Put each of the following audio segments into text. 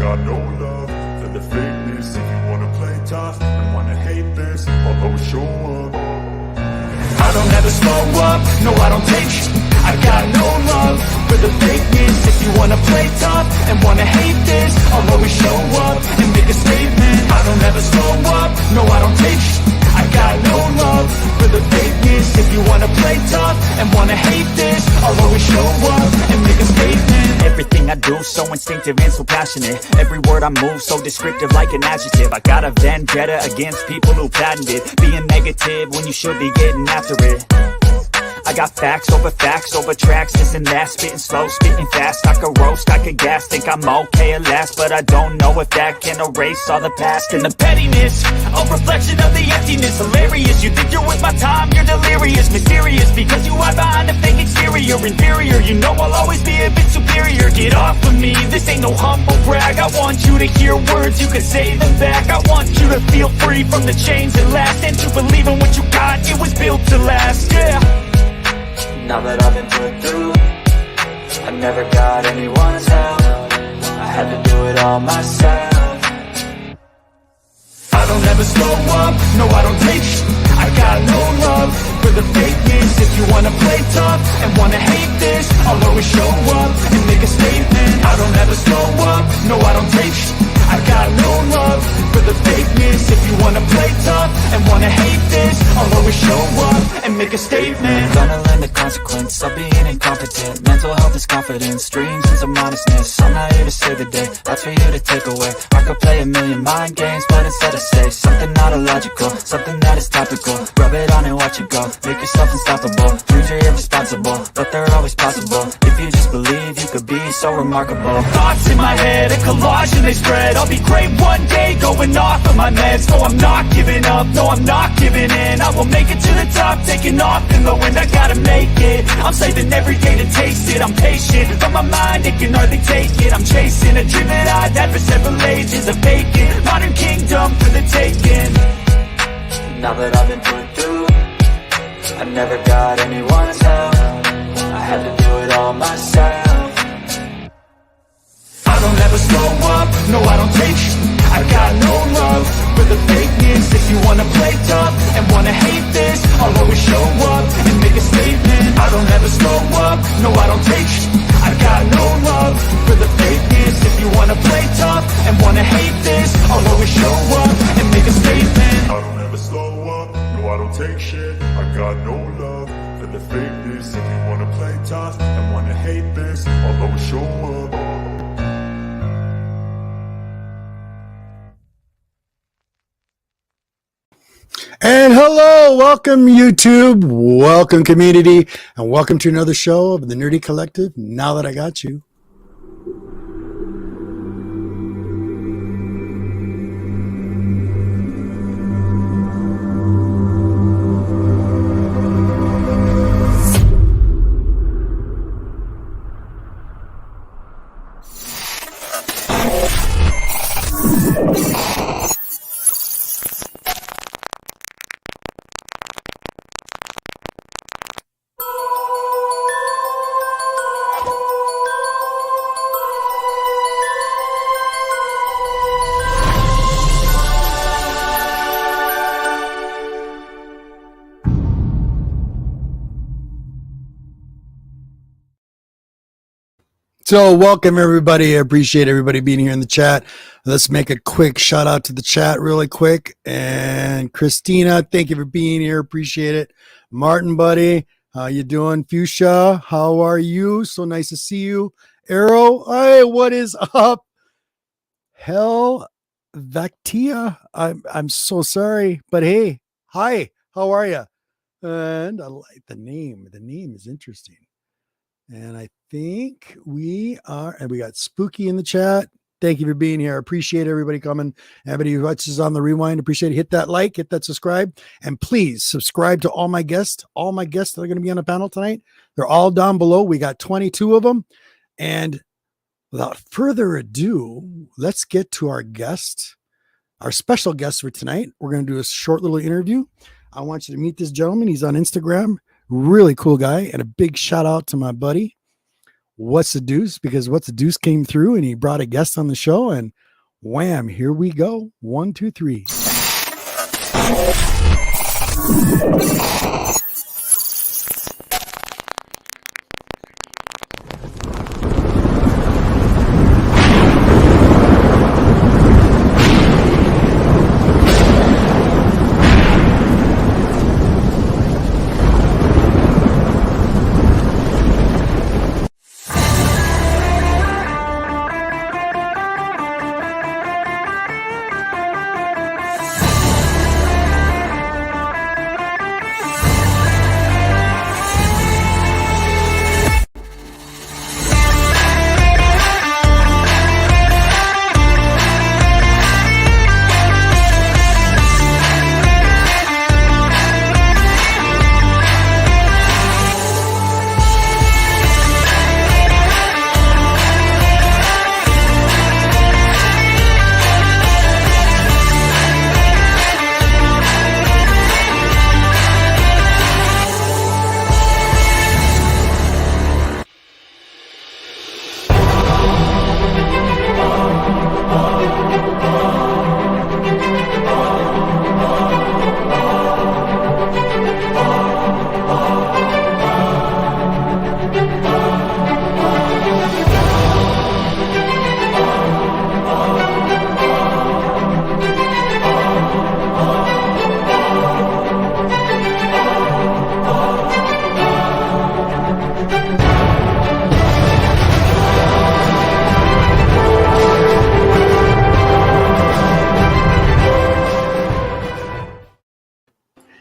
got no love for the fakeness. If you wanna play tough and wanna hate this, I'll always show up. I don't ever slow up, no I don't take sh**. I got no love for the fakeness. If you wanna play tough and wanna hate this, I'll always show up and make a statement. I don't ever slow up, no I don't take sh**. I got no love for the fakeness. If you wanna play tough and wanna hate this, I'll always show up and make a statement. Everything I do so instinctive and so passionate. Every word I move so descriptive like an adjective. I got a vendetta against people who patented being negative when you should be getting after it. I got facts over tracks, this and that, spitting slow, spitting fast. I could roast, I could gas, think I'm okay at last, but I don't know if that can erase all the past. And the pettiness, a reflection of the emptiness. Hilarious, you think you're worth my time, you're delirious. Mysterious, because you hide behind a fake exterior. Inferior, you know I'll always be a bit superior. Get off of me, this ain't no humble brag. I want you to hear words, you can say them back. I want you to feel free from the chains that last, and to believe in what you got, it was built to last, yeah. Now that I've been put through, I never got anyone's help. I had to do it all myself. I don't ever slow up, no I don't take sh**. I got no love for the fakeness. If you wanna play tough and wanna hate this, I'll always show up and make a statement. I don't ever slow up, no I don't take sh**. I got no love for the fakeness. If you wanna play tough and wanna hate this, I'll always show up and make a statement. Gonna learn the consequence of being incompetent. Mental health is confidence, dreams and some honestness. I'm not here to save the day, that's for you to take away. I could play a million mind games, but instead I say something not illogical, something that is topical. Rub it on and watch it go, make yourself unstoppable. Dreams are irresponsible, but they're always possible. If you just believe, you could be so remarkable. Thoughts in my head, a collage and they spread. I'll be great one day, going off of my meds. No, I'm not giving up, no, I'm not giving in. I will make it to the top, taking off in the wind. I gotta make it, I'm saving every day to taste it. I'm patient, but my mind, it can hardly take it. I'm chasing a dream that I've had for several ages. A vacant, modern kingdom for the taking. Now that I've been put through, I never got anyone's help. I had to do it all myself. I don't ever slow up, no I don't take sh**. I got no love for the fakeness. If you wanna play tough and wanna hate this, I'll always show up and make a statement. I don't ever slow up, no I don't take sh**. I got no love for the fakeness. If you wanna play tough and wanna hate this, I'll always show up and make a statement. I don't ever slow up, no I don't take shit. I got no love for the fakeness. If you wanna play tough and wanna hate this, I'll always show up. And hello, welcome YouTube, welcome community, and welcome to another show of the Nerdy Collective, Now That I Got You. So welcome everybody. I appreciate everybody being here in the chat. Let's make a quick shout out to the chat really quick. And Christina, thank you for being here. Appreciate it. Martin, buddy, how you doing? Fuchsia, how are you? So nice to see you. Arrow, hey, what is up? Hell, Vactia, I'm so sorry, but hey, hi, how are you? And I like the name. The name is interesting. And I think we got Spooky in the chat. Thank you for being here. I appreciate everybody coming. Everybody who watches on the rewind, appreciate it. Hit that like, hit that subscribe, and please subscribe to all my guests that are going to be on the panel tonight. They're all down below. We got 22 of them. And without further ado, let's get to our guest, our special guest for tonight. We're going to do a short little interview. I want you to meet this gentleman. He's on Instagram. Really cool guy, and a big shout out to my buddy What's the Deuce, because What's the Deuce came through and he brought a guest on the show, and wham, here we go. 1, 2, 3.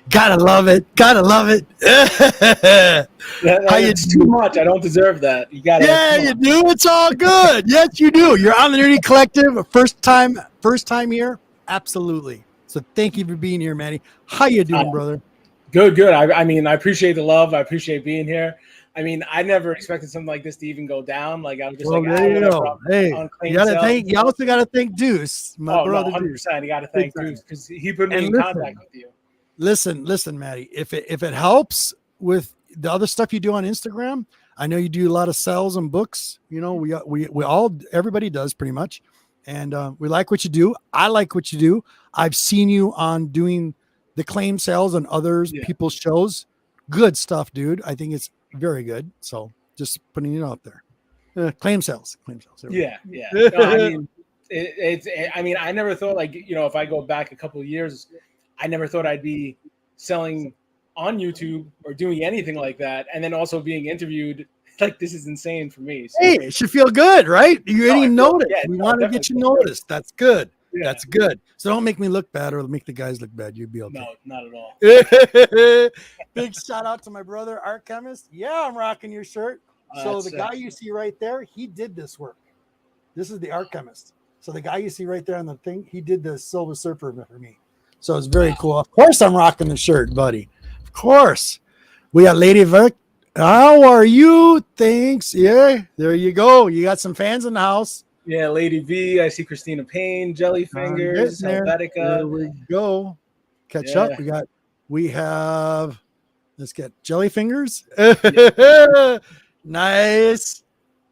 Gotta love it. Gotta love it. It's too much. I don't deserve that. You got. Yeah, you do. It's all good. Yes, you do. You're on the Nerdy Collective. First time here. Absolutely. So thank you for being here, Matty. How you doing, brother? Good. I mean, I appreciate the love. I appreciate being here. I mean, I never expected something like this to even go down. Like I was just there you go. Hey, you also got to thank Deuce, my brother. 100%. You got to thank Deuce because he put me in contact with you. Listen, Matty. If it helps with the other stuff you do on Instagram, I know you do a lot of sales and books. You know, we all, everybody does pretty much, and we like what you do. I like what you do. I've seen you on doing the claim sales and others people's shows. Good stuff, dude. I think it's very good. So just putting it out there. Claim sales. Yeah. No, I mean, I never thought, like, you know, if I go back a couple of years, I never thought I'd be selling on YouTube or doing anything like that. And then also being interviewed. Like, this is insane for me. So. Hey, it should feel good, right? You didn't notice. We want to get you noticed. That's good. Yeah. That's good. So don't make me look bad or make the guys look bad. You'd be okay. No, not at all. Big shout out to my brother, Art Kemist. Yeah, I'm rocking your shirt. So the guy you see right there, he did this work. This is the Art Kemist. So the guy you see right there on the thing, he did the Silver Surfer for me. So it's very cool. Of course I'm rocking the shirt, buddy. Of course. We got Lady Vic. How are you? Thanks. Yeah, there you go. You got some fans in the house. Yeah, Lady V. I see Christina Payne, Jellyfingers, Helvetica. There we go. Catch up. We have. Let's get Jellyfingers. Yeah. Nice.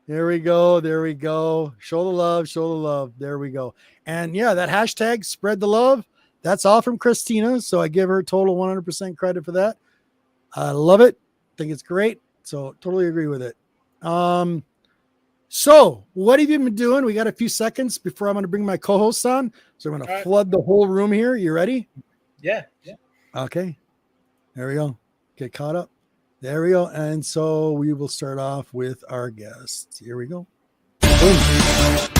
There we go. Show the love. There we go. And yeah, that hashtag spread the love. That's all from Christina. So I give her total 100% credit for that. I love it. Think it's great. So totally agree with it. So what have you been doing? We got a few seconds before I'm going to bring my co-hosts on. So I'm going to flood the whole room here. You ready? Yeah. Okay. There we go. Get caught up. There we go. And so we will start off with our guests. Here we go. Boom.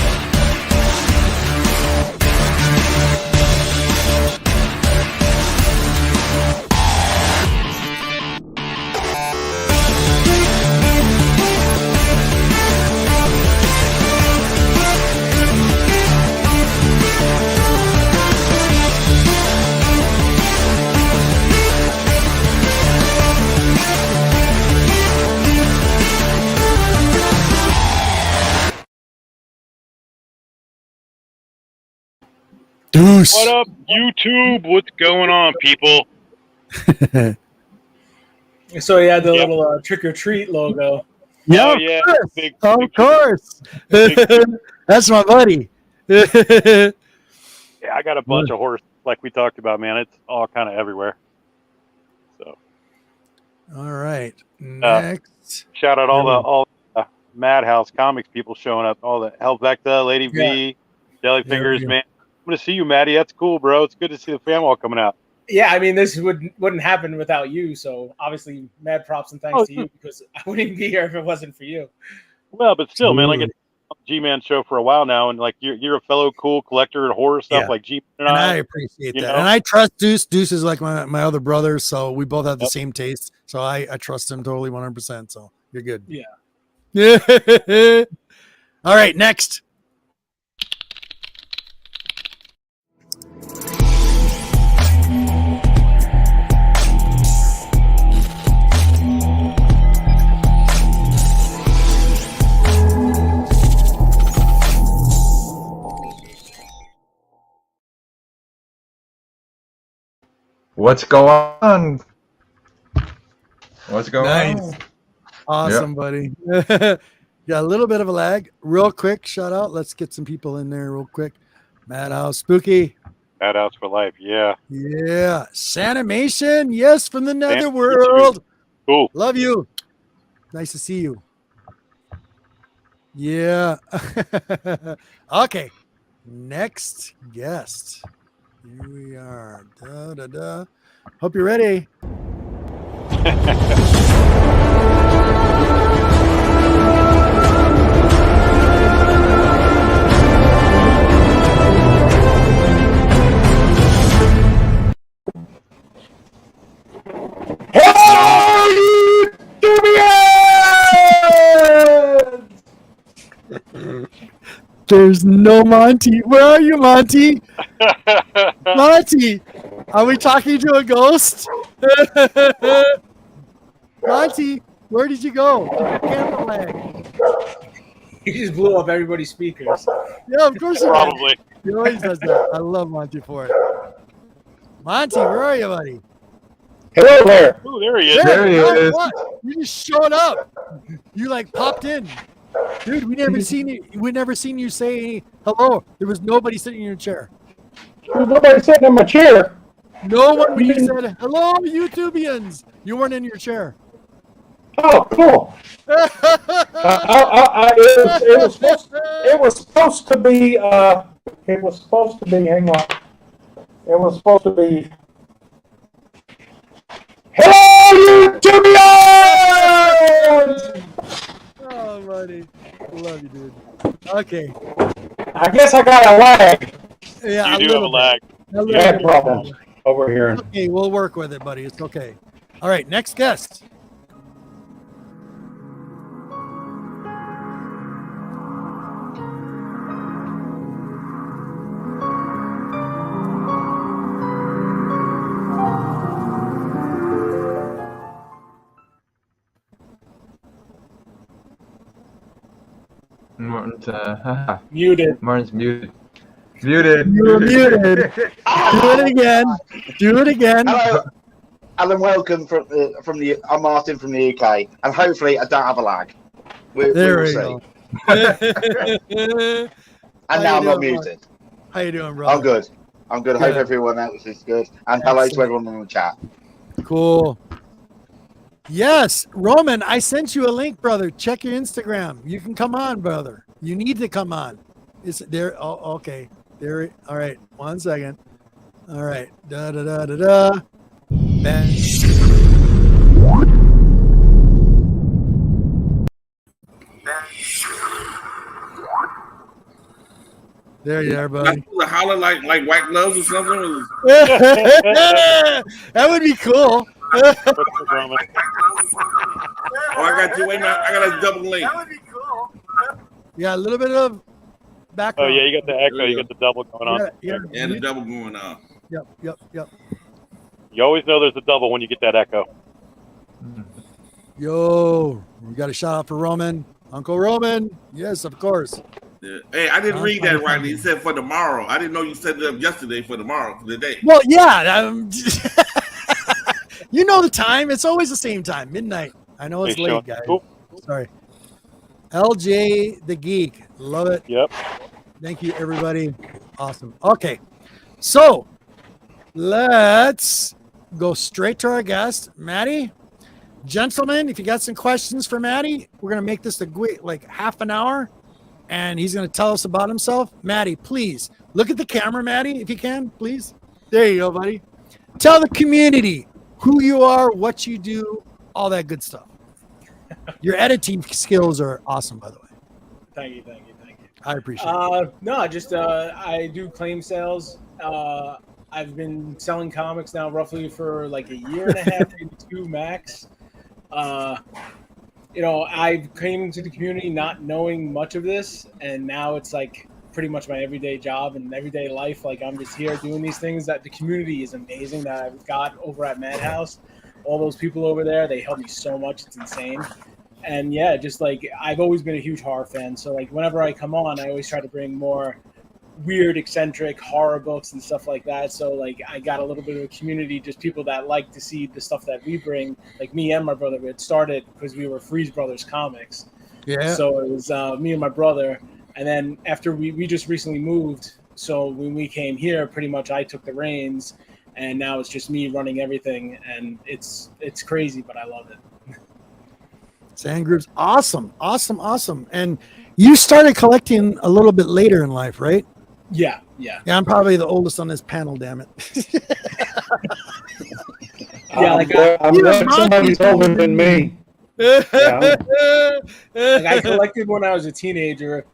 Deuce. What up, YouTube? What's going on, people? So yeah, the little trick or treat logo. Yeah, Oh, of yeah. course. Big- Of big- course. That's my buddy. Yeah, I got a bunch of horses, like we talked about, man. It's all kind of everywhere. So All right. Next. shout out all the Madhouse Comics people showing up. All the Helvecta, Lady V, Jellyfingers, Yeah. man. I'm gonna see you, Matty. That's cool, bro. It's good to see the fan wall coming out. Yeah, I mean, this wouldn't happen without you. So obviously, mad props and thanks to you, because I wouldn't be here if it wasn't for you. Well, but still, man, like it's G-Man show for a while now, and like you're a fellow cool collector of horror stuff, like G-Man And I appreciate that. know? And I trust Deuce. Deuce is like my other brother, so we both have the same taste. So I trust him totally 100%. So you're good. Yeah. Yeah. All right, next. What's going on? What's going Nice. on? Awesome, buddy. Got a little bit of a lag. Real quick, shout out. Let's get some people in there real quick. Madhouse Spooky. Madhouse for life, yeah. Yeah. Sanimation. Yes, from the netherworld. Cool. Love you. Nice to see you. Yeah. Okay. Next guest. Here we are. Da, da, da. Hope you're ready. There's no Monty. Where are you, Monty? Monty, are we talking to a ghost? Monty, where did you go? Camera lag. You just blew up everybody's speakers. Yeah, of course you did. Probably. He always does that. I love Monty for it. Monty, where are you, buddy? Hello there. Ooh, there he is. There he is. What? You just showed up. You like popped in. Dude, we never seen you. We never seen you say hello. There was nobody sitting in your chair. There's nobody sitting in my chair. No one when you said hello, YouTubians. You weren't in your chair. Oh, cool. It was supposed to be. Hang on. It was supposed to be. Hello, YouTubians! Oh, buddy. Love you, dude. Okay. I guess I got a lag. Yeah, You do have a lag. Bad problems over here. Okay, we'll work with it, buddy. It's okay. All right, next guest. Martin's, Muted. Martin's muted. Muted. You're muted. Do it again. Do it again. Hello, Alan. Welcome from the. I'm Martin from the UK, and hopefully I don't have a lag. There will we see. go. And How now you I'm not doing, muted. How you doing, brother? I'm good. I'm good. I hope Good. everyone else is good. And hello to Excellent. everyone on the chat. Cool. Yes, Roman, I sent you a link, brother. Check your Instagram. You can come on, brother. You need to come on. It's there. Oh, okay. There. All right. 1 second. All right. Da da da da da. Ben. There you are, buddy. Like holler like white gloves or something. That would be cool. What's the drama? Oh, I got you. Wait a minute. I got a double link. That would be cool. Yeah, a little bit of Oh, background. yeah, you got the echo. You got the double going on. Yeah, And the double going on. Yep. You always know there's a double when you get that echo. Yo, we got a shout out for Roman. Uncle Roman. Yes, of course. Yeah. Hey, I didn't read that right. He said for tomorrow. I didn't know you set it up yesterday for tomorrow, for the day. Well, yeah. You know the time. It's always the same time, midnight. I know it's Hey, late, Sean. guys. Cool. Sorry. LJ the Geek. Love it. Yep. Thank you, everybody. Awesome. Okay. So let's go straight to our guest, Matty. Gentlemen, if you got some questions for Matty, we're going to make this like half an hour, and he's going to tell us about himself. Matty, please look at the camera, Matty, if you can, please. There you go, buddy. Tell the community who you are, what you do, all that good stuff. Your editing skills are awesome, by the way. Thank you. I appreciate it. No, just I do claim sales. I've been selling comics now roughly for like a year and a half, maybe 2 max. I came into the community not knowing much of this, and now it's like pretty much my everyday job and everyday life. Like I'm just here doing these things. That the community is amazing that I've got over at Madhouse. All those people over there, they help me so much. It's insane. And yeah, just like I've always been a huge horror fan. So like whenever I come on, I always try to bring more weird, eccentric horror books and stuff like that. So like I got a little bit of a community, just people that like to see the stuff that we bring. Like me and my brother, it started because we were Freeze Brothers Comics. Yeah. So it was me and my brother. And then after we just recently moved, so when we came here, pretty much I took the reins, and now it's just me running everything, and it's crazy, but I love it. Sand Groups, awesome. And you started collecting a little bit later in life, right? Yeah. I'm probably the oldest on this panel, damn it. I'm glad somebody's older than me. Yeah. Like I collected when I was a teenager,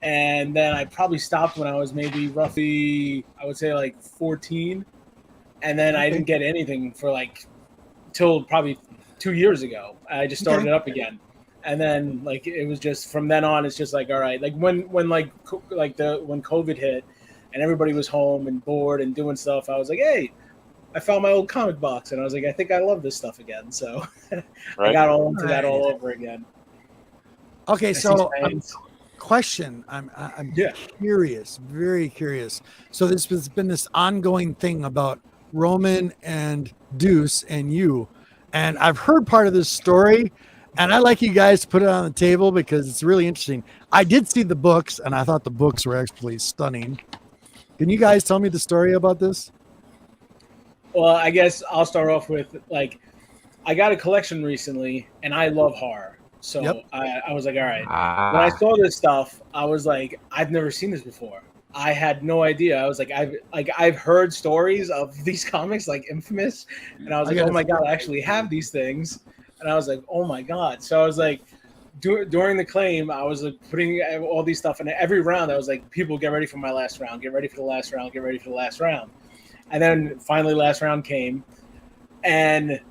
and then I probably stopped when I was maybe roughly, I would say like 14, and then I didn't get anything for like till probably 2 years ago. I just started it up again, and then like it was just from then on. It's just like, all right, like when COVID hit and everybody was home and bored and doing stuff, I was like, hey, I found my old comic box, and I was like, I think I love this stuff again. So I got all into that all over again. Okay, so question, I'm curious, very curious. So this has been this ongoing thing about Roman and Deuce and you. And I've heard part of this story, and I'd like you guys to put it on the table because it's really interesting. I did see the books, and I thought the books were actually stunning. Can you guys tell me the story about this? Well, I guess I'll start off with, like, I got a collection recently, and I love horror. So I was like, all right. When I saw this stuff, I was like, I've never seen this before. I had no idea. I was like, I've heard stories of these comics, like Infamous, and I was like, oh my god, I actually have these things, and I was like, oh my god. So I was like, during the claim, I was like putting all these stuff, and every round, I was like, people get ready for my last round, get ready for the last round, get ready for the last round, and then finally, last round came, and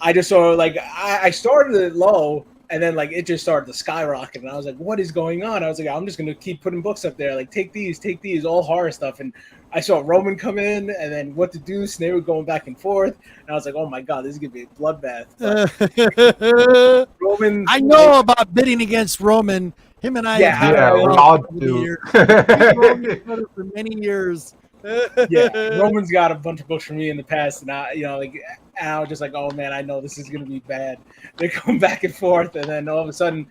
I just saw like I started it low. And then, like, it just started to skyrocket. And I was like, what is going on? I was like, I'm just going to keep putting books up there. Like, take these, all horror stuff. And I saw Roman come in, and then What to Deuce, and they were going back and forth. And I was like, oh, my God, this is going to be a bloodbath. Roman. I know about bidding against Roman. Him and I we're all do. For many years. Roman's got a bunch of books for me in the past, and I was just like, oh man, I know this is gonna be bad. They're going back and forth, and then all of a sudden,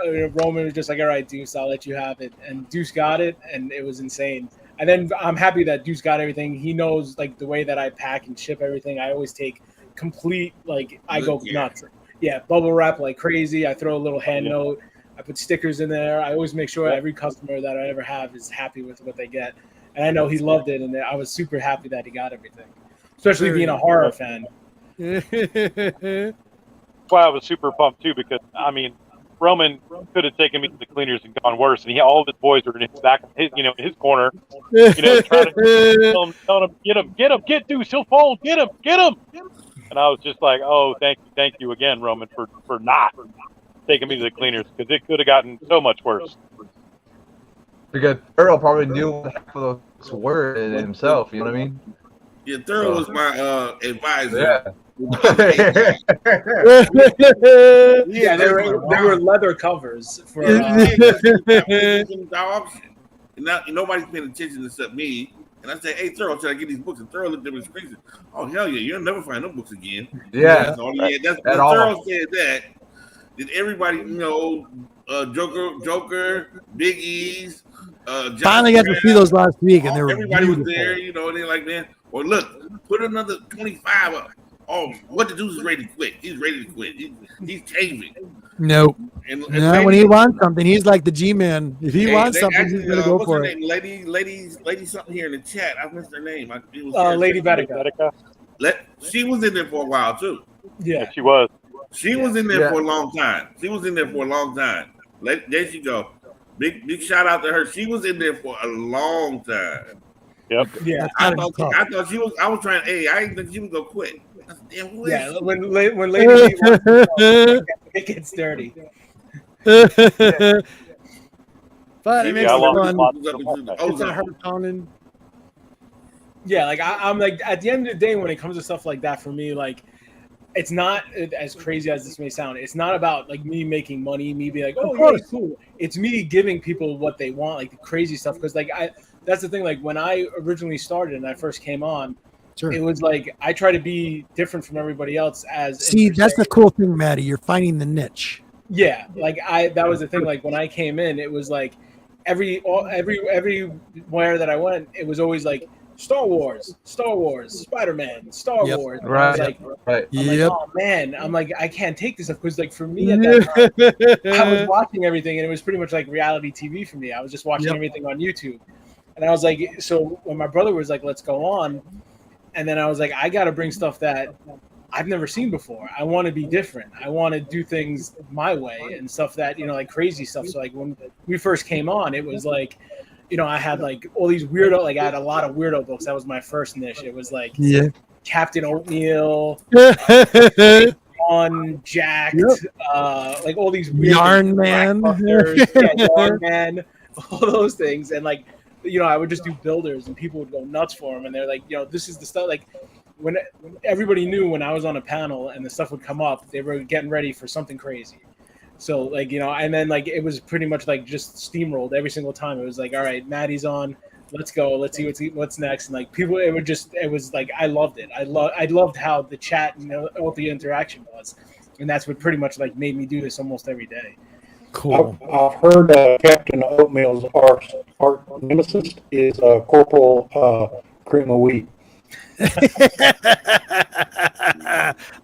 Roman was just like, all right, Deuce, I'll let you have it, and Deuce got it, and it was insane. And then I'm happy that Deuce got everything. He knows like the way that I pack and ship everything. I always take complete, like I go nuts. Yeah, bubble wrap like crazy. I throw a little hand note. I put stickers in there. I always make sure every customer that I ever have is happy with what they get. And I know he loved it, and I was super happy that he got everything, especially being a horror fan. That's why I was super pumped too, because I mean, Roman could have taken me to the cleaners and gone worse, and all of his boys were in his back, in his corner, trying to tell him, get Deuce, he'll fall, get him. And I was just like, oh, thank you again, Roman, for not taking me to the cleaners, because it could have gotten so much worse. Because Earl probably knew what half of those were in himself, you know what I mean? Yeah, Thurl was my advisor. Yeah, they were leather covers for dogs, and now nobody's paying attention except me. And I said, "Hey, Thurl, should I get these books?" And Thurl looked at me and screamed, "Oh hell yeah, you'll never find no books again." Yeah, Thurl said that. Did everybody, Joker, Big E's. Finally got to see those last week, and they were everybody beautiful. was there, you know. And they're like, man, well, look, put another 25 up. Oh, what the dude is ready to quit. He's ready to quit. He's caving. Nope. And when he wants something, he's like the G-man. If he wants something, he's gonna go for it. Lady, something here in the chat. I missed her name. Lady Vetica. She was in there for a while too. Yeah, she was. She was in there for a long time. There she go. Big shout out to her. She was in there for a long time. Yep. Yeah. I thought she was. I was trying. Hey, I didn't think she was gonna quit. Yeah. When Lady it gets dirty. But it makes it fun. It's not her counting. Yeah, like I'm like at the end of the day, when it comes to stuff like that, for me, like it's not as crazy as this may sound. It's not about like me making money, me be like, oh yeah, cool. It's me giving people what they want, like the crazy stuff. Because like that's the thing. Like when I originally started and I first came on, it was like I try to be different from everybody else. That's the cool thing, Matty. You're finding the niche. Yeah, like that was the thing. Like when I came in, it was like everywhere that I went, it was always like Star Wars, Spider-Man, Star Wars. And right. I was like, oh man, I'm like, I can't take this up because like for me at that time, I was watching everything and it was pretty much like reality TV for me. I was just watching everything on YouTube, and I was like, so when my brother was like, let's go on, and then I was like, I got to bring stuff that I've never seen before. I want to be different. I want to do things my way and stuff that, you know, like crazy stuff. So like when we first came on, it was like, you know, I had like all these weirdo, like I had a lot of weirdo books. That was my first niche. It was like Captain Oatmeal, on Jacked, like all these weird Yarn Man, Yarn Man, all those things. And like, you know, I would just do builders and people would go nuts for them. And they're like, you know, this is the stuff like when everybody knew when I was on a panel and the stuff would come up, they were getting ready for something crazy. So like, you know, and then like it was pretty much like just steamrolled every single time. It was like, all right, Matty's on, let's go, let's see what's next. And like people, it was like I loved it. I loved how the chat and all the interaction was, and that's what pretty much like made me do this almost every day. Cool. I've heard Captain Oatmeal's art nemesis is Corporal Cream of Wheat.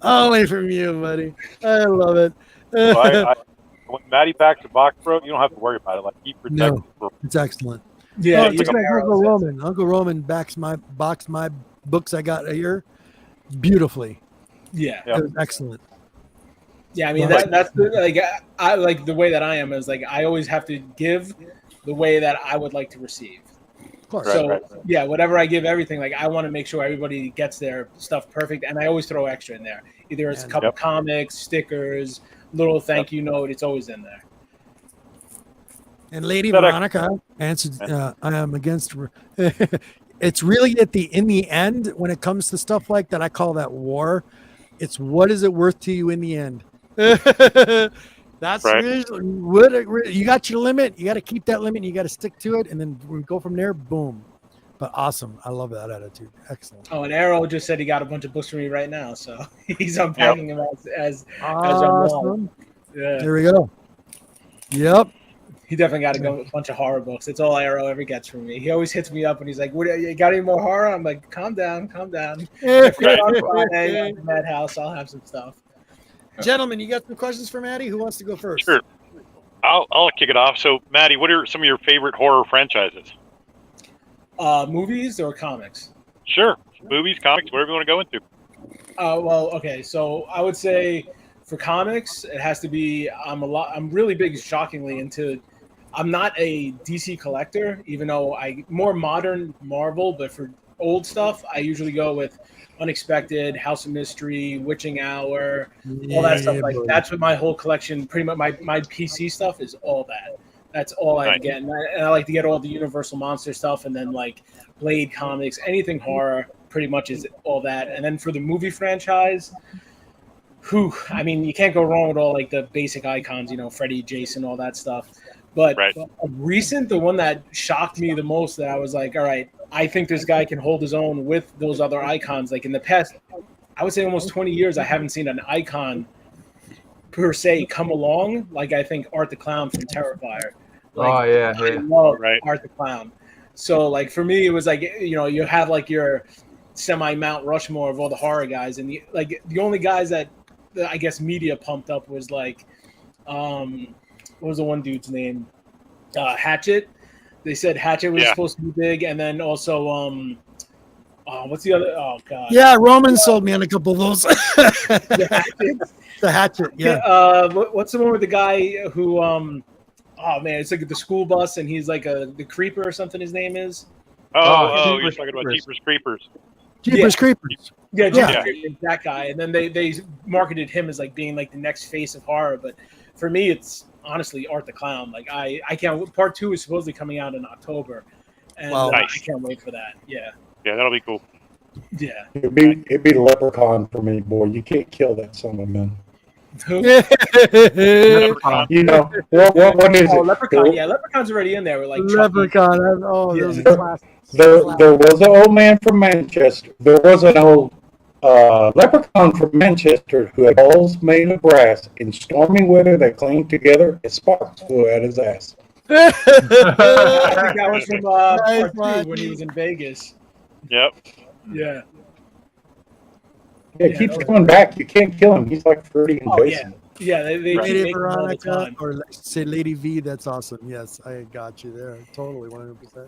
Only from you, buddy. I love it. When Matty backs a box, bro, you don't have to worry about it. Like he protects. No, it's excellent. Yeah, just like Uncle Roman. Uncle Roman backs my books I got here beautifully. Yeah, it was excellent. Yeah, I mean that's the, like I like the way that I am is like I always have to give the way that I would like to receive. Of course. So yeah, whatever I give everything, like I want to make sure everybody gets their stuff perfect, and I always throw extra in there. Either it's a couple comics, stickers, little thank you note. It's always in there. And Lady Veronica answered, I am against. It's really in the end, when it comes to stuff like that, I call that war. It's what is it worth to you in the end? That's really, what you got your limit. You got to keep that limit. And you got to stick to it, and then we go from there. Boom. But awesome. I love that attitude. Excellent. Oh, and Arrow just said he got a bunch of books for me right now, so he's unpacking them as awesome. Yeah. There we go. Yep. He definitely got a bunch of horror books. It's all Arrow ever gets from me. He always hits me up and he's like, "What? You got any more horror?" I'm like, "Calm down, calm down." If you're on Friday at Madhouse, I'll have some stuff. Gentlemen, you got some questions for Matty? Who wants to go first? Sure. I'll kick it off. So, Matty, what are some of your favorite horror franchises? Movies or comics? Sure. Movies, comics, whatever you want to go into. Well, okay. So I would say for comics, it has to be. I'm really big, shockingly, into. I'm not a DC collector, even though more modern Marvel, but for old stuff, I usually go with Unexpected, House of Mystery, Witching Hour, all that stuff. Like that's what my whole collection, pretty much my PC stuff is all that. That's all I get, and I like to get all the Universal Monster stuff, and then like Blade comics, anything horror, pretty much is all that. And then for the movie franchise, I mean, you can't go wrong with all like the basic icons, you know, Freddy, Jason, all that stuff. But the one that shocked me the most, that I was like, all right, I think this guy can hold his own with those other icons. Like in the past, I would say almost 20 years, I haven't seen an icon per se come along like I think Art the Clown from Terrifier. Like, Oh yeah, I yeah. love Right. Art the Clown. So like for me, it was like, you know, you have like your semi Mount Rushmore of all the horror guys, and the only guys that I guess media pumped up was like, what was the one dude's name? Hatchet. They said Hatchet was supposed to be big, and then also what's the other? Oh god. Yeah, Roman sold me on a couple of those. The Hatchet. The Hatchet. Yeah. What's the one with the guy who? Oh man, it's like the school bus, and he's like the creeper or something. His name is. Oh, you're talking about Jeepers Creepers. Jeepers Creepers. Yeah, Yeah. that guy. And then they marketed him as like being like the next face of horror. But for me, it's honestly Art the Clown. Like I can't. Part 2 is supposedly coming out in October, and Wow. I can't wait for that. Yeah, Yeah, that'll be cool. yeah. It'd be Leprechaun for me, boy. You can't kill that son of a man. Who? Leprechaun. You know what is Oh, it? Leprechaun. Yeah, Leprechaun's already in there with like Chucky. Leprechaun. Oh, Yeah. those are classics. There was an old man from Manchester. There was an old leprechaun from Manchester who had balls made of brass. In stormy weather, they clanged together as sparks flew out his ass. I think that was from Nice, part 2 when he Monty. was in Vegas. Yep. Yeah. Yeah, it keeps coming back. You can't kill him. He's like Freddy and Oh Jason. yeah. They keep Lady making them all the Veronica, time. or say Lady V. That's awesome. Yes, I got you there. Totally, 100%.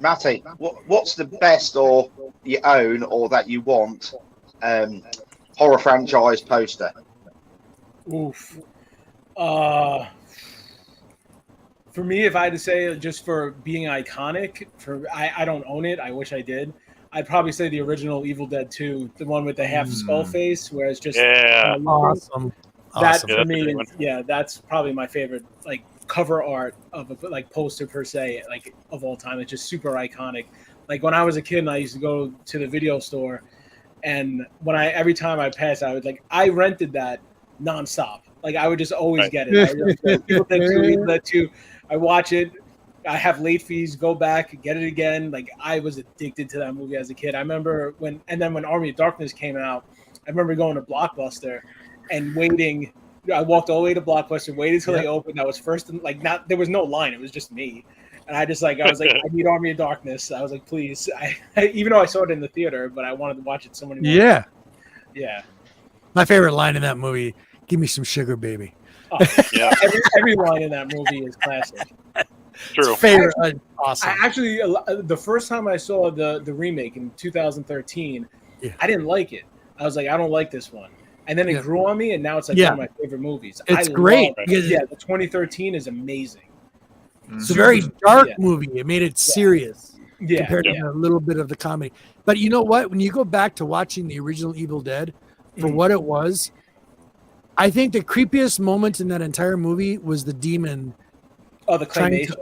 Matty, what's the best or you own or that you want horror franchise poster? Oof. For me, if I had to say just for being iconic, I don't own it. I wish I did. I'd probably say the original Evil Dead 2, the one with the half skull face, where it's just Yeah. Awesome. that Awesome. Yeah, for that's a me. good one. Yeah, that's probably my favorite like cover art of a like poster per se, like of all time. It's just super iconic. Like when I was a kid and I used to go to the video store, and every time I passed, I rented that nonstop. Like I would just always Right. get it. I would just, Evil Dead 2, Evil Dead 2. I watch it. I have late fees, go back, get it again. Like I was addicted to that movie as a kid. I remember when Army of Darkness came out, I remember going to Blockbuster and waiting. I walked all the way to Blockbuster, waited till they opened. I was first, there was no line. It was just me. And I was like, I need Army of Darkness. I was like, please. Even though I saw it in the theater, but I wanted to watch it so many more. Yeah. Yeah. My favorite line in that movie, give me some sugar, baby. Oh, Yeah. every line in that movie is classic. True. Favorite. Awesome. I actually, the first time I saw the remake in 2013, Yeah. I didn't like it. I was like, I don't like this one. And then it Yeah. grew on me, and now it's like Yeah. one of my favorite movies. It's I great love- because yeah, the 2013 is amazing. it's a very dark Yeah. movie. It made it serious Yeah, compared yeah. to a little bit of the comedy. But you know what? When you go back to watching the original Evil Dead for what it was, I think the creepiest moment in that entire movie was the demon. Oh, the Trying claymation. to-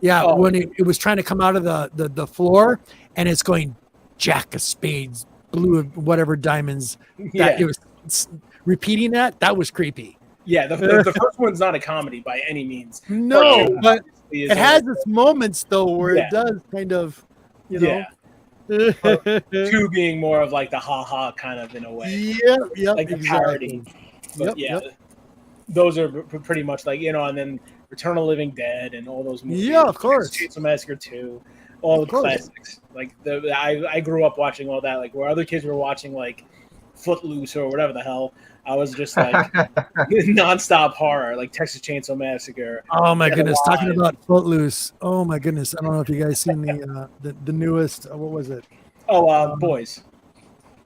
Yeah, Oh. when it was trying to come out of the floor and it's going Jack of Spades, blue of whatever diamonds. Yeah, It was repeating that. That was creepy. yeah. The first one's not a comedy by any means. No, First but is it has its moments though where Yeah. it does kind of, you know. Yeah. Two being more of like the ha kind of in a way. Yep, Like the exactly. parody. But Yep. those are pretty much like, and then Return of the Living Dead and all those movies. Yeah, of course. Chainsaw Massacre 2, all the course. classics. Like I grew up watching all that. Like where other kids were watching like Footloose or whatever the hell, I was just like nonstop horror, like Texas Chainsaw Massacre. Oh my Dead goodness! Alive. Talking about Footloose. Oh my goodness! I don't know if you guys seen the newest. What was it? Oh, Boys.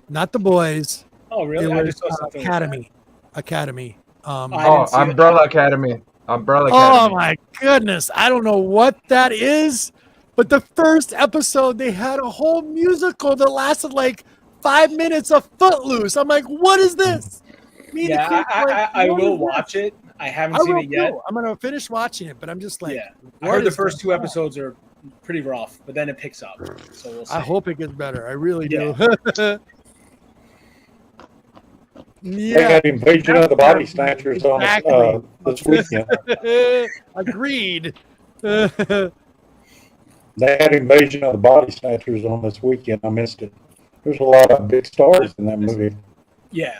Not the Boys. Oh, really? It I was just saw something. Academy. I didn't see it. Umbrella Academy. Umbrella Oh Academy. my goodness! I don't know what that is, but the first episode they had a whole musical that lasted like 5 minutes of Footloose. I'm like, what is this? Me and the Yeah, kids were like, I what will is watch this? it. I haven't I seen will it yet. too. I'm gonna finish watching it, but I'm just like, Yeah, I what heard the is first going 2 on? episodes are pretty rough, but then it picks up. So we'll see. I hope it gets better. I really do. They Yeah, had Invasion of the Body Snatchers on Exactly. this weekend. agreed. They had Invasion of the Body Snatchers on this weekend. I missed it. There's a lot of big stars in that movie. Yeah,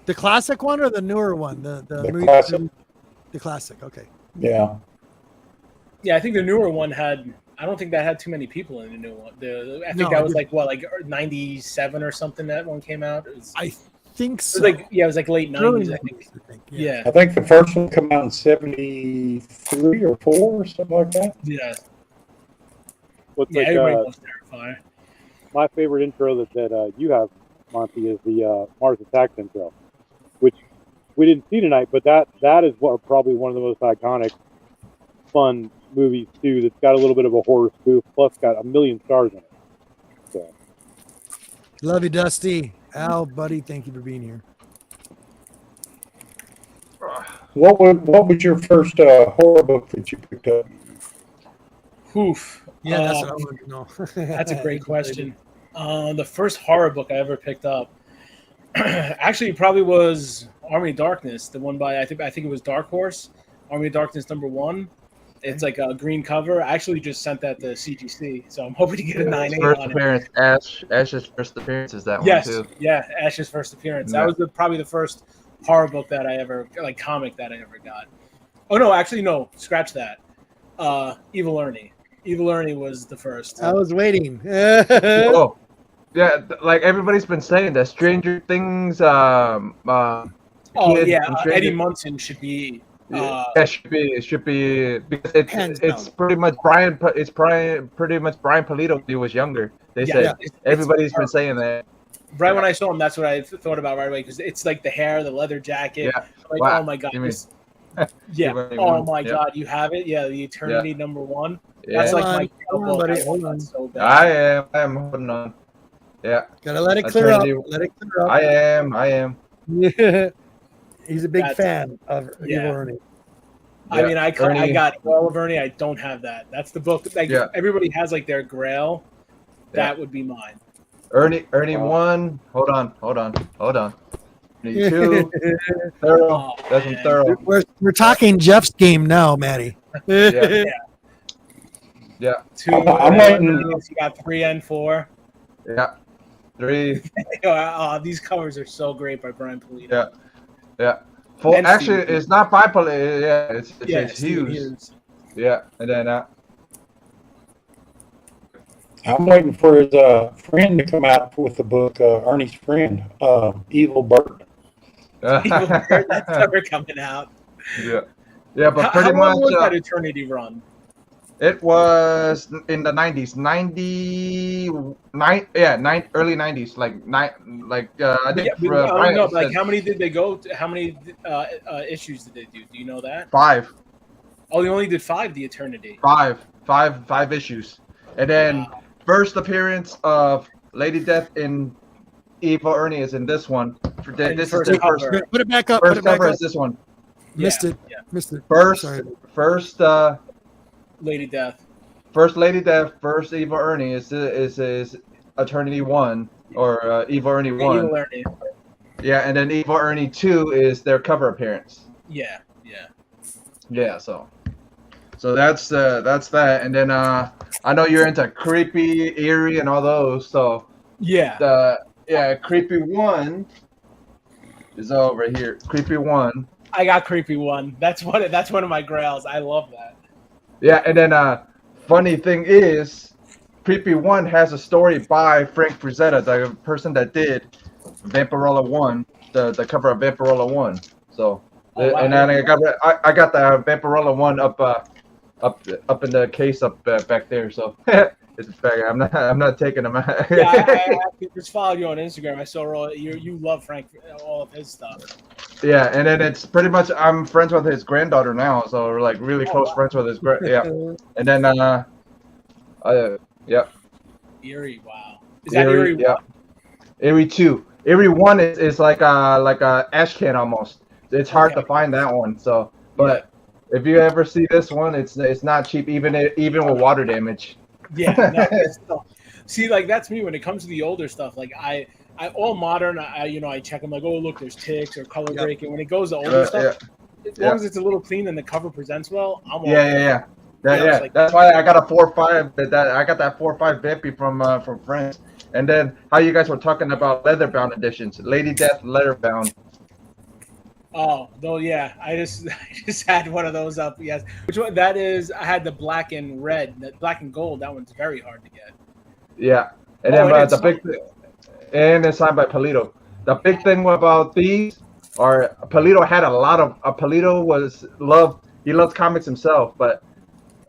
The classic one or the newer one? The classic. The classic. Okay. Yeah. Yeah, I think the newer one had. I don't think that had too many people in the new one. I think that was like 97 or something. That one came out. I think so. It was like late 90s. I think. Yeah. I think the first one came out in 73 or 4 or something like that. Yeah. Everybody loves Terrifier. My favorite intro that you have, Monty, is the Mars Attacks intro, which we didn't see tonight, but that is probably one of the most iconic, fun movies too. That's got a little bit of a horror spoof, plus got 1 million stars in it. So. Love you, Dusty. Al, buddy, thank you for being here. What was your first horror book that you picked up? Oof. Yeah, that's what I wanted to know. That's a great question. The first horror book I ever picked up, actually, probably was Army of Darkness. The one by I think it was Dark Horse, Army of Darkness #1. It's like a green cover. I actually just sent that to CGC, so I'm hoping to get a 9.8 first on appearance. it. Ash's first appearance is that Yes, one too. yeah, Ash's first appearance. Yeah. That was probably the first horror book that I ever comic that I ever got. Oh no, actually no, scratch that. Evil Ernie. Evil Ernie was the first. I was waiting. Oh, yeah, like everybody's been saying that Stranger Things. Eddie Munson should be. It should be because it's pretty much Brian. It's pretty much Brian Pulido when he was younger. They said everybody's been saying that. Right when I saw him, that's what I thought about right away because it's like the hair, the leather jacket. Yeah. Like, Wow. oh my god. Yeah. Oh my god, you have it. Yeah, the Eternity #1. Yeah. That's like Hold my on, book. buddy. I hold on so bad. I am holding on. Yeah. Gotta let it clear up. Eternity. Let it clear up. I am. He's a big fan of Evil Ernie. I mean, I Ernie. got all of Ernie. I don't have that. That's the book. Like everybody has like their Grail. That would be mine. Ernie 1. Hold on. Ernie 2. Thorough. That's one thorough. We're talking Jeff's game now, Matty. Yeah. Yeah. 2. I'm waiting. You got 3 and 4. Yeah. 3. These covers are so great by Brian Pulido. Yeah. 4. And Actually, Steve it's not bipolar. Yeah, it's Steve Hughes. Hughes. Yeah, and then I'm waiting for his friend to come out with the book, Ernie's friend, Evil Bird. That's never coming out. Yeah, but How pretty long much was that Eternity run? it was in the 90s, early 90s, I think. I don't know, like how many did they go? How many issues did they do? Do you know that? 5. Oh, they only did 5. The Eternity. 5 issues, and then first appearance of Lady Death in Evil Ernie is in this one. This is the first. Put it back up. First cover is this one. Missed it. First. Lady Death. First Lady Death, first Evil Ernie is Eternity 1 or Evil Ernie 1. Evil Ernie. Yeah, and then Evil Ernie 2 is their cover appearance. Yeah. Yeah, so that's that, and then I know you're into creepy, eerie, and all those. So Creepy 1 is over here. Creepy 1. I got Creepy 1. That's one of my grails. I love that. Yeah, and then funny thing is, Creepy 1 has a story by Frank Frazetta, the person that did Vampirella 1, the cover of Vampirella 1. So, and then I got the Vampirella 1 up in the case back there. So it's back. I'm not taking them out. I just followed you on Instagram. I saw you love Frank, all of his stuff. Yeah, and then it's pretty much I'm friends with his granddaughter now, so we're like really close friends with his and then Eerie, wow. Is that Eerie 1? Yeah. Eerie 2. Eerie 1 is like a ash can almost. It's hard to find that one. So, but if you ever see this one, it's not cheap even with water damage. Yeah. No, see, like that's me when it comes to the older stuff. Like I all modern. I check them like, oh look, there's ticks or color breaking. When it goes to older stuff, as long as it's a little clean and the cover presents well, I'm all Yeah. That's why I got a 4.5. I got that 4.5 Bippy from friends. And then how you guys were talking about leather bound editions, Lady Death leather bound. Oh, though, yeah. I just had one of those up. Yes. Which one? That is. I had the black and red, the black and gold. That one's very hard to get. Yeah, and Oh, then and the it's big and it's signed by Polito. The big thing about these are Polito had a lot of Polito he loved comics himself, but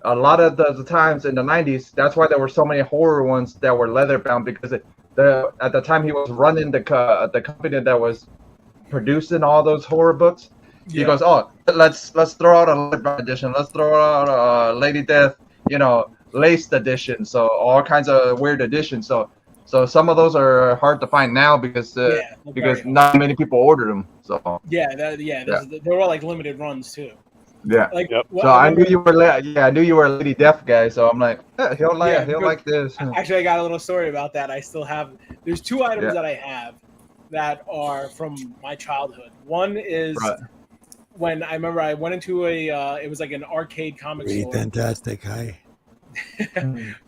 a lot of the times in the 90s, that's why there were so many horror ones that were leather bound, because at the time he was running the company that was producing all those horror books. He goes, oh, let's throw out a leather bound edition, let's throw out a Lady Death, laced edition, so all kinds of weird editions. So some of those are hard to find now because not many people ordered them. So they were all like limited runs too. Yeah. Like, so I knew you were I knew you were a Lady Death guy, so I'm like, he'll like this. Actually, I got a little story about that. I still have. There's two items that I have that are from my childhood. One is when I remember I went into it was like an arcade comic store. Fantastic, hi.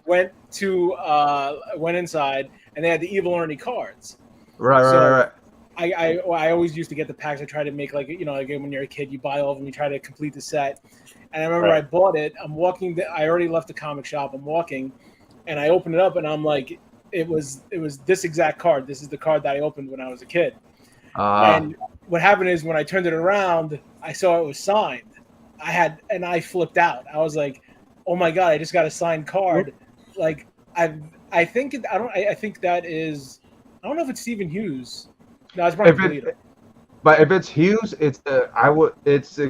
Went inside and they had the Evil Ernie cards. Right. I always used to get the packs. I try to make like when you're a kid, you buy all of them, you try to complete the set. And I remember I bought it. I'm walking. I already left the comic shop. I'm walking, and I open it up, and I'm like, it was this exact card. This is the card that I opened when I was a kid. And what happened is when I turned it around, I saw it was signed. I flipped out. I was like, oh my God, I just got a signed card. Like I think that is. I don't know if it's Stephen Hughes. No, it's probably but if it's Hughes, it's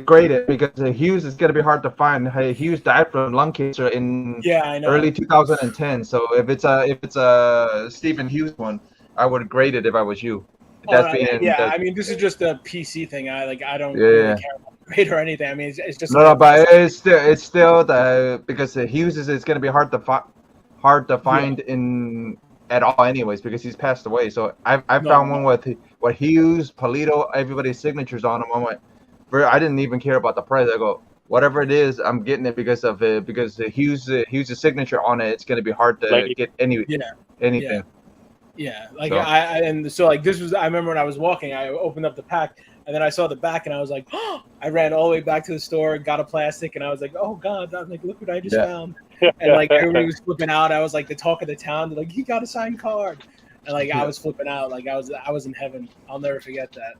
graded because Hughes is gonna be hard to find. Hughes died from lung cancer in early 2010. So if it's a Stephen Hughes one, I would grade it if I was you. I mean, this is just a PC thing. I don't really care about the grade or anything. I mean, it's just but it's still because Hughes is gonna be hard to find in at all anyways because he's passed away. So I found one with Hughes, Polito, everybody's signatures on them. I'm like, I didn't even care about the price. I go, whatever it is, I'm getting it because Hughes' signature on it. It's going to be hard to get anything. Yeah, like this was. I remember when I was walking, I opened up the pack, and then I saw the back, and I was like, oh! I ran all the way back to the store, got a plastic, and I was like, oh God, I'm like, look what I just found. And like everybody was flipping out. I was like the talk of the town. They're like, he got a signed card, and like I was flipping out. Like I was in heaven. I'll never forget that.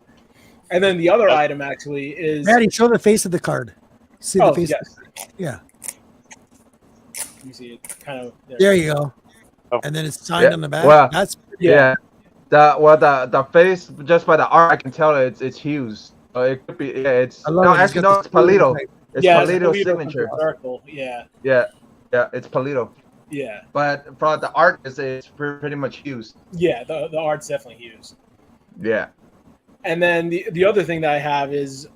And then the other item actually is Matty, show the face of the card. See the face. Yes. Yeah. You see it kind of there you go. And then it's signed on the back. Well, that's the face just by the art I can tell it's Hughes. It could be it's it's Polito. It's Polito's signature. Circle. Yeah, it's Polito. Yeah. But for the art it's pretty much Hughes. Yeah, the art's definitely Hughes. Yeah. And then the other thing that I have is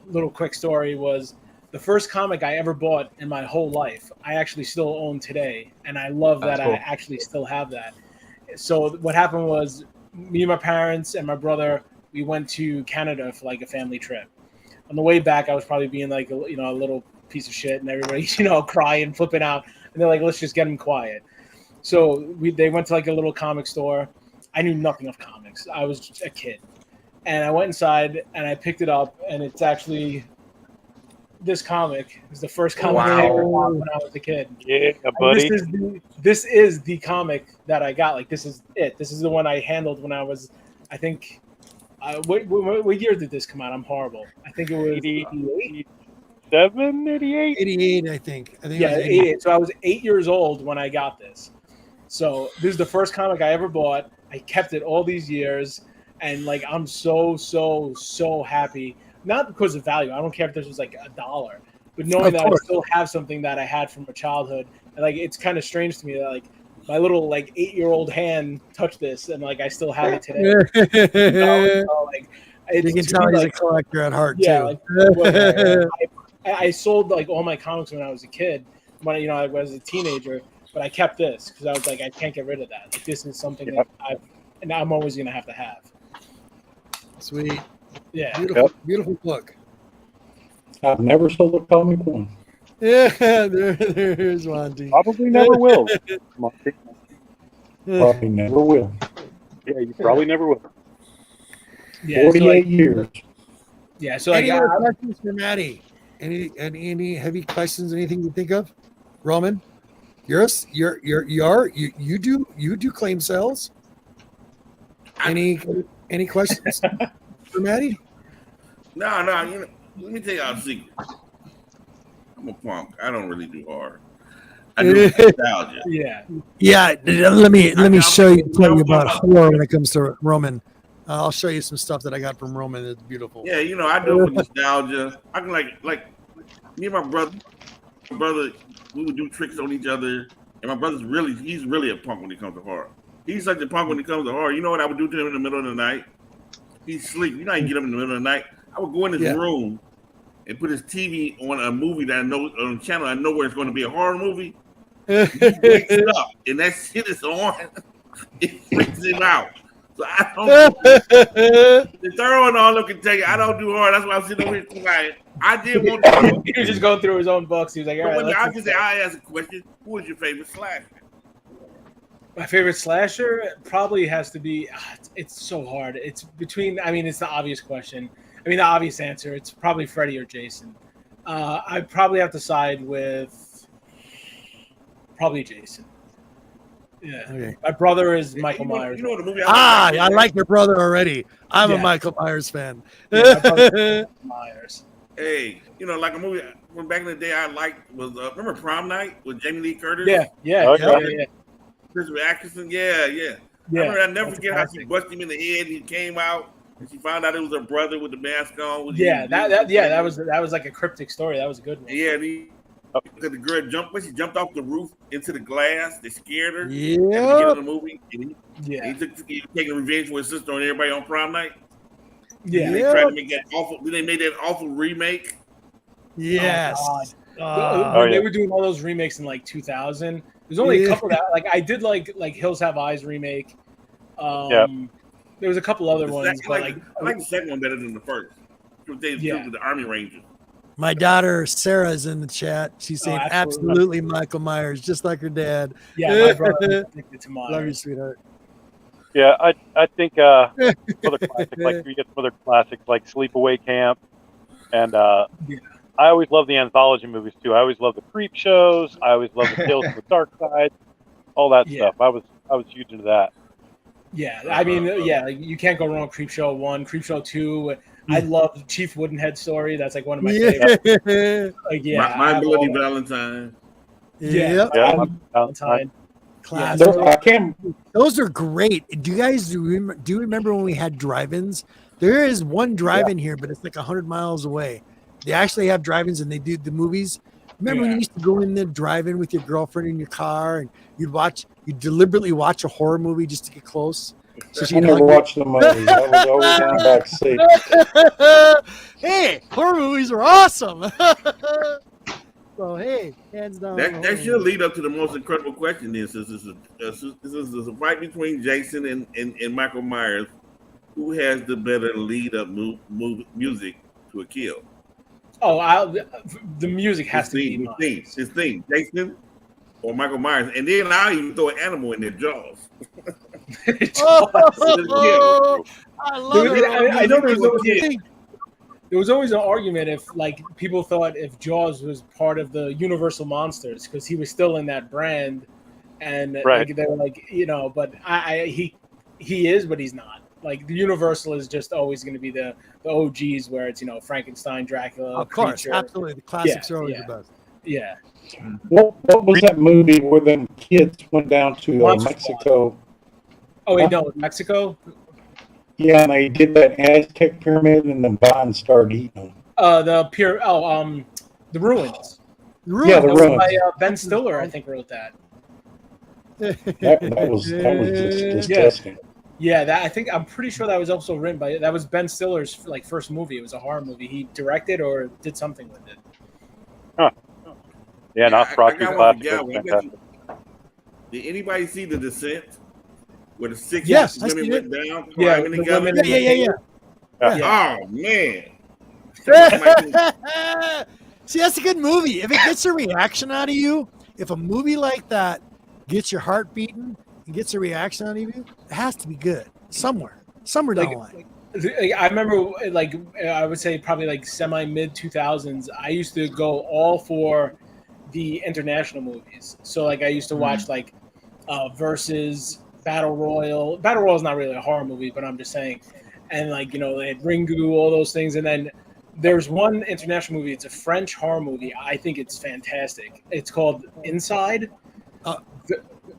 little quick story was the first comic I ever bought in my whole life. I actually still own today, and I love that I actually still have that. So what happened was me and my parents and my brother, we went to Canada for like a family trip. On the way back, I was probably being like a little piece of shit, and everybody crying, flipping out, and they're like, let's just get them quiet. So they went to like a little comic store. I knew nothing of comics. I was just a kid. And I went inside and I picked it up, and it's actually this comic. It's the first comic I ever bought when I was a kid. Yeah, buddy. This is the comic that I got. Like, this is it. This is the one I handled when I was, I think, what year did this come out? I'm horrible. I think it was 88? 88? 88, I think. Yeah, 88. So I was 8 years old when I got this. So this is the first comic I ever bought. I kept it all these years. And like, I'm so happy. Not because of value. I don't care if this was like $1, but knowing that I still have something that I had from my childhood. And like, it's kind of strange to me that like my little like 8-year-old hand touched this, and like I still have it today. Like, you can tell he's a collector at heart too. Like, I sold like all my comics when I was a kid, when I was a teenager. But I kept this because I was like, I can't get rid of that. Like, this is something that I'm always gonna have to have. Sweet. Yeah. Beautiful book. I've never sold a comic one. Yeah, there's Monty. Probably never will. Probably never will. Yeah, you probably never will. Yeah, 48 years. Yeah. So like, any other questions for Matty? Any heavy questions? Anything you think of? Roman, you do claim sales. Any questions for Matty? No, you know, let me tell y'all a secret. I'm a punk. I don't really do hard. I do nostalgia. Yeah. Let me tell you about horror when it comes to Roman. I'll show you some stuff that I got from Roman. It's beautiful. Yeah, you know, I do it for nostalgia. I can like me and my brother, we would do tricks on each other. And my brother's he's really a punk when it comes to horror. He's such a punk when it comes to horror. You know what I would do to him in the middle of the night? He's asleep. You know, I get him in the middle of the night. I would go in his room and put his TV on a movie that I know on a channel I know where it's going to be a horror movie. He wakes up and that shit is on. It freaks him out. So I don't. The Thorough and all of them can tell you I don't do horror. That's why I'm sitting over here quiet. I did want to. He was just going through his own books. He was like, all right. I ask a question. Who is your favorite slasher? My favorite slasher probably has to be. It's so hard. It's between. I mean, it's the obvious question. I mean, the obvious answer. It's probably Freddy or Jason. I probably have to side with probably Jason. Yeah. Okay. My brother is Michael Myers. You know the movie? I like your brother already. I'm a Michael Myers fan. Yeah, my brother Myers. Hey, you know, like a movie from back in the day I liked was remember Prom Night with Jamie Lee Curtis? Yeah. Christopher Atkinson, yeah. I never forget how she busted him in the head and he came out and she found out it was her brother with the mask on. That was like a cryptic story. That was a good one. Yeah, the girl jumped off the roof into the glass. They scared her. Yeah. At the beginning of the movie. He taking revenge for his sister and everybody on Prom Night. Yeah. They tried to make that awful. They made that awful remake. Yes. They were doing all those remakes in like 2000. There's only a couple that I did like Hills Have Eyes remake. There was a couple other ones. I like the second one better than the first. The Army Rangers. My daughter Sarah is in the chat. She's saying absolutely Michael Myers, just like her dad. Yeah, my brother addicted to Myers. Love you, sweetheart. Yeah, I think other classics like we get some other classics like Sleepaway Camp, and I always love the anthology movies too. I always love the Creep shows. I always love the Tales of the Dark Side, all that stuff. I was huge into that. Yeah, I mean, you can't go wrong with Creep Show 1, Creep Show 2. I love Chief Woodenhead story. That's like one of my favorites. My Bloody Valentine. Valentine. Classic. Those are great. Do you guys do you remember when we had drive-ins? There is one drive-in here, but it's like 100 miles away. They actually have drive-ins and they do the movies. Remember when you used to go in there, drive-in with your girlfriend in your car, and you'd deliberately watch a horror movie just to get close? So I never watched the movie. I was always in the back seat. Hey, horror movies are awesome. So hey, hands down. That should lead up to the most incredible question. This is a fight between Jason and Michael Myers. Who has the better lead up music to a kill? Oh, the music has to be his theme, Jason or Michael Myers, and then I'll even throw an animal in their Jaws. I love it. I know there was always an argument if people thought if Jaws was part of the Universal Monsters because he was still in that brand, and they were like, but he is, but he's not. Like the Universal is just always going to be the OGs where it's Frankenstein, Dracula, of course, Creature. Absolutely, the classics are always the best. Yeah. What was that movie where them kids went down to Mexico? Oh wait, no, Mexico. Yeah, and they did that Aztec pyramid, and the vines started eating them. The Ruins. Yeah, the Ruins. By Ben Stiller, I think, wrote that. That was just disgusting. Yeah, I'm pretty sure that was also written by. That was Ben Stiller's first movie. It was a horror movie. He directed or did something with it. Huh. Yeah, not Frosty Classic. Did anybody see The Descent? Where the six women went down climbing together? Yeah. Oh man. See, that's a good movie. If it gets a reaction out of you, if a movie like that gets your heart beating and gets a reaction out of you, it has to be good somewhere down the line. I remember, like, I would say probably like semi-mid 2000s, I used to go all for the international movies. So, like, I used to watch, like, Versus, Battle Royal. Battle Royal is not really a horror movie, but I'm just saying. And, like, you know, they had Ringu, all those things. And then there's one international movie. It's a French horror movie. I think it's fantastic. It's called Inside.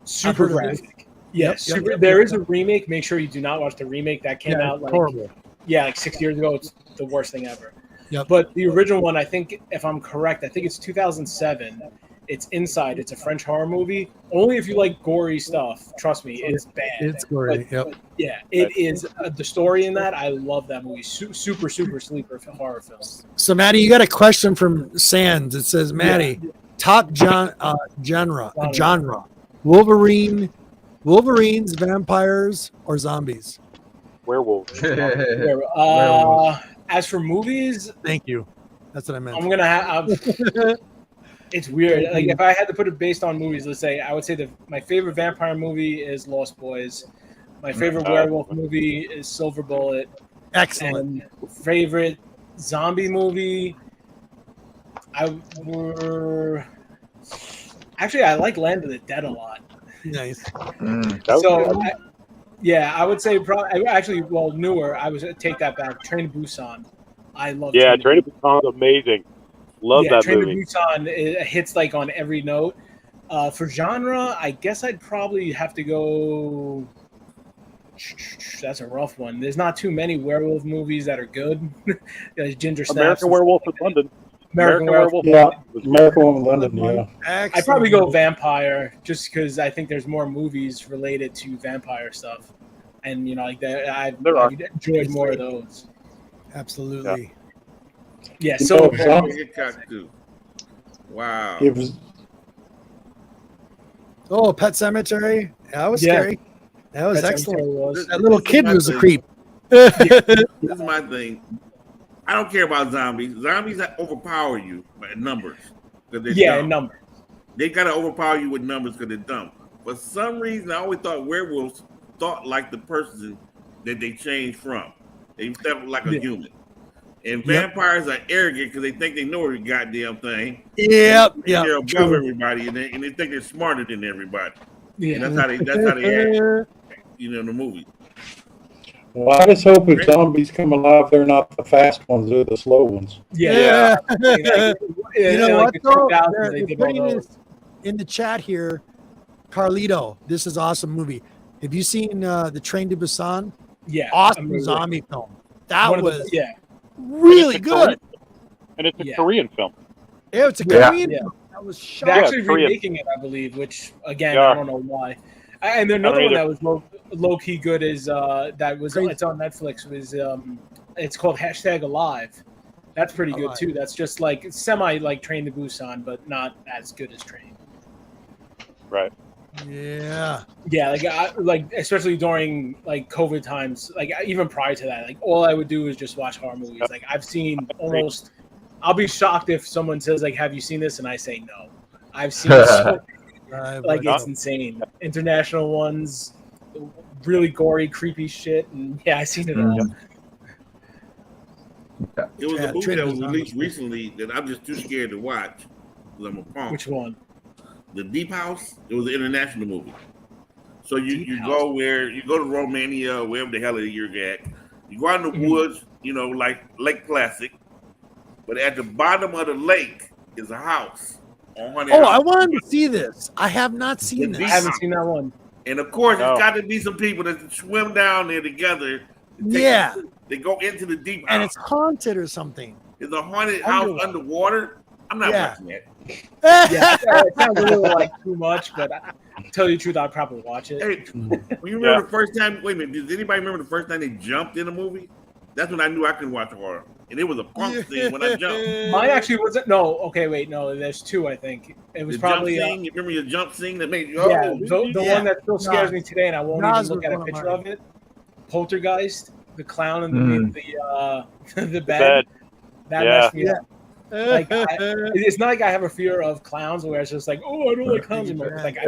Super graphic. Yes, there is a remake. Make sure you do not watch the remake that came out like horrible. Yeah, like 6 years ago. It's the worst thing ever. Yep. But the original one, I think, if I'm correct, I think it's 2007. It's Inside. It's a French horror movie. Only if you like gory stuff. Trust me, it's bad. It's gory. But yeah, it is. The story in that, I love that movie. Super sleeper horror film. So, Matty, you got a question from Sands. It says, Matty, top genre. Wolverines, vampires, or zombies? Werewolves. As for movies, thank you. That's what I meant. I'm gonna have. It's weird. Like, if I had to put it based on movies, let's say I would say my favorite vampire movie is Lost Boys. My favorite werewolf movie is Silver Bullet. Excellent. And favorite zombie movie, I like Land of the Dead a lot. Nice. So, I would say probably newer. I would take that back. Train to Busan. I love. Yeah, Train to Busan is amazing. Love that Train movie. to Busan, it hits like on every note. For genre, I guess I'd probably have to go. That's a rough one. There's not too many werewolf movies that are good. There's Ginger Snaps. American Werewolf in London. American Werewolf. Yeah, American Werewolf in London. Yeah. Excellent. I'd probably go vampire, just because I think there's more movies related to vampire stuff, and you know, like that. I've enjoyed more of those. Absolutely. Yeah. So. Wow. It was. Oh, Pet Cemetery. That was scary. That was Pet excellent. That little kid was a creep. This is my thing. I don't care about zombies. Zombies that overpower you by numbers. Yeah, numbers. They gotta overpower you with numbers because they're dumb. For some reason, I always thought werewolves thought like the person that they changed from. They felt like a human. And vampires are arrogant because they think they know every goddamn thing. Yep. They're above everybody, and they think they're smarter than everybody. Yeah. And that's how they act. You know, in the movie. Well, I just hope if zombies come alive, they're not the fast ones; they're the slow ones. Yeah. You know what? Though? They did Putting all this in the chat here, Carlito. This is an awesome movie. Have you seen the Train to Busan? Yeah. Awesome zombie film. That was really And good. And it's a Korean film. Yeah, it's a Korean film. That was shot. They're actually Korean. remaking it, I believe, which again I don't know why. And another one that was low key good is it's on Netflix was it's called #Alive. That's pretty good too. That's just like semi like Train to Busan, but not as good as Train. Right. Yeah. Yeah, like especially during like COVID times, like even prior to that, like all I would do is just watch horror movies. Like I've seen almost. I'll be shocked if someone says like, "Have you seen this?" and I say no. I've seen so like it's insane. International ones, really gory, creepy shit, and I've seen it all. It was a movie that was released recently that I'm just too scared to watch because I'm a punk. Which one? The Deep House. It was an international movie. So you go to Romania, wherever the hell you're at. You go out in the woods, you know, like Lake Placid. But at the bottom of the lake is a house. I wanted to see this. I have not seen this. I haven't seen that one. And of course, it's got to be some people that swim down there together. They go into the deep house. And it's haunted or something. It's a haunted house underwater. I'm not watching that. It sounds a little like too much, but to tell you the truth, I'd probably watch it. Hey, when you remember the first time, wait a minute, does anybody remember the first time they jumped in a movie? That's when I knew I couldn't watch horror. And it was a punk scene when I jumped. Mine actually wasn't. No, okay, wait, no. There's two, I think. It was probably. Jump scene, you remember your jump scene that made you? The one that still scares me today, and I won't even look at a picture of it. Poltergeist, the clown in the bed. That messed me up. Like, it's not like I have a fear of clowns where it's just like, oh, I don't like clowns anymore. It's like I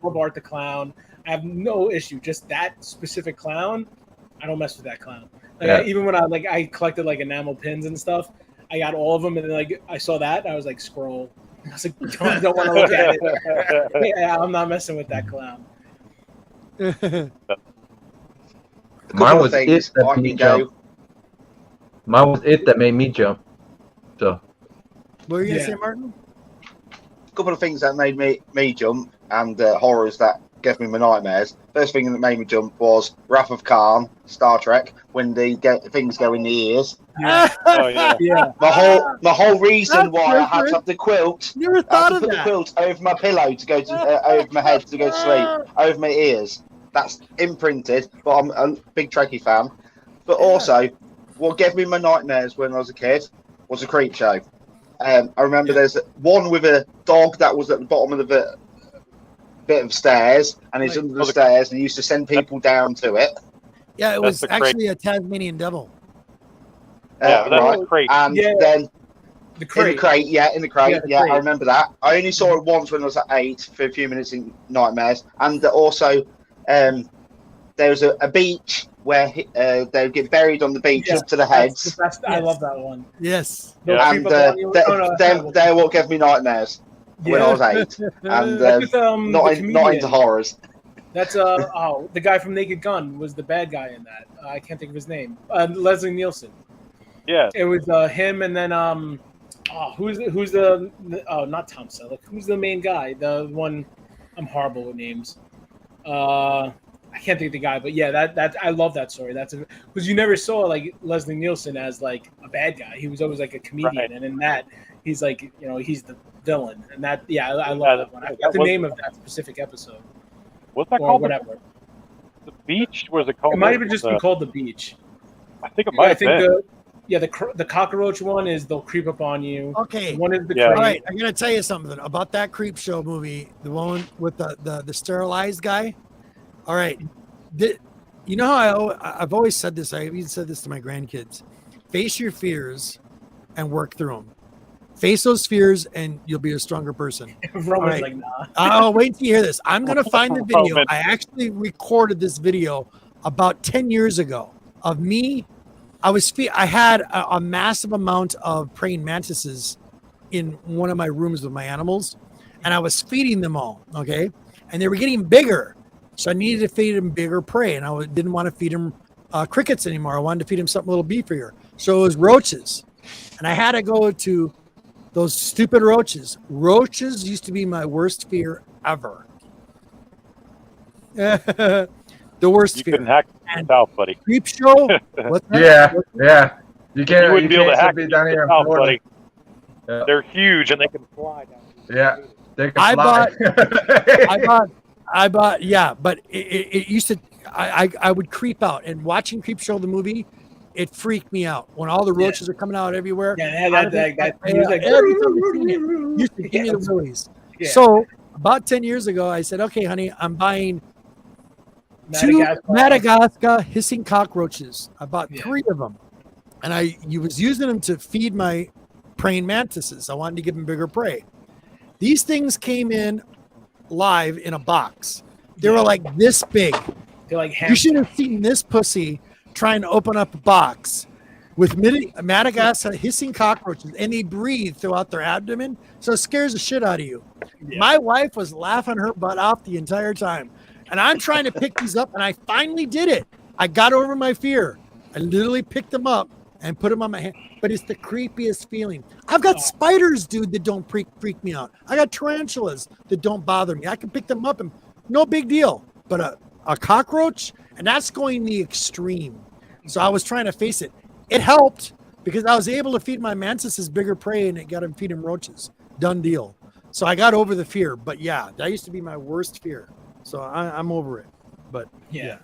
love Art the Clown. I have no issue. Just that specific clown, I don't mess with that clown. Like even when I collected like enamel pins and stuff, I got all of them, and then like I saw that, and I was like, scroll. I was like, don't want to look at it. Yeah, I'm not messing with that clown. Mine was it that made me jump. Mine was it that made me jump. So. What were you gonna say, Martin? A couple of things that made me jump, and horrors that gave me my nightmares. First thing that made me jump was Wrath of Khan, Star Trek, when the things go in the ears. Yeah. Oh yeah. Yeah. My whole reason That's why I had to different. have the quilt. Never I thought had of to put that. the quilt over my pillow to go to over my head to go to sleep, over my ears. That's imprinted. But I'm a big Trekkie fan. But also, what gave me my nightmares when I was a kid was a creep show. I remember there's one with a dog that was at the bottom of the bit of stairs, and he's under the stairs, and he used to send people down to it. Yeah, it That's was the crate. actually a Tasmanian devil. Yeah, that's a crate. And Yeah. then The crate. in the crate, Yeah, the crate. I remember that. I only saw it once when I was at 8 for a few minutes in Nightmares, and also there was a beach where they would get buried on the beach up to the heads. That's the best. I love that one. Yes. They'll Yeah. creep And up on you. they're what gave me nightmares when I was 8, and With, not the comedian. into horrors. That's the guy from Naked Gun was the bad guy in that. I can't think of his name. Leslie Nielsen. Yeah. It was him, and then who's the not Tom Selleck. Who's the main guy? The one. I'm horrible with names. I can't think of the guy, but yeah, that I love that story. That's because you never saw like Leslie Nielsen as like a bad guy. He was always like a comedian, Right. and in that he's like he's the villain, and that I love that one. I forgot the name of that specific episode. What's that Or called? whatever. The beach? Was it called? It might have just been called The Beach. I think it might I have think been. the cockroach one is they'll creep up on you. Okay. One is the Yeah. crate. All right, I'm gonna tell you something about that creep show movie, the one with the sterilized guy. All right, you know how I've always said this. I even said this to my grandkids: face your fears and work through them. Face those fears, and you'll be a stronger person. Roman's All like, nah. Oh, wait till you hear this. I'm gonna find the video. man. I actually recorded this video about 10 years ago of me. I had a massive amount of praying mantises in one of my rooms with my animals, and I was feeding them all. Okay, and they were getting bigger, so I needed to feed them bigger prey, and I didn't want to feed them crickets anymore. I wanted to feed them something a little beefier. So it was roaches, and I had to go to those stupid roaches. Roaches used to be my worst fear ever. The worst You fear. couldn't hack And it out, buddy. creep show. What's that? Yeah. You can't. You wouldn't be able to hack be it down here in out, Florida. buddy. Yeah. They're huge and they can fly down. Yeah, they can I fly. bought, yeah, but it used to, I would creep out, and watching Creep Show, the movie, it freaked me out when all the roaches are coming out everywhere. Yeah, that he was like, Every time I seen it, used to give me the willies. Yeah. So about 10 years ago, I said, okay, honey, I'm buying 2 Madagascar hissing cockroaches. I bought 3 of them, and I was using them to feed my praying mantises. I wanted to give them bigger prey. These things came in live in a box. They were like this big. They're like You should have seen this pussy trying to open up a box with Madagascar hissing cockroaches, and they breathe throughout their abdomen, so it scares the shit out of you. Yeah. My wife was laughing her butt off the entire time, and I'm trying to pick these up, and I finally did it. I got over my fear. I literally picked them up and put them on my hand, but it's the creepiest feeling. I've got spiders, dude, that don't freak me out. I got tarantulas that don't bother me. I can pick them up and no big deal. But a cockroach, and that's going the extreme. So I was trying to face it. It helped because I was able to feed my mantises bigger prey, and it got them feeding roaches. Done deal. So I got over the fear. But yeah, that used to be my worst fear. So I'm over it. But yeah.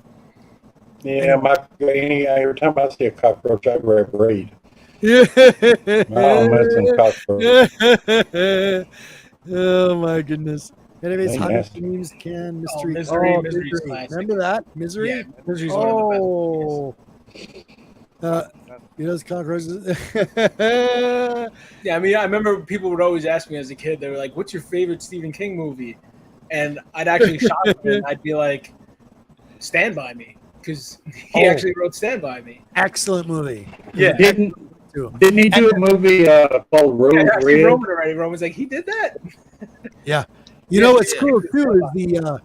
Yeah, every time I see a cockroach, I grab raid. Yeah. Oh, messing cockroach. Oh my goodness. Anyways, They how nasty. dreams can mystery. Misery's classic. Remember that? Misery? Yeah, Misery's one of the best movies. Those cockroaches. Yeah, I mean, I remember people would always ask me as a kid, they were like, what's your favorite Stephen King movie? And I'd actually shock them, and I'd be like, Stand By Me. because he Oh. actually wrote Stand By Me. Excellent movie. Yeah. Didn't he do a movie called Road Yeah, I see Red? Roman already. Roman's like, he did that. Yeah. You know what's cool too is the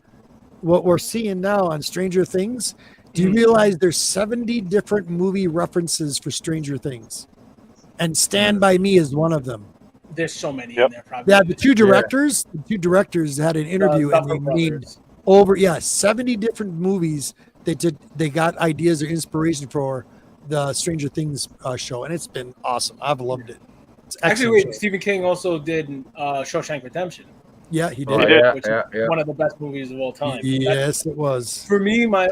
what we're seeing now on Stranger Things. Do you realize there's 70 different movie references for Stranger Things? And Stand By Me is one of them. There's so many in there. Probably. Yeah, the two directors had an interview and they named over 70 different movies they got ideas or inspiration for the Stranger Things show, and it's been awesome. I've loved it. It's Actually, excellent wait, show. Stephen King also did Shawshank Redemption. Yeah, he did. Oh, Which is one of the best movies of all time. Yes, it was. For me, my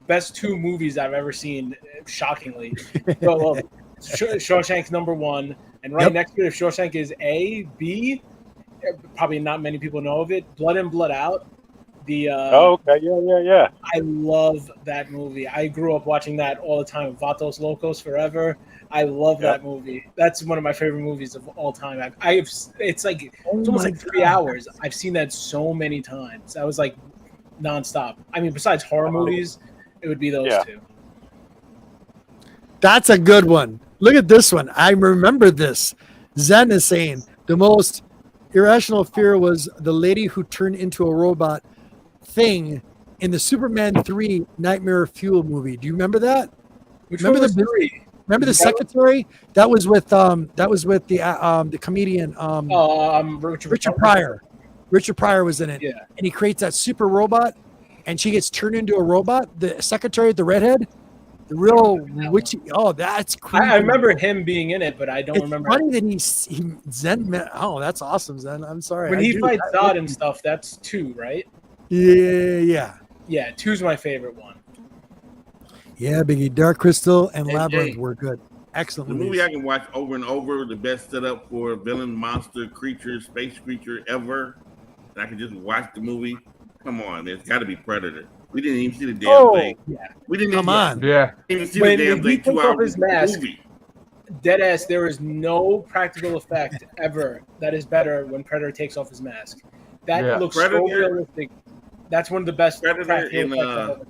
best two movies I've ever seen, shockingly. So, Shawshank's number one, and right next to it, if Shawshank is A, B, probably not many people know of it. Blood In, Blood Out. Yeah. I love that movie. I grew up watching that all the time. Vatos Locos Forever. I love that movie. That's one of my favorite movies of all time. It's almost like 3 hours. I've seen that so many times. I was like nonstop. I mean, besides horror movies, it would be those two. That's a good one. Look at this one. I remember this. Zen is saying the most irrational fear was the lady who turned into a robot thing in the Superman 3 Nightmare Fuel movie. Do you remember that? Which remember one was 3? Remember the secretary? That was with the comedian Richard Pryor. Richard Pryor was in it. Yeah. And he creates that super robot and she gets turned into a robot. The secretary, the redhead, the real witchy. Oh, that's creepy. I remember him being in it, but I don't It's remember. funny that he Zen. Oh, that's awesome, Zen. I'm sorry. When he fights Zod and stuff, that's 2, right? Yeah. Yeah, 2's my favorite one. Yeah, Biggie. Dark Crystal and Labyrinth were good. Excellent The movies. movie I can watch over and over, the best setup for a villain, monster, creature, space creature ever. And I can just watch the movie. Come on, there's got to be Predator. We didn't even see the damn thing. Yeah. We didn't Come on. even see When the damn he thing. took 2 off hours his mask, movie. Deadass, there is no practical effect ever that is better when Predator takes off his mask. That looks so realistic. That's one of the best Predator practical effects I've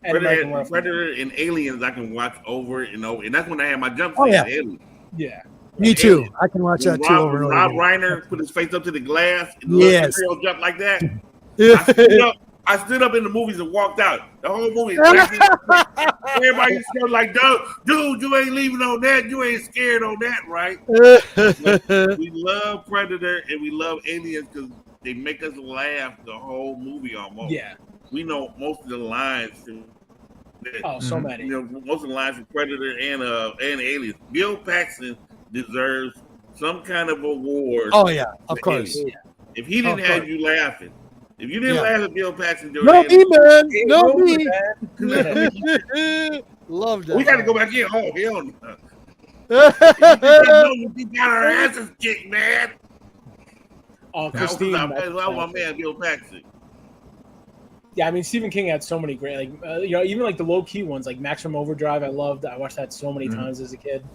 ever seen. Predator and Aliens I can watch over and over. And that's when I had my jump Oh, scare, yeah. Aliens. Yeah. Me too. Aliens. I can watch that When too over and over. Rob again. Reiner put his face up to the glass and Yes. the little jump like that. Yeah. I stood up in the movies and walked out. The whole movie. Everybody just go like, dude, you ain't leaving on that. You ain't scared on that, right? We love Predator and we love Aliens because they make us laugh the whole movie almost. Yeah. We know most of the lines. So many. You know, most of the lines from Predator and Aliens. Bill Paxton deserves some kind of award. Oh yeah, of course. Aliens. If he didn't have you laughing, if you didn't laugh at Bill Paxton during No me, man. No me. Man. Love that. we got to go back in. Oh, hell no. We got our asses kicked, man. Oh, That was Christine. my man, Bill Paxton. Yeah, I mean, Stephen King had so many great, even like the low key ones, like Maximum Overdrive. I watched that so many times as a kid.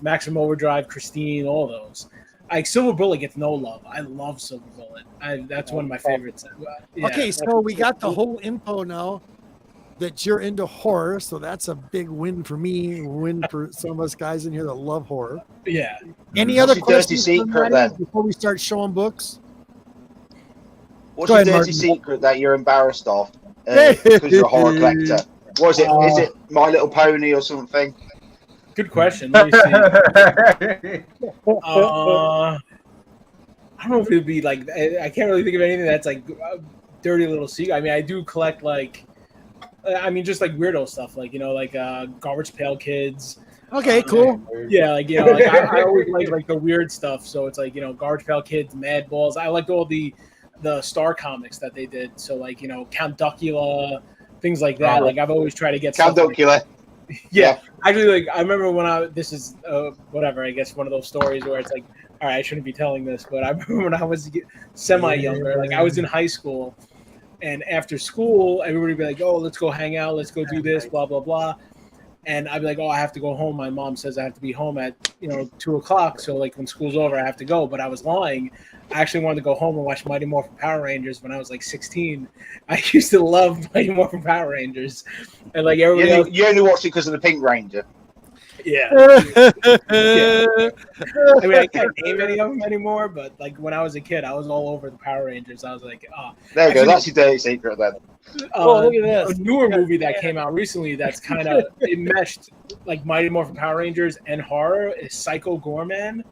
Maximum Overdrive, Christine, all those. Like Silver Bullet gets no love. I love Silver Bullet. That's one of my favorites. Yeah. Okay, so we got the whole info now that you're into horror, so that's a big win for me. Win for some of us guys in here that love horror. Yeah. Any other What's your dirty questions secret then? before we start showing books? What's Go your ahead, dirty Martin. secret that you're embarrassed of? Because you're a horror collector. What is it? Is it My Little Pony or something? Good question. Let me see. I don't know if it would be like, I can't really think of anything that's like a dirty little secret. I mean, I do collect just like weirdo stuff, like, Garbage Pail Kids. Okay, cool. Yeah, I always like the weird stuff. So it's like, Garbage Pail Kids, Mad Balls. I liked all the Star comics that they did. So Count Duckula, things like that. Like I've always tried to get Count Duckula. Yeah, actually, I remember this is whatever. I guess one of those stories where it's like, all right, I shouldn't be telling this, but I remember when I was semi-younger, like I was in high school, and after school, everybody would be like, oh, let's go hang out, let's go do this, blah blah blah. And I'd be like, oh, I have to go home. My mom says I have to be home at 2 o'clock. So like when school's over, I have to go. But I was lying. I actually wanted to go home and watch Mighty Morphin Power Rangers when I was like 16. I used to love Mighty Morphin Power Rangers, and like everybody else. You only watched it because of the Pink Ranger. Yeah. I mean, I can't name any of them anymore, but like when I was a kid, I was all over the Power Rangers. I was like, oh. There you go. That's your dirty secret then. Look at this. A newer movie that came out recently that's kind of it meshed like Mighty Morphin Power Rangers and horror is Psycho Gorman.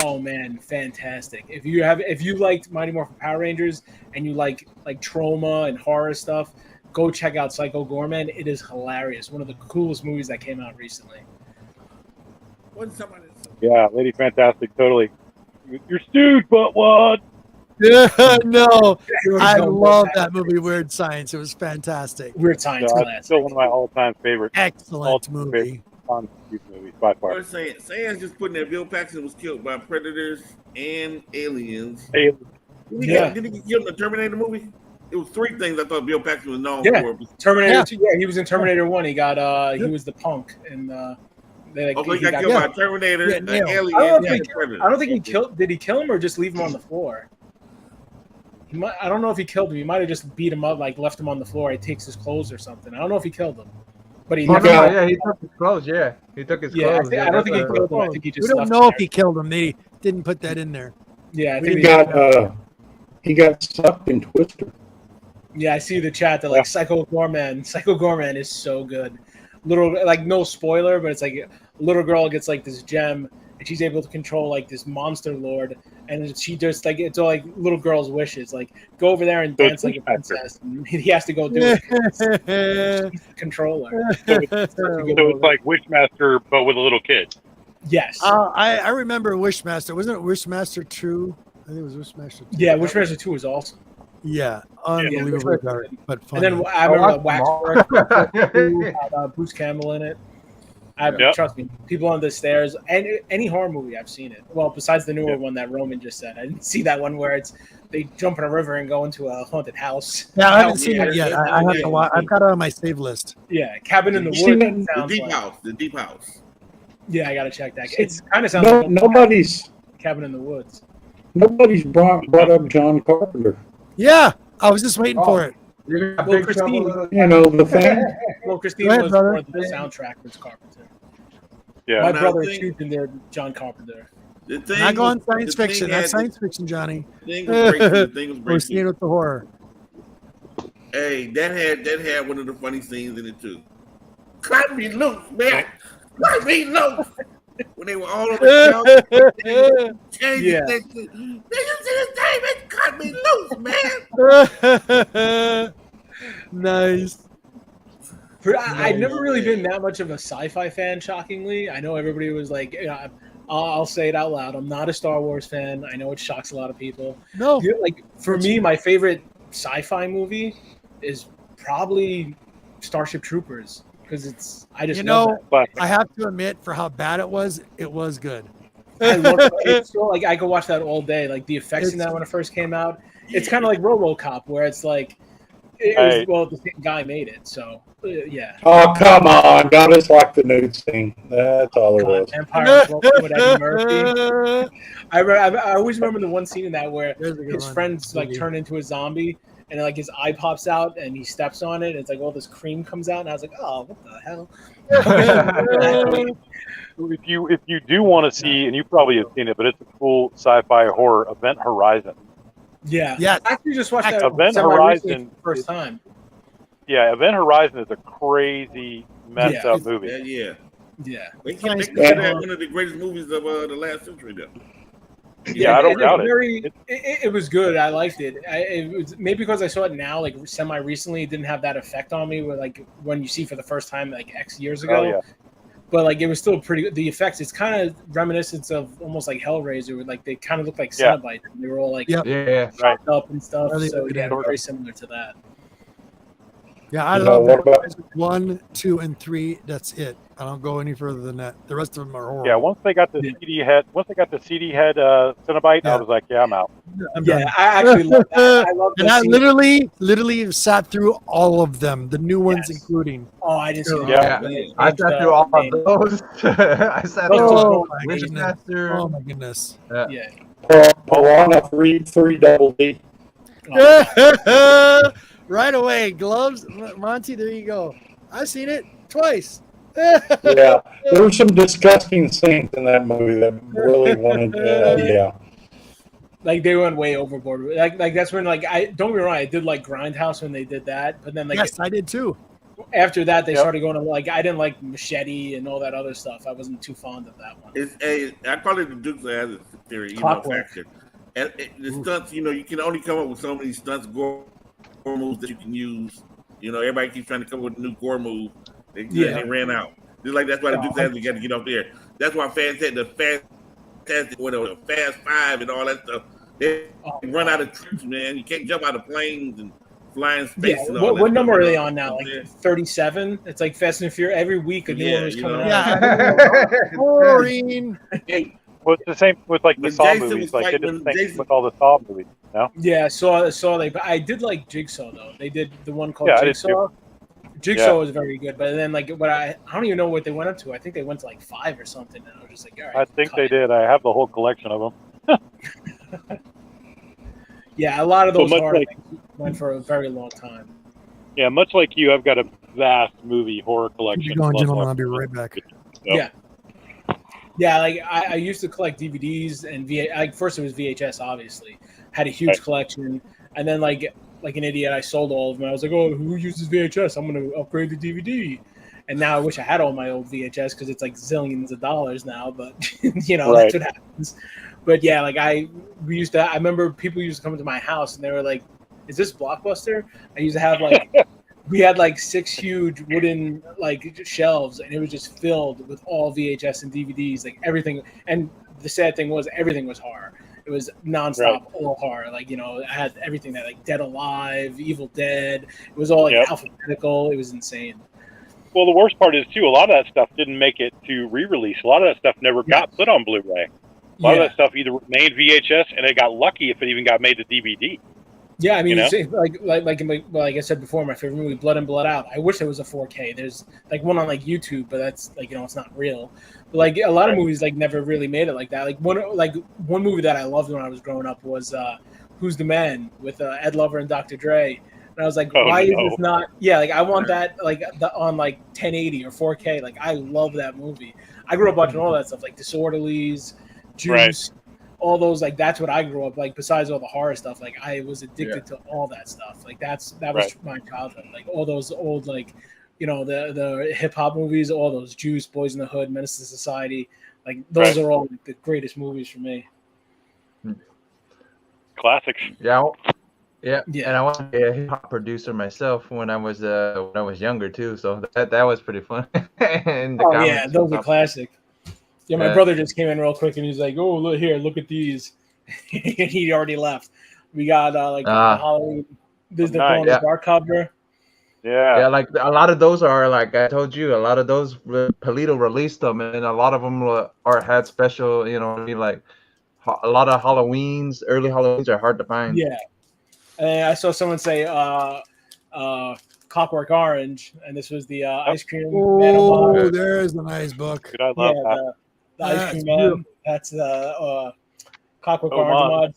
Oh man, fantastic! If you liked Mighty Morphin Power Rangers and you like trauma and horror stuff, go check out Psycho Gorman. It is hilarious. One of the coolest movies that came out recently. Yeah, Lady Fantastic, totally. You're stewed, but what? No, I love that movie, Weird Science. It was fantastic. Weird Science, it's still one of my all-time favorites. Excellent movie. Movies by far. I was saying just putting that Bill Paxton was killed by predators and aliens. Yeah. Did he get killed in the Terminator movie? It was 3 things I thought Bill Paxton was known for. Terminator 2. Yeah, he was in Terminator 1. He got he was the punk and he got killed by Terminator, an alien, I don't think he killed. Did he kill him or just leave him on the floor? I don't know if he killed him. He might have just beat him up, like left him on the floor. He takes his clothes or something. I don't know if he killed him, but he never. Yeah, he took his clothes. Yeah, he took his clothes. I don't think he killed him. I think he just. We don't know if he killed him. They didn't put that in there. Yeah, I think he got sucked in Twister. Yeah, I see the chat that like Psycho Gorman. Psycho Gorman is so good. Little like no spoiler, but it's like a little girl gets like this gem and she's able to control like this monster lord, and she just like it's all like little girl's wishes, like go over there and dance like a princess. And he has to go do it. She's the controller. So it's like Wishmaster, but with a little kid. Yes. I remember Wishmaster. Wasn't it Wishmaster 2? I think it was Wishmaster 2. Yeah, Wishmaster 2 was awesome. Yeah, unbelievable, but fun. And then I remember Waxwork had Bruce Campbell in it. Trust me, people on the stairs. And any horror movie, I've seen it. Well, besides the newer one that Roman just said, I didn't see that one where they jump in a river and go into a haunted house. Yeah, I haven't seen it yet. I have to watch. I've got it on my save list. Yeah, Cabin in the Woods. The Deep House. Yeah, I gotta check that. It's kind of sounds like nobody's Cabin in the Woods. Nobody's brought up John Carpenter. Yeah, I was just waiting for it. Well, Christine, the thing. Well, Christine was more the soundtrack was Carpenter. Yeah, my brother is huge into John Carpenter. Not going science fiction. That's science fiction, Johnny. We're seeing with the horror. Hey, that had one of the funny scenes in it too. Cut me loose, man! Cut me loose! When they were all on the shelf, cut me loose, man. Nice. I've never really been that much of a sci-fi fan, shockingly. I know everybody was like, I'll say it out loud. I'm not a Star Wars fan. I know it shocks a lot of people. No. Like, for me, my favorite sci-fi movie is probably Starship Troopers. Because I have to admit, for how bad it was good. I love it. It's still, like, I could watch that all day. Like the effects in that when it first came out, it's kind of like RoboCop, where it's like, the same guy made it. So yeah. Oh come on, God is like the nude scene. That's all it was. Empire with Eddie Murphy. I always remember the one scene in that where his friends like turn into a zombie. And like his eye pops out, and he steps on it. And it's like all this cream comes out, and I was like, "Oh, what the hell?" If you do want to see, and you probably have seen it, but it's a cool sci-fi horror, Event Horizon. Yeah. I actually just watched that Event Horizon for the first time. Yeah, Event Horizon is a crazy messed up movie. Yeah. They consider one of the greatest movies of the last century, though. Yeah, I don't doubt it. It was good. I liked it. It was maybe because I saw it now, like semi recently, it didn't have that effect on me. Where like when you see for the first time, like X years ago. Oh, yeah. But like it was still pretty good. The effects, it's kind of reminiscent of almost like Hellraiser, where like they kind of look like Cenobites. They were all like chopped up and stuff. So yeah, very similar to that. Yeah, I You know, love what about- Hellraiser 1, 2, and 3. That's it. I don't go any further than that. The rest of them are horrible. Yeah, once they got the CD head, Cenobite, Yeah. I was like, yeah, I'm out. I'm Yeah, done. I actually love that. I love And the I scene. literally sat through all of them, the new ones Yes. including. Oh, I just Yeah. I sat through all of those. I sat Those through two all were amazing. Wishmaster. Oh my goodness. Yeah. Piranha 3 Double D. Right away, gloves, Monty. There you go. I've seen it twice. Yeah, there were some disgusting scenes in that movie that really wanted. Yeah. Like they went way overboard. Like that's when I don't get me wrong, I did like Grindhouse when they did that, but then Yes, I did too. after that they started going to I didn't like Machete and all that other stuff. I wasn't too fond of that one. I call it the Dukes of Hazzard theory, Clockwork. factor. And the stunts, you can only come up with so many stunts, gore moves that you can use. Everybody keeps trying to come up with a new gore move. They ran out. Just like that's why the Dukes of Hazzard got to get off there. That's why Fantastic, whatever, Fast Five and all that stuff. They run out of troops, man. You can't jump out of planes and fly in space. Yeah, and all what that number stuff, are they on now? Like 37? It's like Fast and Furious. Every week a new one was coming out. Yeah. Boring. Well, it's the same with like the When Saw Jason movies. was Like they fighting- did the when same Jason- with all the Saw movies. No. Yeah, saw like, but I did like Jigsaw though. They did the one called Yeah, I did Jigsaw. too. Jigsaw was very good, but then but I don't even know what they went up to. I think they went to like 5 or something, and I was just like, all right. I think cut they it. did. I have the whole collection of them. Yeah, a lot of So those much horror like- things went for a very long time. Yeah, much like you, I've got a vast movie horror collection. Keep going, Plus gentlemen. all- I'll be right back. Yeah. Yeah, like I used to collect DVDs and first it was VHS, obviously. Had a huge Right. collection, and then like an idiot, I sold all of them. I was like, oh, who uses VHS? I'm going to upgrade the DVD. And now I wish I had all my old VHS because it's like zillions of dollars now. But that's what happens. But yeah, like I remember people used to come to my house and they were like, "Is this Blockbuster?" I used to have we had 6 huge wooden shelves, and it was just filled with all VHS and DVDs, like everything. And the sad thing was, everything was horror. It was nonstop, all horror. I had everything that Dead Alive, Evil Dead. It was all alphabetical. It was insane. Well, the worst part is too, a lot of that stuff didn't make it to re-release. A lot of that stuff never got put on Blu-ray. A lot of that stuff either made VHS, and it got lucky if it even got made to DVD. Yeah, I mean, You know? like I said before, my favorite movie, Blood and Blood Out. I wish there was a 4K. There's one on YouTube, but that's it's not real. But a lot of movies never really made it like that. One movie that I loved when I was growing up was Who's the Man with Ed Lover and Dr. Dre. And I was like, why is this not? Yeah, I want that on 1080 or 4K. I love that movie. I grew up watching all that stuff, like Disorderlies, Juice. All those that's what I grew up besides all the horror stuff. I was addicted to all that stuff. That was my childhood. All those old the hip hop movies, all those Juice, Boys in the Hood, Menace to Society. Those are all the greatest movies for me. Classics. Yeah. And I was a hip hop producer myself when I was younger too. So that was pretty fun. Those are classic. Yeah, my brother just came in real quick and he's like, "Oh, look at these." He already left. We got the Halloween. This is the dark cover. Yeah, a lot of those are I told you, a lot of those Polito released them, and a lot of them had special. A lot of early Halloweens are hard to find. Yeah, and I saw someone say Clockwork Orange, and this was the ice cream. Oh, there's a nice book. Dude, I love that. The Ice Cream Man. That's Clockwork Orange.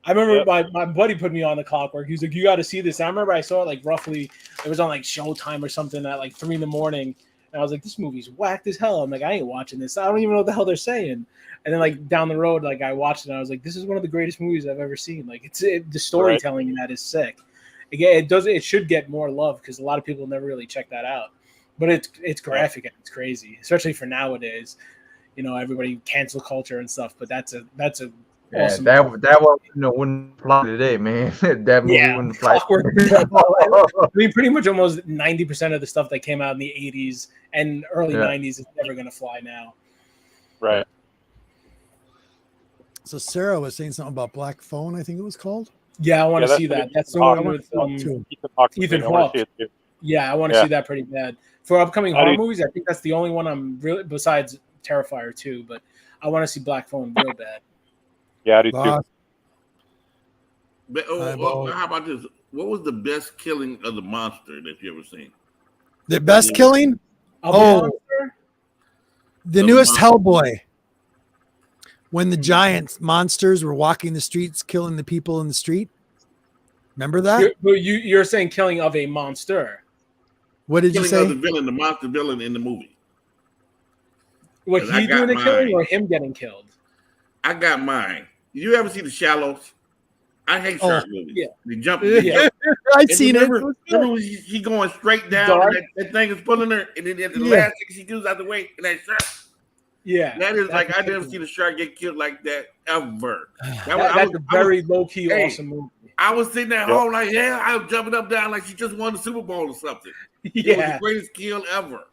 I remember my buddy put me on the Clockwork. He was like, "You got to see this." And I remember I saw it roughly. It was on Showtime or something at 3 a.m. And I was like, "This movie's whacked as hell." I'm like, "I ain't watching this. I don't even know what the hell they're saying." And then down the road, I watched it and I was like, "This is one of the greatest movies I've ever seen." The storytelling in that is sick. It should get more love because a lot of people never really check that out. But it's graphic and it's crazy, especially for nowadays. Everybody cancel culture and stuff, but that's a awesome. That one wouldn't fly today, man. That movie wouldn't fly. I mean, pretty much almost 90% of the stuff that came out in the 80s and early 90s is never going to fly now. Right. So Sarah was saying something about Black Phone, I think it was called. Yeah, I want to see that. That's the one with Ethan Hawke. Yeah, I want to Yeah. see that pretty bad. For upcoming I horror do- movies, I think that's the only one I'm really besides Terrifier 2, but I want to see Black Phone real bad. Yeah, I do too. Boss. But, how about this? What was the best killing of the monster that you ever seen? The best killing? Of the Oh, monster? the Of newest the Hellboy. When the giant monsters were walking the streets, killing the people in the street. Remember that? You're saying killing of a monster. What did you Killing of the say? villain, the monster villain in the movie. What, 'Cause I he got doing the killing mine. or him getting killed? I got mine. You ever see The Shallows? I hate shark movies. yeah. They jump. I've And seen it. remember when he going straight down Dark. and that thing is pulling her, and then at the Yeah. last thing she goes out the way, and that shark. Yeah. That is like, I That's never seen a shark get killed like that ever. That's a very low-key hey, awesome movie. I was sitting at home like, yeah, I was jumping up down like she just won the Super Bowl or something. It was Yeah. the greatest kill ever.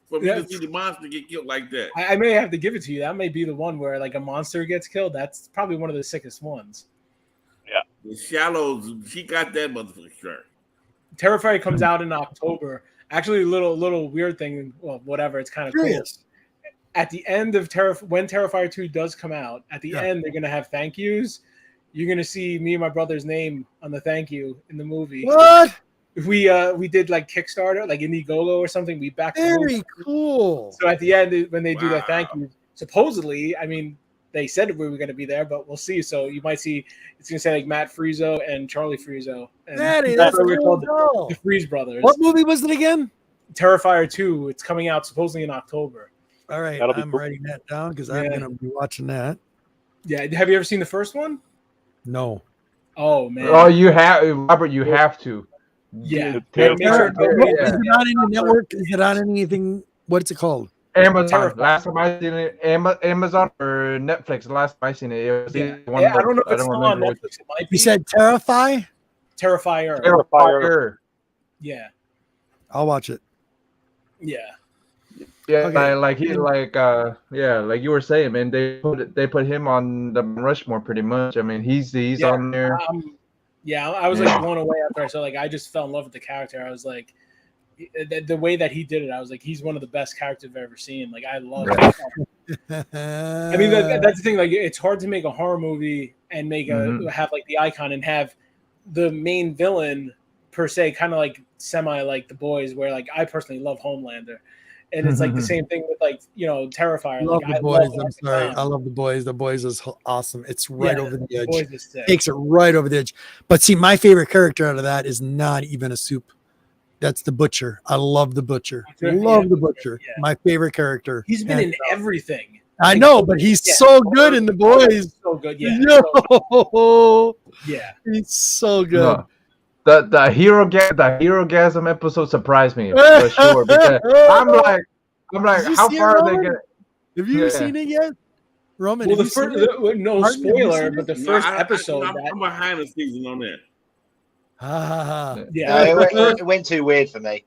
For me Yeah. to see the monster get killed like that. I may have to give it to you. That may be the one where like a monster gets killed. That's probably one of the sickest ones. The Shallows, she got that motherfucker shark. Terrifier comes out in October. Actually, a little weird thing. Well, whatever. It's kind of cool. Curious. At the end of when Terrifier 2 does come out, at the end they're gonna have thank yous. You're gonna see me and my brother's name on the thank you in the movie. What? We did like Kickstarter, like Indiegogo or something. We backed the movie. Very cool. So at the end, when they do their Wow. thank you, supposedly, I mean, they said we were going to be there, but we'll see. So you might see it's going to say like Matt Friezo and Charlie Friezo. And Daddy, that's that's why we're cool. called the Freeze Brothers. What movie was it again? Terrifier 2. It's coming out supposedly in October. All right, That'll be I'm cool. writing that down because I'm Yeah. going to be watching that. Yeah. Have you ever seen the first one? No. Oh man. Oh, you have Robert. You have to. yeah. It's Make sure- Yeah. Is it on any network? Is it on anything? What's it called? Amazon. Terrifying. Last time I seen it, Amazon or Netflix. The last time I seen it, it was Yeah. one Yeah, of I don't know if I it's don't still on remember. Netflix. It might be. You said Terrify? Terrifier. Terrifier. Yeah. I'll watch it. Yeah. Yeah, Okay. like you were saying, man. They put him on the Rushmore pretty much. I mean, he's Yeah. on there. Yeah, I was like blown away after I saw. Like, I just fell in love with the character. I was like, the way that he did it, I was like, he's one of the best characters I've ever seen. Like, I love it. I mean, that's the thing. Like, it's hard to make a horror movie and make have like the icon and have the main villain per se, kind of like semi like The Boys, where like I personally love Homelander, and it's like the same thing with like Terrifier. I love like, the boys. love I'm sorry. Tom. I love the boys. The boys is awesome. It's right over the edge. Boys is sick. Takes it right over the edge. But see, my favorite character out of that is not even a soup. That's the Butcher. I love the Butcher. Yeah. Love the Butcher. Yeah. My favorite character. He's been And in everything. I know, but he's Yeah. so good in the boys. So good. Yeah. Yo, Yeah. he's so good. No. The hero gasm episode surprised me for sure. Because I'm like, Did you how see it, far are they Roman? gonna? Have you Yeah. seen it yet, Roman? Well, have the you seen first, it? no Pardon me, have you spoiler, seen but the it? first episode. I'm behind the season on that. Ha, ha, ha. Yeah. It went too weird for me.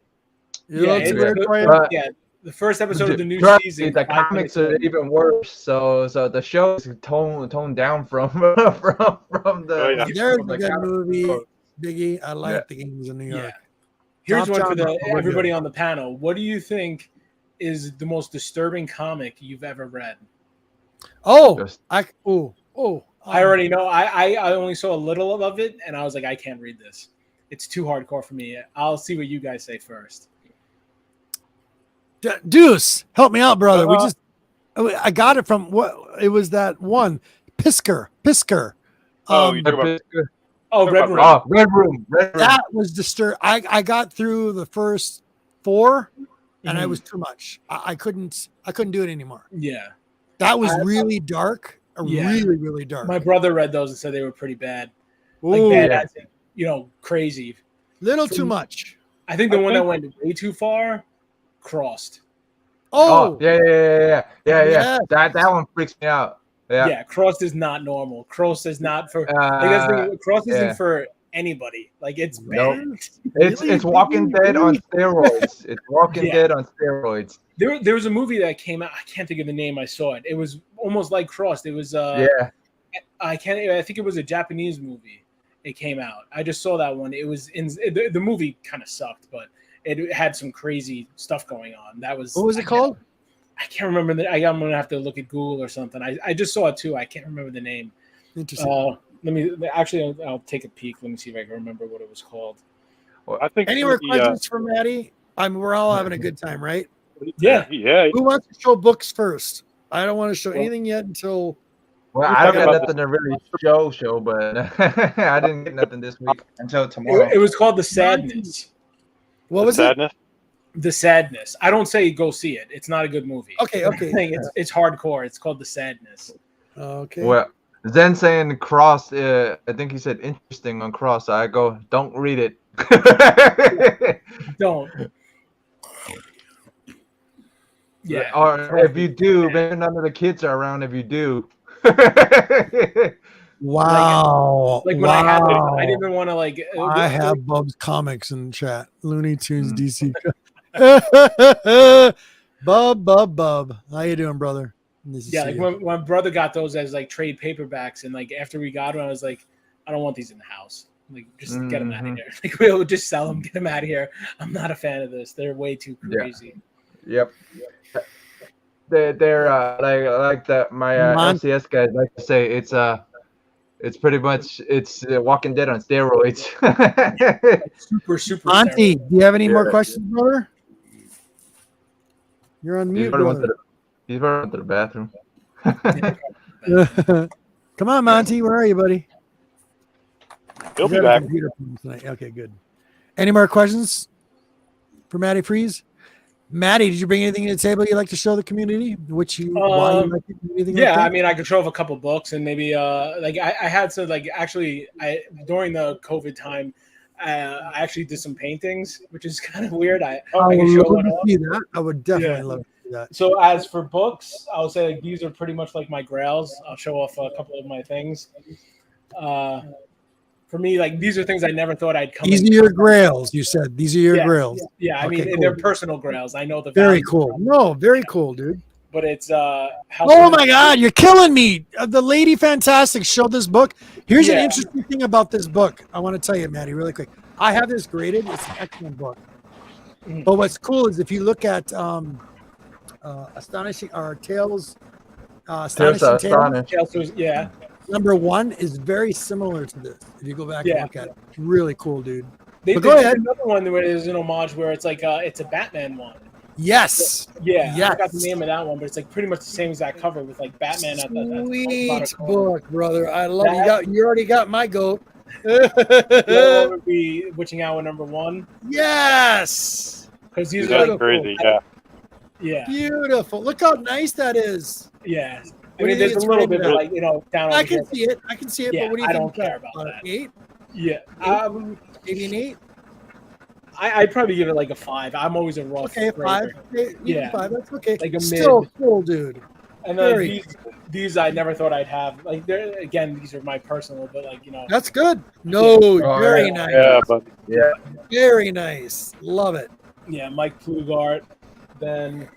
You Yeah, know, it's it's- weird for you? But- Yeah. The first episode of the new Trust season. me, the 5 comics minutes are in. even worse. So the show is toned down from from the. Oh, yeah. There's from a the good comic movie, book. Biggie. I like Yeah. the games in New Yeah. York. Here's Top one for genre, we're everybody good. on the panel. What do you think is the most disturbing comic you've ever read? Oh, Just- I already know. I only saw a little of it, and I was like, I can't read this. It's too hardcore for me. I'll see what you guys say first. Deuce, help me out, brother. I got it from what it was that one Pisker. Oh, you talk about Oh, Red Room. Oh, Red Room. That was disturbing. I got through the first 4 and it was too much. I couldn't do it anymore. Yeah. That was really dark. Yeah. Really, really dark. My brother read those and said they were pretty bad. Ooh, Like bad, as in, crazy. little too much. I think the one that went way too far, Crossed. Oh, Yeah. Yeah. That one freaks me out. Yeah, Yeah. Crossed is not normal. Crossed is not for. Crossed isn't for anybody. Like it's bad. Nope. Really? It's Walking Dead on steroids. It's Walking Yeah. Dead on steroids. There was a movie that came out. I can't think of the name. I saw it. It was almost like Crossed. It was Yeah. I think it was a Japanese movie. It came out. I just saw that one. It was in the movie kind of sucked, but it had some crazy stuff going on. That was What was it called? I can't remember. I'm gonna have to look at Google or something. I just saw it too. I can't remember the name. Interesting. I'll take a peek. Let me see if I can remember what it was called. Well, I think Any more questions for Matty? We're all having a good time, right? Yeah. Who wants to show books first? I don't want to show anything yet until. Well, I don't got nothing to really show, but I didn't get nothing this week until tomorrow. It was called The Sadness. What was Sadness? The Sadness. I don't say go see it. It's not a good movie. Okay. It's hardcore. It's called The Sadness. Okay. Well, Zen saying cross. I think he said interesting on cross. I go, don't read it. Don't. Yeah. Or if you do, maybe none of the kids are around. If you do. Wow. Like when I had it, I didn't even want to like. I have Bub's comics in the chat. Looney Tunes DC. Bub. How you doing, brother? Yeah, like when my brother got those as like trade paperbacks, and like after we got them, I was like, I don't want these in the house. Like, just get them out of here. Like, we'll just sell them, get them out of here. I'm not a fan of this. They're way too crazy. Yep. They're like that. My LCS guys like to say it's pretty much Walking Dead on steroids. super. Auntie, do you have any more questions, brother? You're on mute, brother. He's running to the bathroom. Come on, Monty. Where are you, buddy? He'll be back. Okay, good. Any more questions for MattyFreeze? Matty, did you bring anything to the table you'd like to show the community? Why you like anything? Yeah, like that? I mean, I could show off a couple books, and maybe like I had to like actually during the COVID time, I actually did some paintings, which is kind of weird. I can show one off. I would definitely love to see that. So as for books, I would say like these are pretty much like my grails. I'll show off a couple of my things. For me, like these are things I never thought I'd come. These are your grails, you said. These are your grails. Yeah, I mean, cool. they're personal grails. I know the very value. cool. No, very cool, dude. But it's oh my God, you're killing me. The Lady Fantastic showed this book. Here's an interesting thing about this book. I want to tell you, Matty, really quick. I have this graded. It's an excellent book. But what's cool is if you look at Astonishing or Tales, Astonishing Tales. Yeah. Number 1 is very similar to this. If you go back and look at it, it's really cool, dude. They go ahead. Another one where there's an homage where it's like it's a Batman one. Yes. Yeah. I forgot the name of that one, but it's like pretty much the same exact cover with like Batman at the Sweet book, brother. I love it. You already got my goat. That would be Witching Hour #1. Yes. Because these are crazy. Yeah. Beautiful. Look how nice that is. Yeah. I mean, there's a little bit of like, down over I can see it. I can see it. Yeah, but what do you I think? don't care about that. 8? Yeah. Maybe an 8? I'd probably give it like a 5. I'm always a rough. Okay, 5. Yeah, 5. That's okay. Like a still mid. cool, dude. And then these I never thought I'd have. Like, again, these are my personal, but like, That's good. No, very nice. Yeah, but very nice. Love it. Yeah, Mike Plugart, then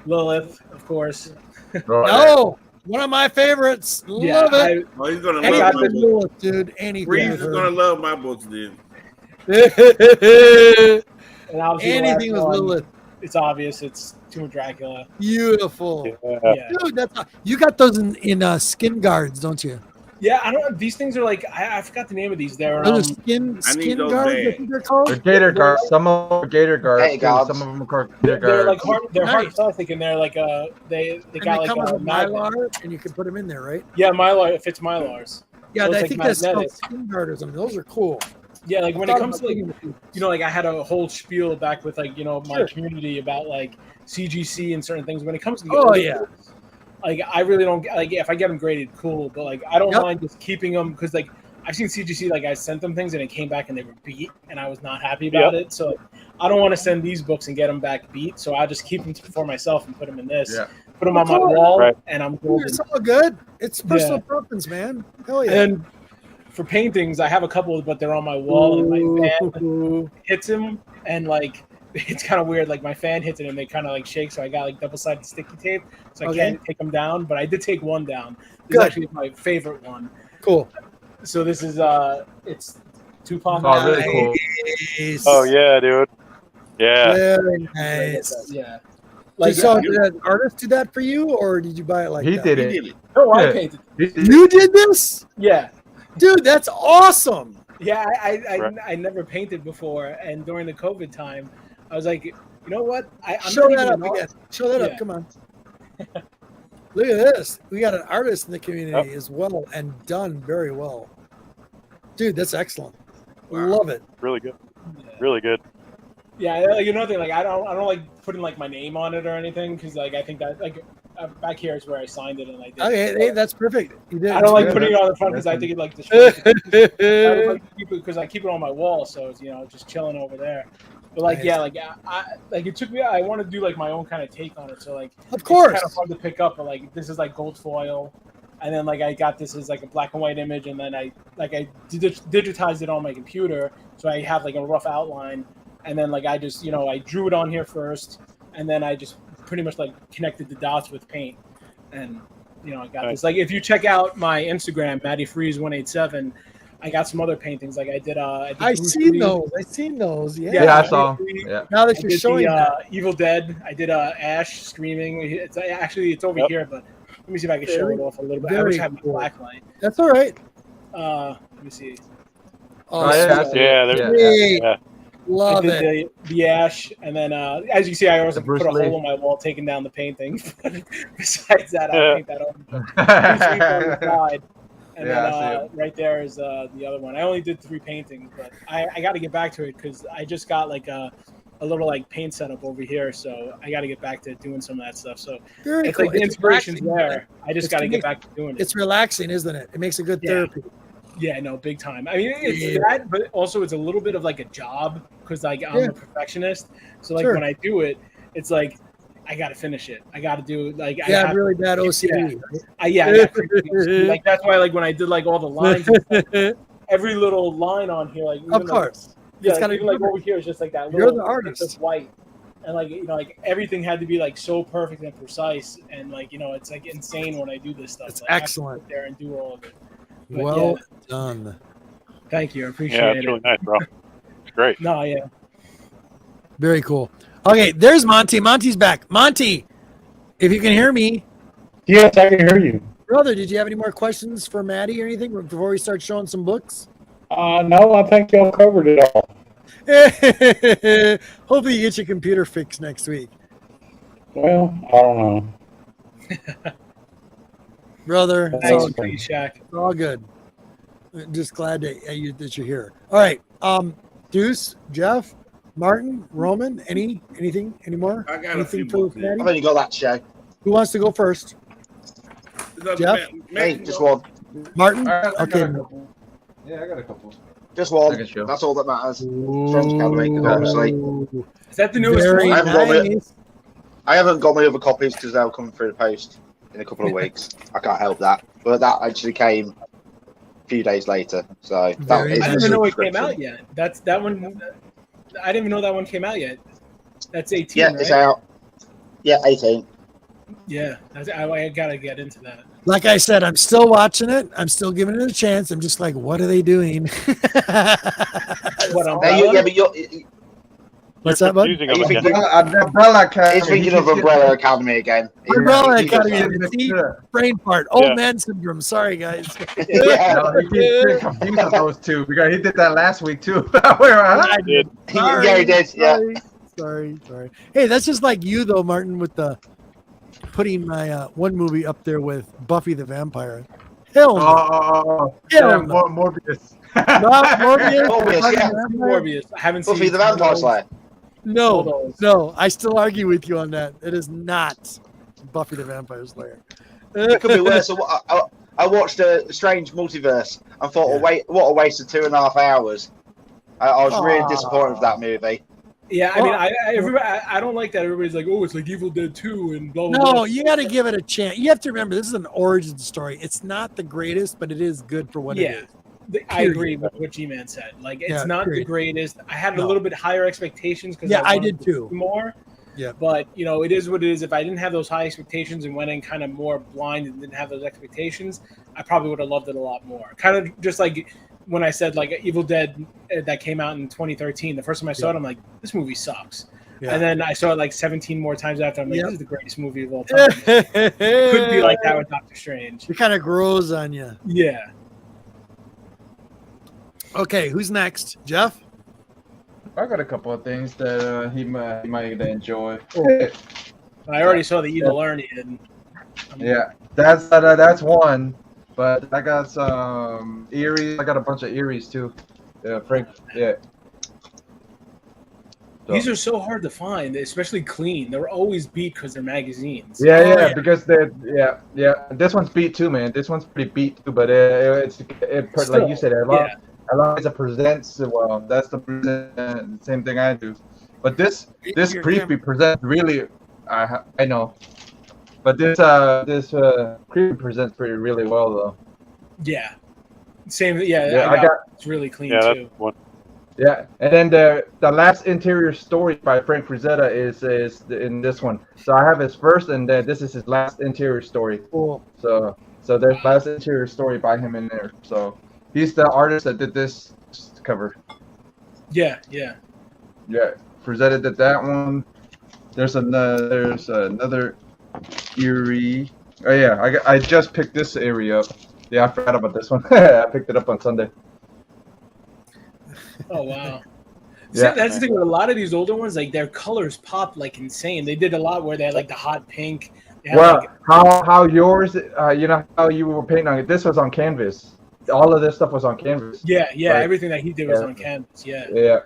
Lilith, of course. No, one of my favorites. Love it. He's gonna love Anything my with book. Lilith, dude. Anything. Freeze with is her. gonna love my books, dude. And obviously Anything with Lilith. It's obvious. It's Tomb of Dracula. Beautiful. Yeah. Dude, you got those in skin guards, don't you? Yeah, I don't know. These things are like I forgot the name of these. They're Those are skin those guards, I bad. think they're called. They're gator guards. Some of them are gator guards. Hey, guards. Some of them are called gator they're like guards. hard. They're hard Nice. plastic, and they're like they And got they come like with a a magnet. mylar, and you can put them in there, right? Yeah, mylar. It fits mylars. Yeah, Those I like think that's called magnetic. skin guard or something. Those are cool. Yeah, like when it comes to like like I had a whole spiel back with like my community about like CGC and certain things. When it comes to like I really don't like if I get them graded, cool, but like I don't mind just keeping them because like I've seen CGC like I sent them things and it came back and they were beat and I was not happy about it. So I don't want to send these books and get them back beat. So I just keep them for myself and put them in this. Yeah. Put them on my wall and I'm golden. It's all good. It's personal preference, man. Hell yeah. And for paintings, I have a couple, but they're on my wall and my fan hits him and like it's kind of weird. Like my fan hits it and they kind of like shake. So I got like double-sided sticky tape, so I can't take them down. But I did take one down. This is actually my favorite one. Cool. So this is it's Tupac. Oh, really cool. Nice. Oh yeah, dude. Yeah. Very nice. Yeah. Like, so did an artist do that for you, or did you buy it like He that? did He it. did it. Oh, I Yeah. painted. You did this? Yeah. Dude, that's awesome. Yeah, Right. I never painted before, and during the COVID time, I was like, you know what? I'm Show not that even up an again. artist. Show that Yeah. up. Come on. Look at this. We got an artist in the community as well, and done very well. Dude, that's excellent. Love it. Really good. Yeah. Really good. Yeah, like another thing, like I don't like putting like my name on it or anything because like I think that like back here is where I signed it and I did. Okay, hey, that's perfect. You did. I don't like Yeah, putting it on the front because I think it like destroys it. I would like to keep it because I keep it on my wall, so it's just chilling over there. But like Nice. yeah, like I like it took me. I want to do like my own kind of take on it, so like Of course. it's kind of hard to pick up. But like this is like gold foil, and then like I got this as like a black and white image, and then I digitized it on my computer, so I have like a rough outline, and then like I just I drew it on here first, and then I just pretty much like connected the dots with paint, and I got this. Like if you check out my Instagram, MattyFreeze187. I got some other paintings. Like I did I Bruce seen Lee. those. I seen those. Yeah. Yeah, I Bruce saw. Lee. Yeah. Now that I you're did showing that. Evil Dead. I did Ash screaming. It's over Yep. here, but let me see if I can show Very- it off a little bit. I very wish I had my cool. black light. That's all right. Let me see. Oh, yeah, I sweet. see. Yeah, there's Great. yeah. Love I it. did the Ash, and then as you see, I also The Bruce put a Lee. hole in my wall, taking down the painting. Besides that, I Yeah. paint that over. Bruce Lee on the side. And Yeah, I then see right there is the other one. I only did 3 paintings, but I got to get back to it because I just got like a little like paint setup over here, so I got to get back to doing some of that stuff. So Very it's cool. like the It's inspiration's relaxing. there. I just It's got to to get make- back to doing it. It's relaxing, isn't it? It makes a good Yeah. therapy. Yeah, no, big time. I mean, it's Yeah. that, but also it's a little bit of like a job because like I'm Yeah. a perfectionist. So like Sure. when I do it, it's like I got to finish it. I got to do like I Yeah, have really bad OCD. I got crazy OCD. Like that's why like when I did like all the lines, and stuff, every little line on here, like even Of course. yeah, It's like, gotta even be like over here is just like that. You're Little, the artist. It's just white, and like like everything had to be like so perfect and precise, and like it's like insane when I do this stuff. It's like, I have to excellent. sit there and do all of it. But, Well yeah. done. Thank you, I appreciate Yeah, it. it's really nice, bro. It's great. No, yeah. Very cool. Okay, there's Monty. Monty's back. Monty, if you can hear me, Yes, I can hear you. brother, did you have any more questions for Maddie or anything before we start showing some books? No, I think y'all covered it all. Hopefully you get your computer fixed next week. Well, I don't know. Brother, it's Thanks, all, please, Shaq. it's all good. Just glad that you're here. All right. Deuce, Jeff, Martin, Roman, anything anymore? I got a Anything few for books. Maddie? I've only got that show. Who wants to go first? Jeff? Hey, just one. Martin? I got Okay. a couple. Yeah, I got a couple. Just one. Second show. That's all that matters. Friends Academy, obviously. Ooh, Is that the newest very one? I haven't got it. nice. I haven't got my other copies because they'll come through the post in a couple of weeks. I can't help that. But that actually came a few days later. So that Very is I a didn't even know it came subscription. out yet. That's that one. I didn't even know that one came out yet. That's 18. Yeah, right? it's out. Yeah, 18. Yeah, I gotta get into that. Like I said, I'm still watching it. I'm still giving it a chance. I'm just like, what are they doing? What I'm Now, yeah, but you're, What's that, bud? Confusing Are you them again. thinking- Umbrella Academy. he's thinking of Umbrella Academy again. Umbrella He does Academy. that. See? Brain part. Old Yeah. man syndrome. Sorry, guys. Yeah. No, he gets confused with those two because he did that last week too. Where, huh? I did. Sorry, Yeah, he did. Yeah. Sorry. Hey, that's just like you though, Martin, with the putting my one movie up there with Buffy the Vampire. Hell no. Oh, Hell yeah, no. Morbius. Not Morbius. Morbius, Buffy yeah. the Vampire? Morbius. I haven't Buffy seen the Vampire Slayer. No, I still argue with you on that. It is not Buffy the Vampire Slayer. It could be worse. I watched a Strange Multiverse and thought, Yeah. wait, what a waste of 2.5 hours. I was really disappointed with that movie. Yeah, I Well, mean, I don't like that. Everybody's like, oh, it's like Evil Dead 2 and blah blah blah. No, you got to give it a chance. You have to remember, this is an origin story. It's not the greatest, but it is good for what it Yeah. is. I agree with what G-Man said. Like, it's Yeah, not the period. greatest. I had No. a little bit higher expectations because Yeah, I wanted did to too. see more. Yeah. But it is what it is. If I didn't have those high expectations and went in kind of more blind and didn't have those expectations, I probably would have loved it a lot more. Kind of just like when I said like Evil Dead that came out in 2013, the first time I saw it, I'm like, this movie sucks. Yeah. And then I saw it like 17 more times after. I'm like, this is the greatest movie of all time. Could be like that with Doctor Strange. It kind of grows on you. Yeah. Okay, who's next? Jeff? I got a couple of things that he might enjoy. I already saw the Evil Ernie. And Yeah, that's one. But I got some Eries. I got a bunch of Eries too. Yeah, Frank. Yeah. So. These are so hard to find, especially clean. They're always beat because they're magazines. Yeah, because they're This one's beat too, man. This one's pretty beat too, but it's like you said, as long as it presents well. That's the same thing I do. But this creepy presents really. I know, but this creepy presents really well though. Yeah. Same. Yeah. It's really clean too. Yeah, and then the last interior story by Frank Frazetta is in this one. So I have his first, and then this is his last interior story. Cool. So there's last interior story by him in there. So he's the artist that did this cover. Yeah. Frazetta did that one. There's another Eerie. Oh yeah, I just picked this area up. Yeah, I forgot about this one. I picked it up on Sunday. Oh wow. Yeah. That's the thing with a lot of these older ones, like their colors pop like insane. They did a lot where they had like the hot pink. Well, how yours? You know how you were painting on it. This was on canvas. All of this stuff was on canvas. Yeah, Right. everything that he did was on canvas. Yeah. Yeah.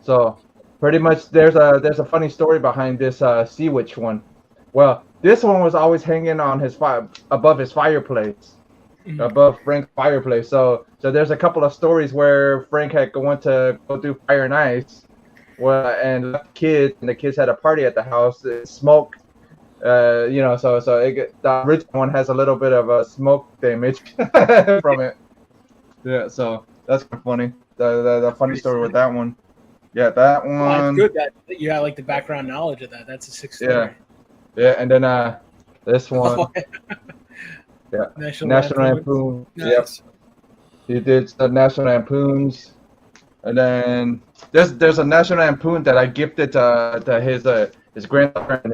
So pretty much, there's a funny story behind this Sea Witch one. Well, this one was always hanging on his above his fireplace. Above Frank's fireplace. So there's a couple of stories where Frank had went to go do Fire and Ice, and left kids, and the kids had a party at the house. Smoke, so the original one has a little bit of a smoke damage from it. Yeah, so that's kind of funny. The funny story with that one. Yeah, that one. Well, it's good that you have like the background knowledge of that. That's a 6 story. Yeah, and then this one. Yeah, National Lampoon. Nice. Yep. He did the National Lampoons, and then there's a National Lampoon that I gifted to his granddaughter and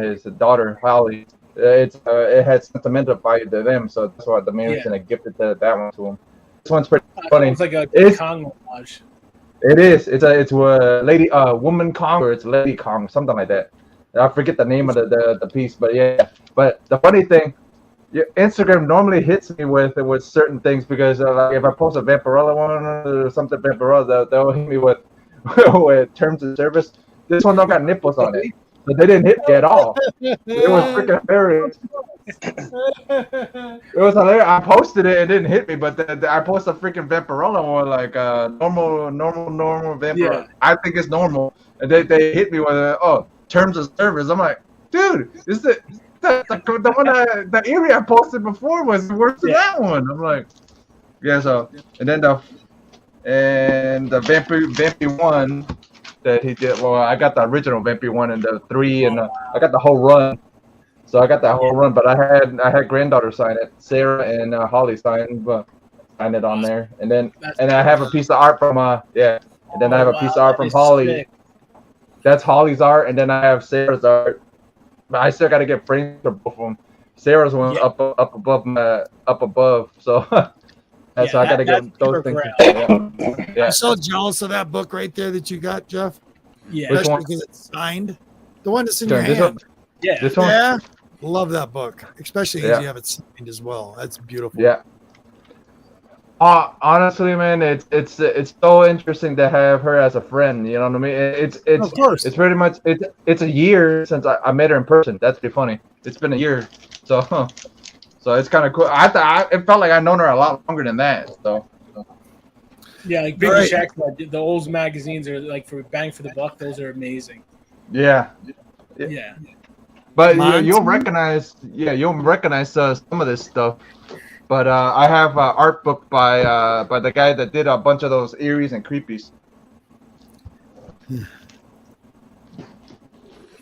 his daughter Holly. It had sentimental value to them, so that's why the main reason I gifted that one to him. This one's pretty funny. It's like a Kong homage. It is. It's a lady, woman Kong, or it's Lady Kong, something like that. I forget the name of the piece, but yeah. But the funny thing. Instagram normally hits me with certain things because like if I post a Vampirella one or something Vampirella, they'll hit me with terms of service. This one don't got nipples on it, but they didn't hit me at all. It was freaking hilarious. It was hilarious. I posted it, it didn't hit me, but I posted a freaking Vampirella one like normal Vampirella. Yeah. I think it's normal, and they hit me with terms of service. I'm like, dude, is it? The one the area I posted before was worse than that one. I'm like, yeah. So and then the Vampy one that he did. Well, I got the original Vampy one and the 3, and I got the whole run. So I got that whole run, but I had granddaughter sign it, Sarah and Holly sign it on there, and then I have a piece of art from and then I have a piece of art from Holly. Sick. That's Holly's art, and then I have Sarah's art. But I still got to get frames for both of them. Sarah's one up above. So that's so I got to get those things. Yeah. I'm so jealous of that book right there that you got, Jeff. Yeah. Especially because it's signed. The one that's in your hand. Yeah. This one? Yeah. Love that book, especially as you have it signed as well. That's beautiful. Yeah. Honestly, man, it's so interesting to have her as a friend. You know what I mean? It's of course. It's pretty much it's a year since I met her in person. That's pretty funny. It's been a year, so it's kind of cool. It felt like I've known her a lot longer than that. So yeah, like Big Shack, the old magazines are like for bang for the buck. Those are amazing. Yeah. But you'll recognize some of this stuff. But I have an art book by the guy that did a bunch of those Eries and Creepies.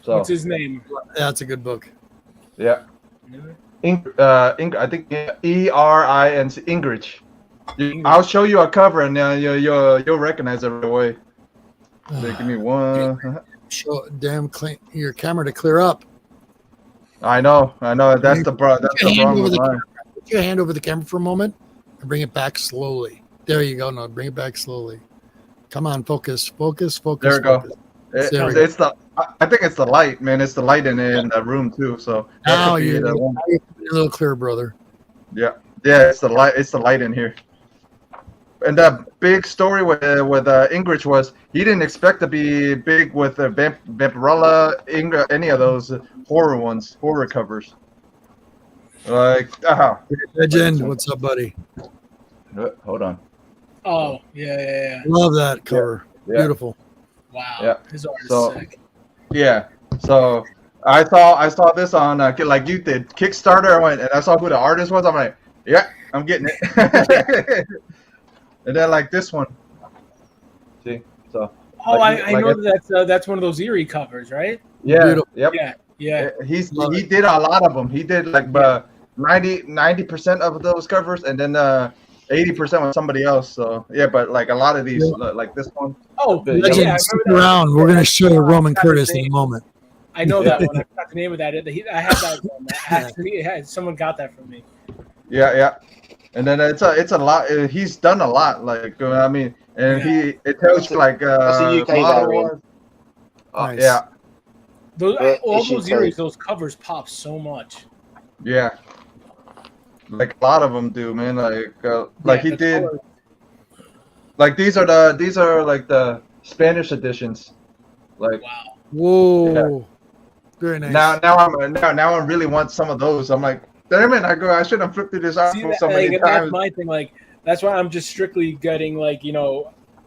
So what's his name? That's a good book. Yeah. I think Erinc Ingridge. I'll show you a cover, and you'll recognize it right away. Give me one. Show your camera to clear up. I know. That's the problem. Put your hand over the camera for a moment and bring it back slowly. There you go. No, bring it back slowly. Come on, focus. There we go. I think it's the light, man. It's the light in the room too. So now you're a little clearer, brother. Yeah. It's the light. It's the light in here. And the big story with Ingrid was he didn't expect to be big with Vampirella, any of those horror covers. Like, Legend, what's up, buddy? Hold on. Oh, yeah. Love that cover. Yeah. Beautiful. Wow. Yeah. His art is sick. Yeah. So I saw this on like you did Kickstarter. And I saw who the artist was. I'm like, yeah, I'm getting it. And then like this one. See? So. Oh, I know that's one of those eerie covers, right? Yeah. Beautiful. Yep. Yeah. He did a lot of them. He did like 90% of those covers, and then 80% with somebody else. So yeah, but like a lot of these, like this one. Oh, Legend, stick around. We're gonna show Roman Curtis in a moment. I know that one. I forgot the name of that. I had that one. Someone got that from me. Yeah. And then it's a lot. He's done a lot. Like I mean, and it tells you like that's a UK variant. Nice. Yeah. All those series, those covers pop so much. Yeah. Like a lot of them do, man. Like he did. Color. Like these are like the Spanish editions. Like wow. Whoa. Yeah. Very nice. Now I really want some of those. I'm like, damn it! I should have flipped through this out so many times. That's my thing. Like that's why I'm just strictly getting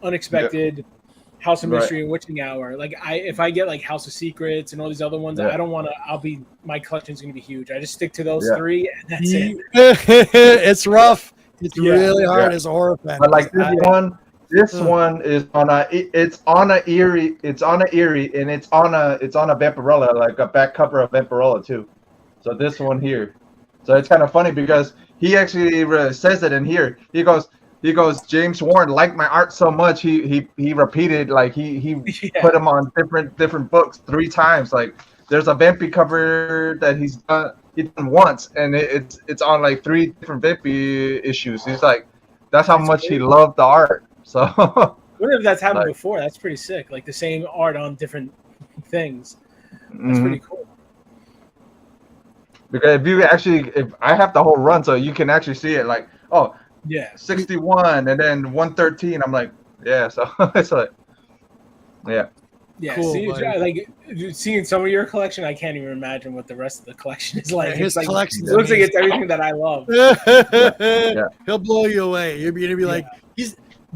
unexpected House of Mystery and Witching Hour. Like if I get like House of Secrets and all these other ones, I don't want to. My collection's gonna be huge. I just stick to those three, and that's it. It's rough. It's really hard as a horror fan. But like this one is on a Eerie, and it's on a Vampirella, like a back cover of Vampirella too. So this one here. So it's kind of funny because he actually says it in here. He goes, James Warren liked my art so much he repeated, like he put them on different books 3 times. Like there's a Vampy cover that he's done once, and it's on like 3 different Vampy issues. He's like, that's how much he loved the art. So what if that's happened before? That's pretty sick. Like the same art on different things. That's pretty cool. Because if I have the whole run, so you can actually see it, like 61 and then 113. I'm like, yeah, so it's like, yeah. Cool, seeing some of your collection, I can't even imagine what the rest of the collection is like. His collection looks like it's everything that I love. He'll blow you away. You're gonna be like,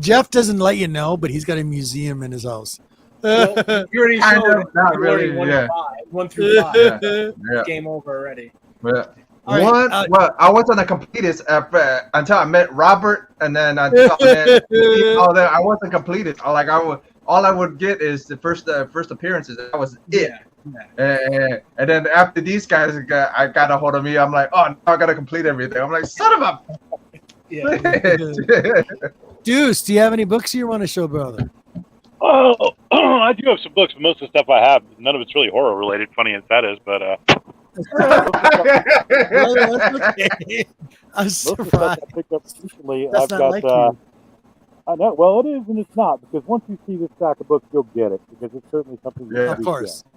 Jeff doesn't let you know, but he's got a museum in his house. Well, you already showed not really, 1 through 5. Game over already. Yeah. I wasn't a completist until I met Robert, and then I wasn't completed. All I would get is the first appearances. That was it. Yeah. And then after these guys got a hold of me, I'm like, oh, now I gotta complete everything. I'm like, son of a. Deuce, do you have any books you want to show, brother? Oh, I do have some books, but most of the stuff I have, none of it's really horror related. Funny as that is, but I'm surprised. I picked up recently. That's not like you. I know. Well, it is and it's not, because once you see this stack of books, you'll get it, because it's certainly something. Of course. Get.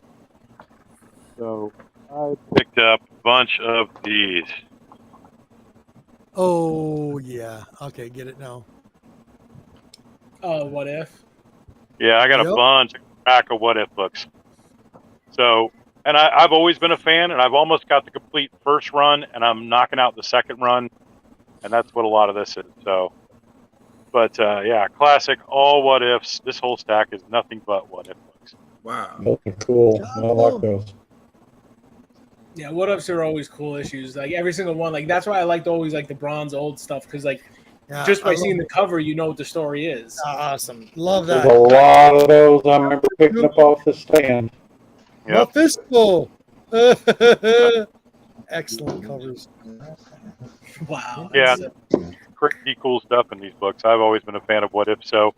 So I picked up a bunch of these. Oh yeah. Okay, get it now. Oh, What If? Yeah, I got a bunch of What If books. So, and I've always been a fan, and I've almost got the complete first run, and I'm knocking out the second run, and that's what a lot of this is. So, but classic, all What Ifs. This whole stack is nothing but What If books. Wow. Those are cool. I like those. Yeah, What Ifs are always cool issues. Like every single one. Like that's why I liked always like the bronze old stuff, because just by seeing the cover, you know what the story is. Awesome. Love that. There's a lot of those I remember picking up off the stand. Yep. Fistful. Excellent covers. Wow. Yeah. crazy cool stuff in these books. I've always been a fan of What If. So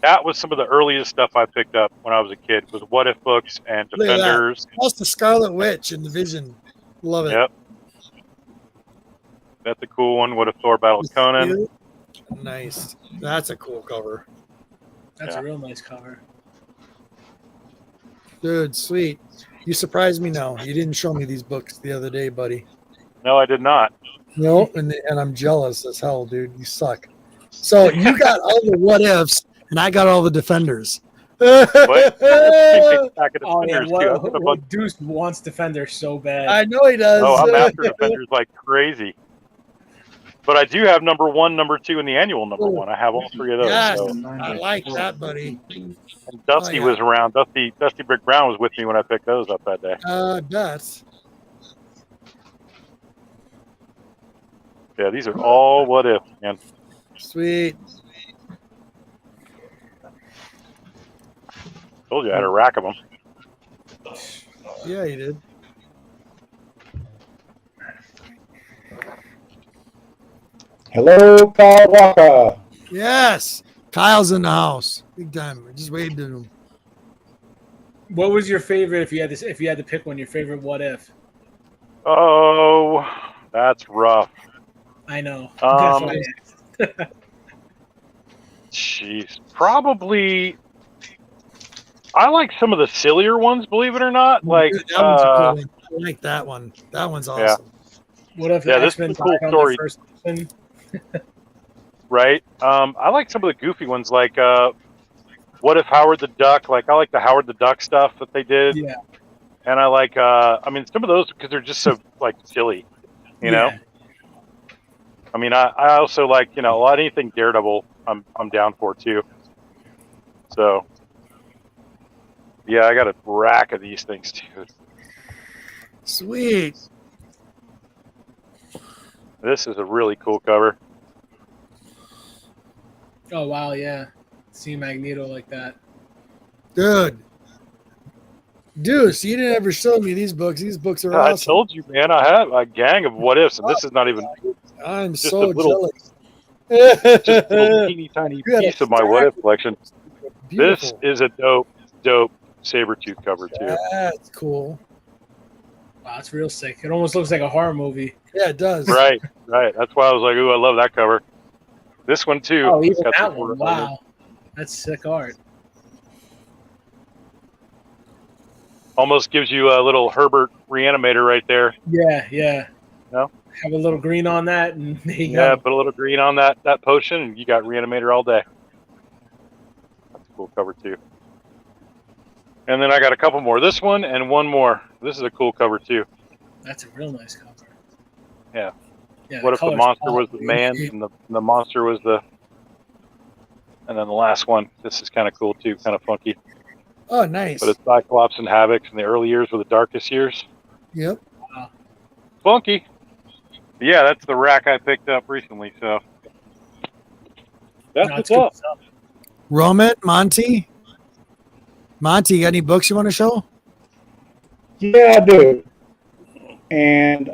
that was some of the earliest stuff I picked up when I was a kid, was What If books and Look at that. Defenders. Plus the Scarlet Witch and the Vision. Love it. Yep. That's a cool one. What If Thor battled Conan? Nice. That's a cool cover. That's a real nice cover. Dude, sweet. You surprised me now. You didn't show me these books the other day, buddy. No, I did not. No, and I'm jealous as hell, dude. You suck. So you got all the what ifs, and I got all the defenders. Oh, yeah, Deuce wants Defenders so bad. I know he does. Oh, I'm after Defenders like crazy. But I do have number 1, number 2, and the annual number 1. I have all 3 of those. Yes, so. I like that, buddy. And Dusty was around. Dusty Brick Brown was with me when I picked those up that day. That's. Yeah, these are all What If, man. Sweet. Told you I had a rack of them. Yeah, you did. Hello, Kyle Walker. Yes. Kyle's in the house. Big time. I just waved at him. What was your favorite if you had to pick one, your favorite What If? Oh, that's rough. I know. Jeez. Probably I like some of the sillier ones, believe it or not. Like Dude, that one's a cool one. I like that one. That one's awesome. Yeah. What if this is a cool story. Right. I like some of the goofy ones, like What If Howard the Duck? Like I like the Howard the Duck stuff that they did. Yeah. And I like I mean some of those because they're just so like silly, you know? I mean I also like, you know, a lot of anything Daredevil I'm down for too. So yeah, I got a rack of these things too. Sweet. This is a really cool cover. Oh wow, yeah. See Magneto like that. Dude. Deuce, you didn't ever show me these books. These books are awesome. I told you, man, I have a gang of What Ifs, and this is not even I'm just so a little, jealous. just a little teeny tiny piece of my What If collection. Beautiful. This is a dope Sabretooth cover too. That's cool. Wow, it's real sick. It almost looks like a horror movie. Yeah, it does. Right. That's why I was like, ooh, I love that cover. This one too. Oh, even got that some one. work on it. Wow. That's sick art. Almost gives you a little Herbert Reanimator right there. Yeah. No? Have a little green on that, and there you Yeah, go. put a little green on that potion, and you got Reanimator all day. That's a cool cover too. And then I got a couple more. This one and one more. This is a cool cover too. That's a real nice cover. Yeah. Yeah. What if the color's monster was awesome. the man and the monster was the... And then the last one. This is kind of cool too, kind of funky. Oh, nice. But it's Cyclops and Havoc in the early years were the darkest years. Yep. Funky. Yeah, that's the rack I picked up recently, so... That's what's up. Roman, Monty, you got any books you want to show? Yeah, I do. And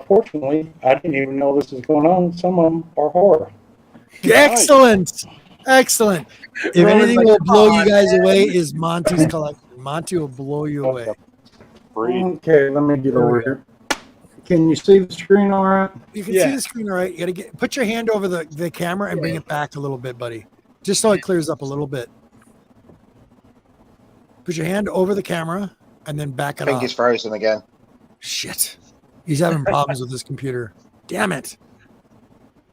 fortunately, I didn't even know this was going on. Some of them are horror. Excellent. If anything will blow you guys away is Monty's collection. Monty will blow you away. Okay, let me get over here. Can you see the screen all right? You can see the screen all right. You got to put your hand over the camera and bring it back a little bit, buddy. Just so it clears up a little bit. Put your hand over the camera and then back it I think up. he's frozen again. Shit. He's having problems with his computer. Damn it.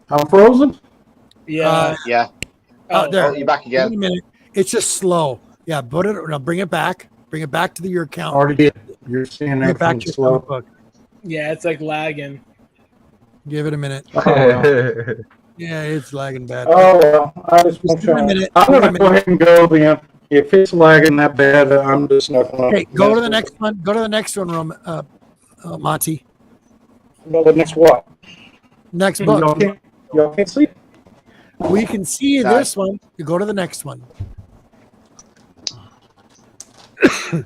I'm frozen? Yeah. Yeah. There. You're back Give again. it a minute. It's just slow. Yeah, bring it back. Bring it back to your account. Already did. You're seeing Get back everything to your slow. comic book. Yeah, it's like lagging. Give it a minute. Yeah, it's lagging bad. Oh, well, I just Just give it a minute. I'm going to go ahead and go then. If it's lagging that bad, I'm just not going to. Okay, go to the next one. Go to the next one, Monty. Well, the next what? Next Y'all book. can't see it? We can see this one. You go to the next one.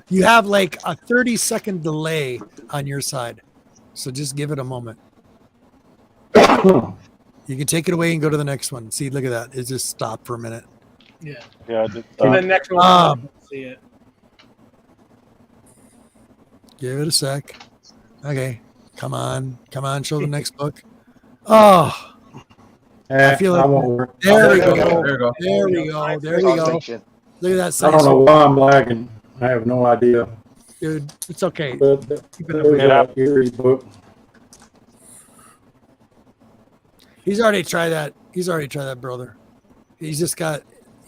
You have like a 30-second delay on your side. So just give it a moment. Yeah, You can take it away and go to the next one. See, look at that. It just stopped for a minute. Yeah. Yeah. Just, And the next one, I can see it. Give it a sec. Okay. Come on. Show the next book. Oh, I feel like there we go. There we go. There we go. Look at that. I don't know why I'm lagging. I have no idea. Dude, it's okay. But there's that Erie book. He's already tried that, brother. He's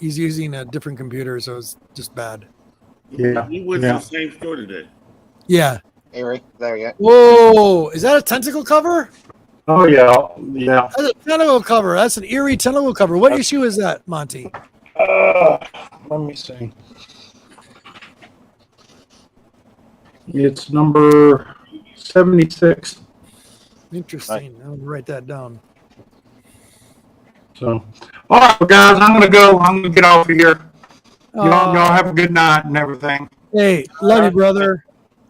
using a different computer, so it's just bad. Yeah. He went to the same store today. Yeah. Eric, there we go. Whoa, is that a tentacle cover? Oh yeah, yeah. That's a tentacle cover. That's an eerie tentacle cover. What issue is that, Monty? Let me see. It's number 76. Interesting. I'll write that down. So, all right, well, guys, I'm gonna go. I'm gonna get off of here. Y'all have a good night and everything. Hey, love you, brother.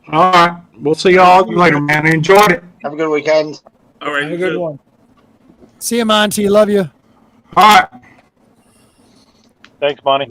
All right, we'll see y'all later, man. I enjoyed it. Have a good weekend. All right, Have a good one. See you, Monty. Love you. All right. Thanks, Monty.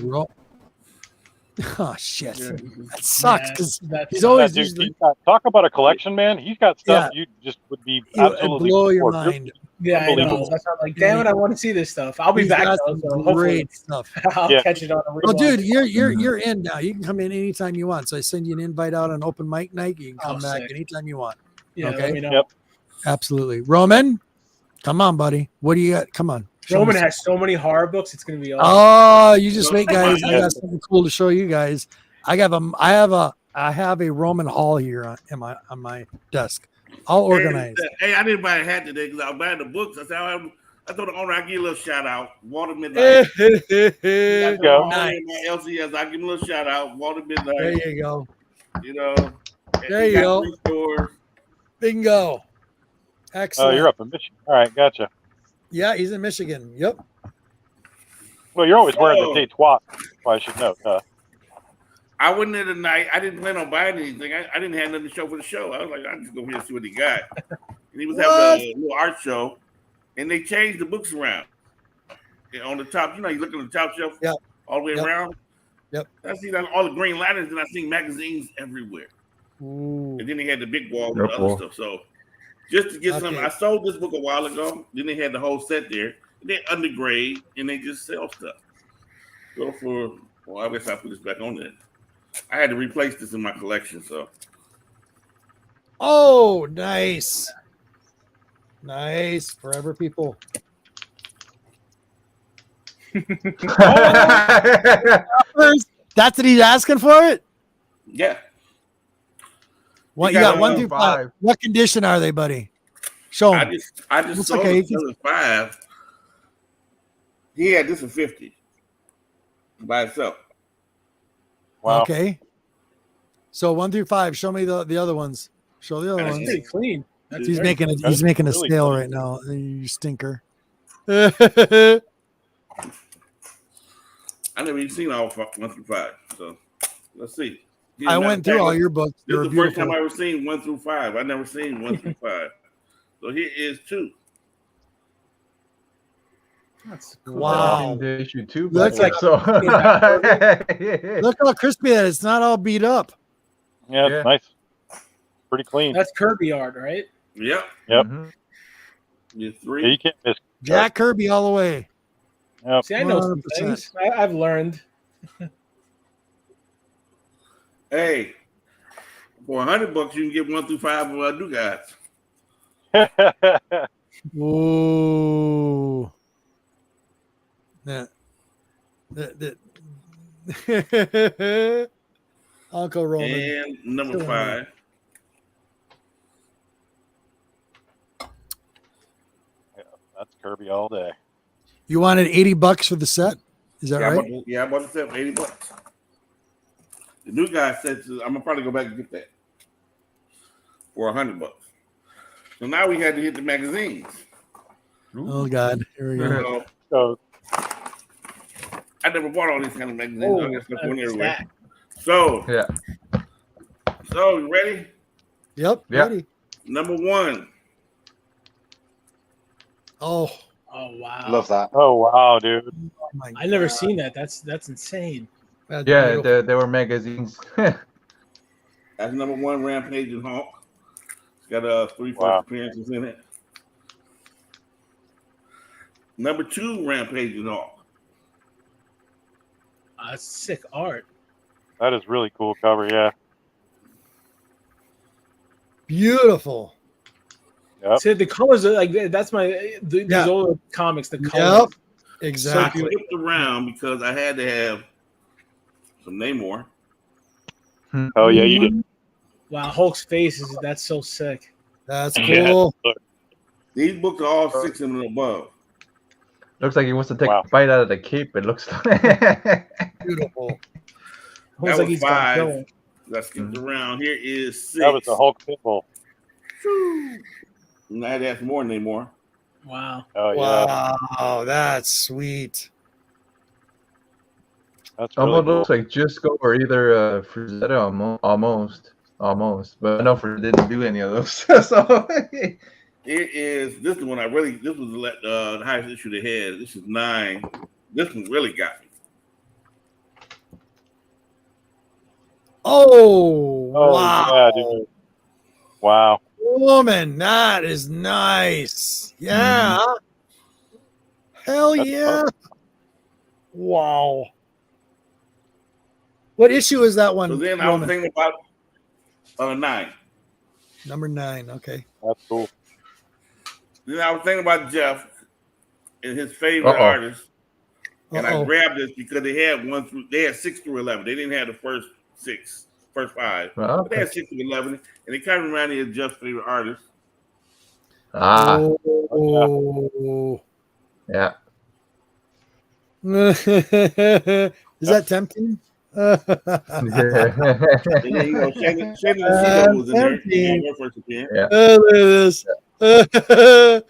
Oh shit, that sucks because he's Yeah, always dude, usually he's got, talk about a collection, man. He's got stuff you just would be absolutely blow your bored. mind. Yeah, I know. Unbelievable. That's why I'm like, damn it, I want to see this stuff. I'll be He's back got though, some so hopefully great stuff. I'll catch it on a Well, rewatch. dude, you're in now. You can come in anytime you want. So I send you an invite out on open mic night. You can come back sick. anytime you want. Yeah, okay. let me know. Yep. Absolutely. Roman, come on, buddy. What do you got? Come on. Show Roman me has so many horror books. It's gonna be awesome. Oh, you just wait, guys. I Yeah. got something cool to show you guys. I have a Roman Hall here on my desk, all organized. Hey, I didn't buy a hat today because I was buying the books. I said, I told the owner I'd give you a little shout out. Walter Midnight. There you go. My LCS, I'll give him a little shout out. Walter Midnight. There you go. You know. There he you got go. 3 stores. Bingo. Oh, Excellent. you're up in Michigan. All right, gotcha. Yeah, he's in Michigan. Yep. Well, you're always wearing Oh. the Detroit. I should know. I went there tonight. I didn't plan on buying anything. I didn't have nothing to show for the show. I was like, I'll just go here and see what he got. And he was having a little art show, and they changed the books around. And on the top, you look at the top shelf all the way around. Yep. I see all the Green Lanterns, and I see magazines everywhere. Ooh. And then they had the big wall with other stuff. So just to get some, I sold this book a while ago. Then they had the whole set there. They undergrade, and they just sell stuff. I guess I put this back on there. I had to replace this in my collection, so. Oh, nice. Nice. Forever people. That's what he's asking for it? Yeah. What you got 1 through 5. What condition are they, buddy? Show him. I just sold it for 5. He had this for 50 by itself. Wow. Okay. So 1 through 5. Show me the other ones. Show the other That's ones. pretty clean. He's making a really sale clean. right now. You stinker. I never even seen all 1 through 5. So let's see. I went through all your books. This They're is the first beautiful. time I ever seen 1 through 5. I never seen 1 through 5. So here is 2. That's cool. Wow. Issue 2. Looks like so. Look how crispy that is. It's not all beat up. Yeah, it's nice. Pretty clean. That's Kirby art, right? Yep. Yep. You're Yeah, 3. you can't miss. Jack Kirby all the way. Yep. See, I know some 100%. things. I've learned. Hey, for $100, you can get 1 through 5 of our new guys. Ooh. Yeah. Uncle Roman. And number 5. That's Kirby all day. You wanted $80 for the set? Is that right? I bought the set for $80. The new guy said, I'm gonna probably go back and get that for $100. So now we had to hit the magazines. Oh God, here we go. So I never bought all these kind of magazines. Oh, I got stuff going that's everywhere. that. So, Yeah. you ready? Yep. Yeah. Ready. Number 1. Oh, Oh wow. Love that. Oh wow, dude. Oh my I never God. seen that. That's insane. That's Yeah, beautiful. there were magazines. That's number 1, Rampage and Hulk. It's got 3 first Wow. appearances in it. Number 2, Rampage and Hulk. Sick art. That is really cool cover. Yeah. Beautiful. Yep. See, the colors are like that's these Yeah. old comics. The Yep. colors. I Exactly. skipped around because I had to have some Namor. Oh yeah, you did. Wow, Hulk's face that's so sick. That's Yeah. cool. Look, These books are all 6 and above. Looks like he wants to take Wow. a bite out of the cape. It looks like. Beautiful. Looks That like was he's gonna 5. kill him. I skipped around. Here is 6. that was the Hulk symbol. And I had to have some more Namor. Wow. Oh yeah. Wow, that's sweet. That's really Almost cool. looks like Jusco or either Frazetta almost. But I know Frazetta didn't do any of those. So Here is this is one I really. This was the highest issue they had. This is 9. This one really got me. Oh, Oh wow. yeah, dude. Wow. Woman, that is nice. Yeah. Hell That's yeah. Wow. What issue is that one? So then I was Roman? thinking about 9. Number 9. Okay. That's cool. Then I was thinking about Jeff and his favorite Uh-oh. artist, and I Uh-oh. grabbed this because they had 6 through 11. They didn't have the first 5. Well, But they had 6 through 11, and it kind of reminded me of Jeff's favorite artist. Oh. Yeah. Is that tempting? And then, Shannon Lucido was in there. Tempting. Her first appearance. Yeah. Oh, look at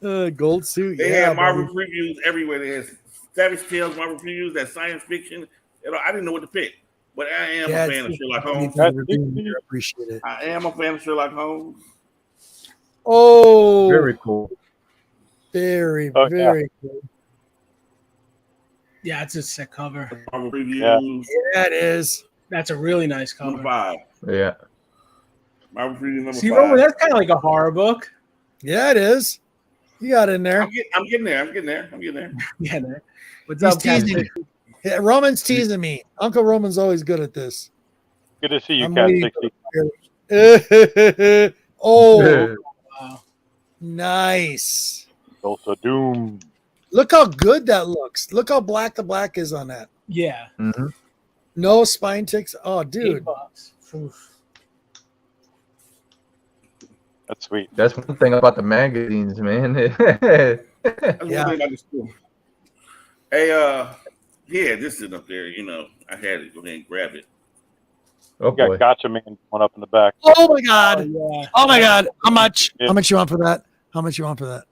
this. Gold suit. They Yeah, had Marvel buddy. previews everywhere. They had Savage Tales Marvel previews, that science fiction. I didn't know what to pick, but I am Yeah, a fan of Sherlock Holmes. I appreciate it. I am a fan of Sherlock Holmes. Oh, Very cool. very, Oh, yeah. very cool. Yeah, it's a sick cover. Marvel previews. Yeah, it is. That's a really nice Number cover. 5. Yeah. Marvel preview number See, 5. Roman, that's kind of like a horror book. Yeah, it is. You got in there. I'm getting there. Yeah, man. What's He's up, Cat? teasing me. Yeah, Roman's teasing me. Uncle Roman's always good at this. Good to see you, I'm Cat waiting 60. Oh, Wow. nice. Also Doom. Look how good that looks. Look how black the black is on that. Yeah. Mhm. No spine ticks. Oh, dude. $8. Oof. That's sweet. That's one thing about the magazines, man. That's Yeah. one thing about this school. Hey, yeah, this is up there. I had to go ahead and grab it. Oh We got boy. Gotcha Man one up in the back. Oh my God. Yeah. Oh my God. How much? Yeah. How much you want for that? How much you want for that?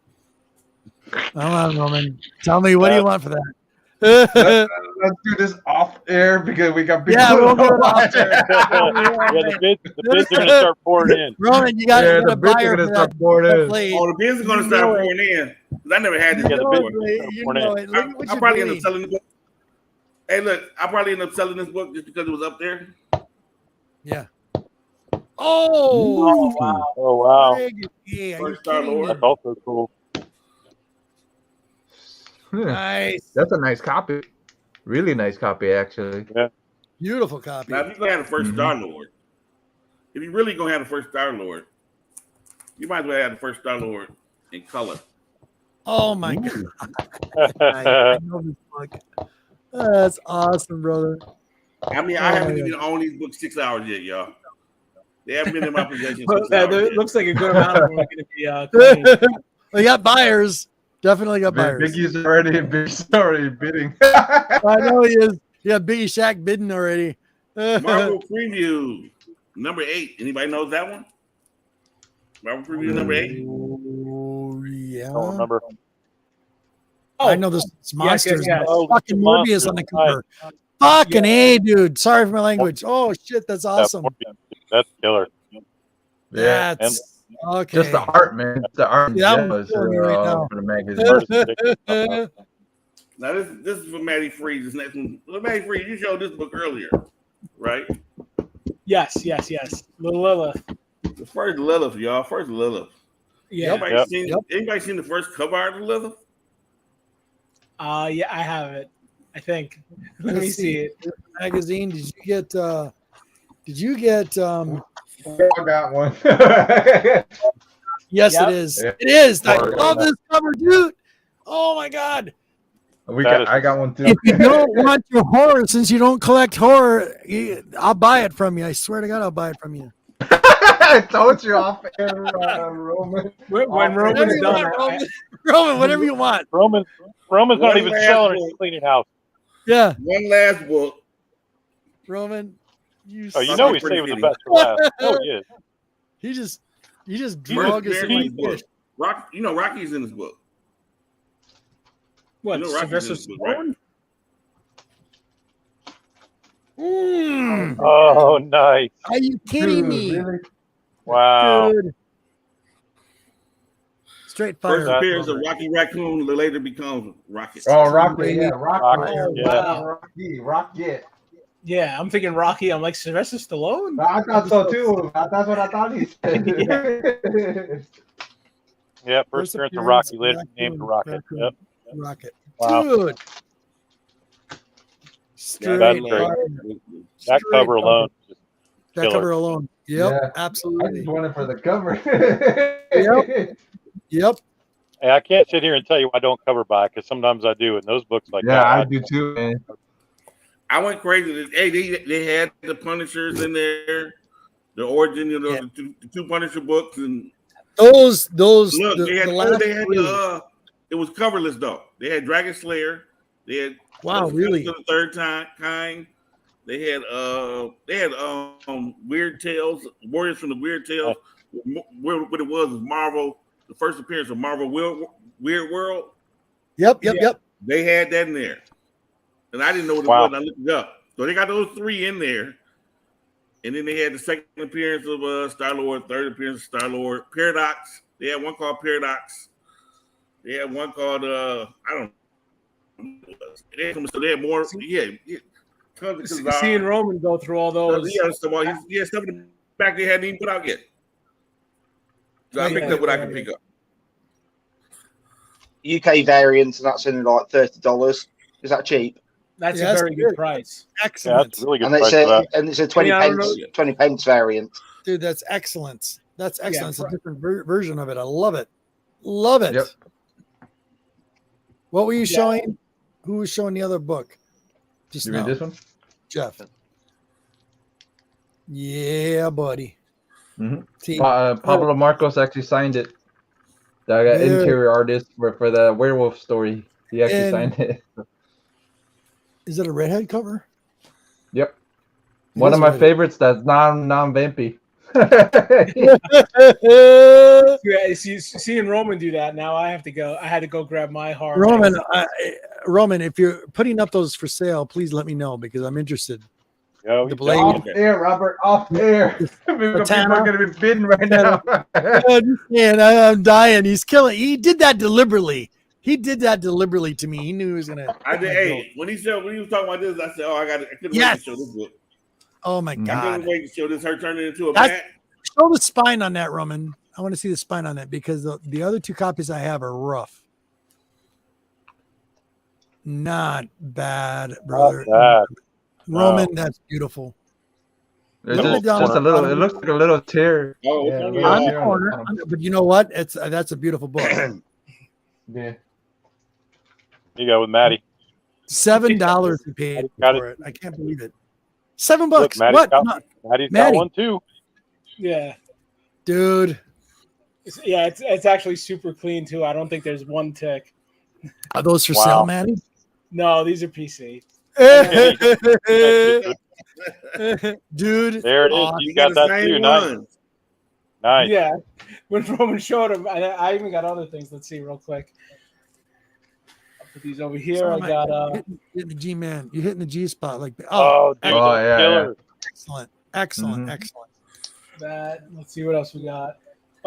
Come on, Roman. Tell me, what do you want for that? Let's do this off air because we got big. Yeah, we'll do it off air. Yeah, the bids are going to start pouring in. Roman, you got Yeah, to the bids buy are her gonna for start that. pouring in. Blade. Oh, the bids are going to start pouring in. 'Cause I never had this Yeah, the before. bids- You know it. Look at what I'll you're probably end doing. up selling the book. Hey, look, I'll probably end up selling this book just because it was up there. Yeah. Oh, Wow. Oh, wow. Greg, yeah, are you First Star kidding Lord. me? That's also cool. Nice. That's a nice copy. Really nice copy, actually. Beautiful copy. Now, if you're going to have the 1st Mhm. Star Lord, if you're really going to have the 1st Star Lord, you might as well have the 1st Star Lord in color. Oh my God. I know this book. That's awesome, brother. I mean, I haven't even owned these books 6 hours yet, y'all. They haven't been in my possession 6 But hours there yet. looks like a good amount of them are going to be claimed. We got buyers. Definitely got buyers. Biggie's already bidding. I know he is. Yeah, Biggie Shack bidding already. Marvel Preview number 8. Anybody knows that one? Marvel Preview number 8. Oh, yeah. I don't remember. I know this. It's monsters. yes. Oh, Fucking Monsters, Morbius on the right. cover. Fucking A, dude. Sorry for my language. Oh, shit. That's awesome. That's killer. That's Okay. Just the art, man. The art in Yeah, general is, killing me right now. for the magazine. Now this is for MattyFreeze. This next one. Well, MattyFreeze, you showed this book earlier, right? Yes. Little Lilith. The first Lilith, y'all. First Lilith. Yeah. Anybody seen the first cover art of Lilith? Yeah, I have it. I think. Let me see it. Magazine. Did you get I got one. Yes, Yep. it is. Yeah. It is. I Sorry. love this cover, dude. Oh my god. I got one too. If you don't want your horror, since you don't collect horror, I'll buy it from you. I swear to God, I'll buy it from you. I told you off air, Roman. When Whatever Roman's you done, want, Roman. Roman, whatever you want. Roman's One not even last selling book. his cleaning house. Yeah, One last book. Roman. You Oh, you Suck know it he's pretty saving the kitty. best for last. Oh, he is. you just First drug us appearance in in my this book. fish. Rocky's in this book. what? You know Rocky's Sylvester in this book, right? Stallone? Oh, nice. Are you kidding me? Really? Wow. Dude. Straight fire. First appearance of Rocky Raccoon later becomes Rocket. Oh, Rocky, yeah, Rocky. Yeah. Rocky. Yeah, I'm thinking Rocky. I'm like Sylvester Stallone. I thought so too. That's what I thought he said. Yeah, first appearance of Rocky, later named Rocket. Yep. Rocket. Wow. Dude. Yeah, that's Straight great. fire. That Straight cover alone. Just That killer. cover alone. Yep, Yeah. I absolutely. just wanted for the cover. Yep. Hey, I can't sit here and tell you I don't cover buy because sometimes I do, and those books like Yeah, that. I do too, man. I went crazy. Hey, they had the Punishers in there, the origin, the two Punisher books, and Those look, the, they had the last it three. was coverless though. They had Dragon Slayer. They had Wow, really? the third kind. They had Weird Tales, Warriors from the Weird Tales. What it was Marvel. The first appearance of Marvel Weird World. Yep. They had that in there, and I didn't know what it was. And I looked it up. So they got those three in there, and then they had the second appearance of Star-Lord, third appearance of Star-Lord, Paradox. They had one called Paradox. They had one called I don't know. They had more. Yeah. Seeing Roman go through all those. Stuff in the back they hadn't even put out yet. So I picked up what I can pick up. UK variants, and that's in like $30. Is that cheap? That's Yeah, a that's very good. good price. Yeah, Excellent. that's a really good And price for that. it's a 20 I don't pence, know. 20 pence variant. Dude, that's excellent. That's excellent. Yeah, it's a different version of it. I love it. Love it. Yep. What were you showing? Who was showing the other book? Just You now. read this one? Jeff. Yeah, buddy. Mm-hmm. See, Pablo Marcos actually signed it. The interior artist for the werewolf story. He actually signed it. is it a redhead cover? Yep. One of my redhead. favorites that's non-vampy. Yeah, seeing Roman do that now, I have to go. I had to go grab my horror. Roman, magazine. Roman, if you're putting up those for sale, please let me know because I'm interested. Yo, The blade. Off air, Robert. Off air. People are going to be bidding right now. Man, I'm dying. He's killing. He did that deliberately. He did that deliberately to me. He knew he was gonna. I did. Hey, when he was talking about this, I said, "Oh, I couldn't wait to show this book. Oh my I god! couldn't wait to show this. Her turning into a That's- bat." Show the spine on that, Roman. I want to see the spine on that because the other two copies I have are rough. Not bad, brother. Not bad. Roman, No. that's beautiful. It's Little just a little. It looks like a little tear. Oh, Yeah, okay. a little On the tear corner, bottom. but you know what? That's a beautiful book. Yeah. You go with Matty. $7 he paid Got it. for it. I can't believe it. $7 bucks. Look, What? Matty's Matty. got one too. Yeah, Dude. it's actually super clean too. I don't think there's one tick. Are those for Wow. sale, Manny? No, these are PC. Dude. There it is. awesome. You got the that same too. Nice. one. Nice. Yeah, when Roman showed him, I even got other things. Let's see real quick. I'll put these over here. I got hitting the G man. You're hitting the G spot like that. Oh, dude, Oh, that's yeah, killer. Excellent. Excellent. Mhm. Excellent. that. Let's see what else we got.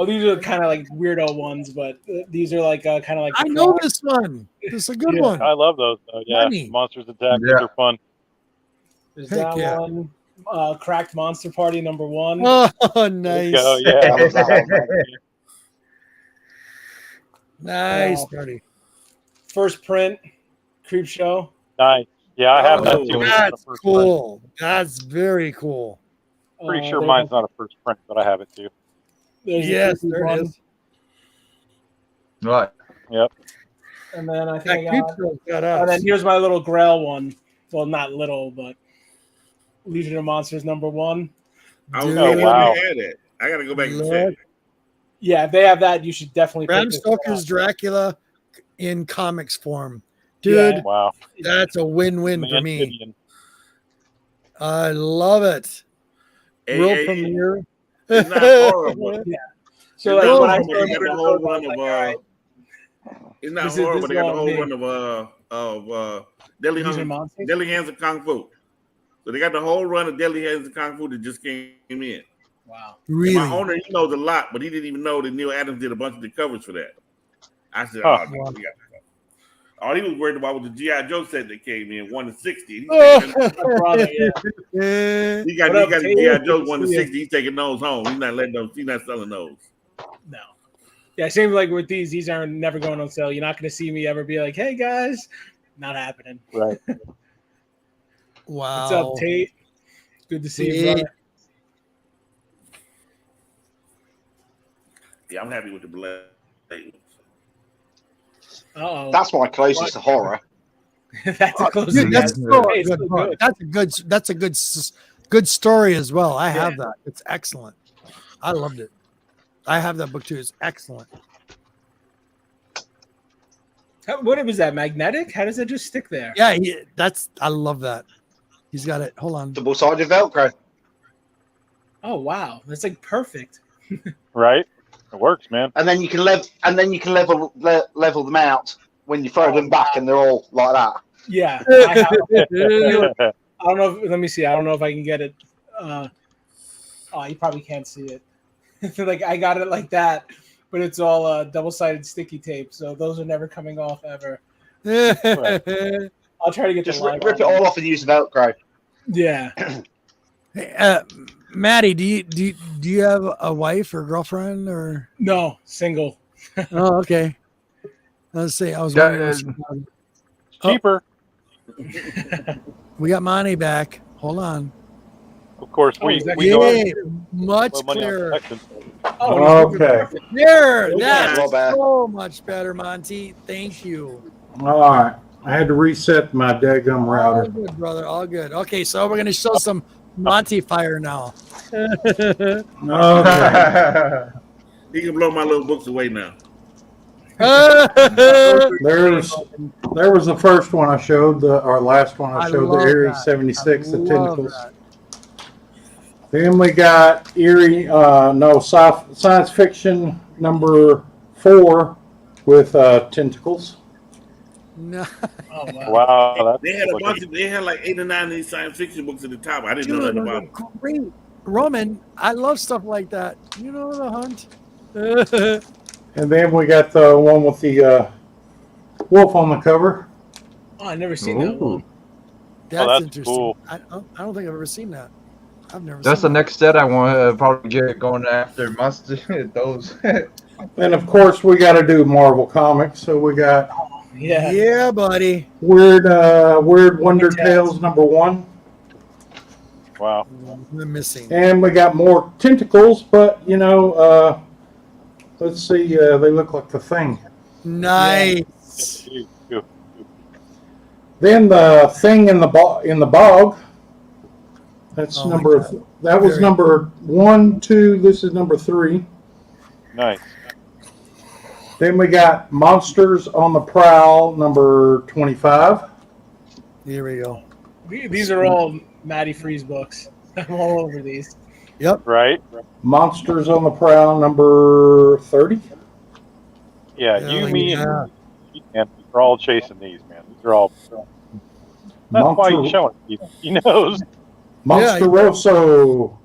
Oh, these are kind of like weirdo ones, but these are like kind of like. I know this one. This is a good Yeah. one. I love those. Yeah, Funny. Monsters Attack. Yeah. Those are fun. There's Heck that yeah. one. Cracked Monster Party #1. Oh, nice. Go, yeah. I love that one, man. Nice, buddy. First print, Creep Show. Nice. Yeah, I have that Oh, too. That's cool. That's very cool. Pretty sure there's mine's not a first print, but I have it too. There's the Yes, creepy there it one. is. Right. Yep. And then I That think I Creep got. Show's got And then us. here's my little Grail one. Well, not little, but Legion of Monsters #1. I was Dude. wondering if Wow. they had it. I gotta go back and Look. check. Yeah, if they have that, you should definitely. Bram pick this one Stoker's up. Dracula in comics form. Dude, Yeah. Wow. that's a win-win The for me. Amphibian. I love it. Hey, World hey, premiere. It's not horrible. So It's like not when I horrible. They got the whole run of it's not This is- horrible. this They is got the all whole me. run of Deadly Legion of Hands, Monsters? Deadly Hands of Kung Fu. So they got the whole run of Deadly Hands of Kung Fu that just came in. Wow. And Really? my owner, he knows a lot, but he didn't even know that Neil Adams did a bunch of the covers for that. I said, Huh. "Oh, nigga, we got the cover." All he was worried about was the G.I. Joe set that came in 1 to 60. He's taking, My brother, yeah. Eh, he got What up, the Tate? G.I. Joe 1 to Yeah. 60. He's taking those home. He's not letting those. He's not selling those. No. Yeah, same like with these are never going on sale. You're not going to see me ever be like, "Hey guys," not happening. Right. wow. What's up, Tate? Good to see you, Tate. brother. Yeah, I'm happy with the black. Uh-oh. That's my closest to horror. That's a close. Dude, that's again. so Hey, it's good. so book. good. That's a good story as well. I have Yeah. that. It's excellent. I loved it. I have that book too. It's excellent. What was that? Magnetic? How does that just stick there? Yeah, I love that. He's got it. Hold on. Double-sided Velcro. Oh wow, that's like perfect. Right. It works, man. And then you can level them out when you throw them back, and they're all like that. Yeah. I don't know. Let me see. I don't know if I can get it. Oh, you probably can't see it. Like I got it like that, but it's all double-sided sticky tape. So those are never coming off ever. I'll try to get Just the live rip it on. all off and use Velcro. Yeah. Hey, Maddie, do you have a wife or girlfriend or? No, single. Oh, okay. Let's see. I was Yeah, wondering. Cheaper. We got Monty back. Hold on. Of course, Oh, we is that- we know Yay, much our money on clearer. collection. Oh, Okay. There, Yeah, that's well, bad. so much better, Monty. Thank you. All right. I had to reset my daggum All router. good, brother. All good. Okay, so we're gonna show some Monty fire now. Okay. He can blow my little books away now. There was the first one I showed, or last one I I showed, the love Eerie that. 76, the Love tentacles. that. Then we got Eerie, science fiction #4 with tentacles. No. Oh wow. Wow, that's They had a bunch of. They had like 8 or 9 of these science fiction books at the top. I didn't know Dude, nothing about them. great. Roman, I love stuff like that. You know the hunt. And then we got the one with the wolf on the cover. Oh, I never seen that one. that's interesting. cool. I don't think I've ever seen that. I've never That's the seen that. next set I want to probably get going after monster. Those. And of course, we got to do Marvel Comics. So we got Yeah. Yeah, buddy. Weird Wonder Tales #1. Wow. We're missing. And we got more tentacles, but let's see, they look like the Thing. Nice. Then the Thing in the bog. That's Oh, that was very- number 1, 2. This is number 3. Nice. Then we got Monsters on the Prowl number 25. Here we go. These are all MattyFreeze books. I'm all over these. Yep. Right. Monsters on the Prowl number 30. Yeah, Hell you, me, yeah. and we're all chasing these, man. These are all. That's why he's showing. He knows. Monsteroso.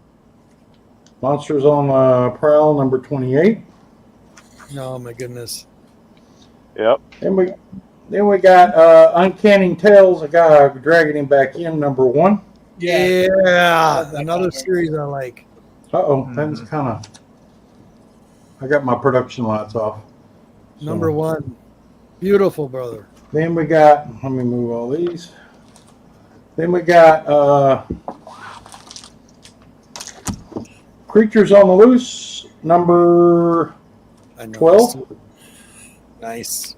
Monsters on the Prowl, number 28. Oh my goodness. Yep. Then we got Uncanny Tales, a guy dragging him back in, number 1. Yeah. Another series I like. That's kind of... I got my production lights off. Number 1. Beautiful, brother. Then we got... Let me move all these. Then we got Creatures on the Loose, number 12. Nice.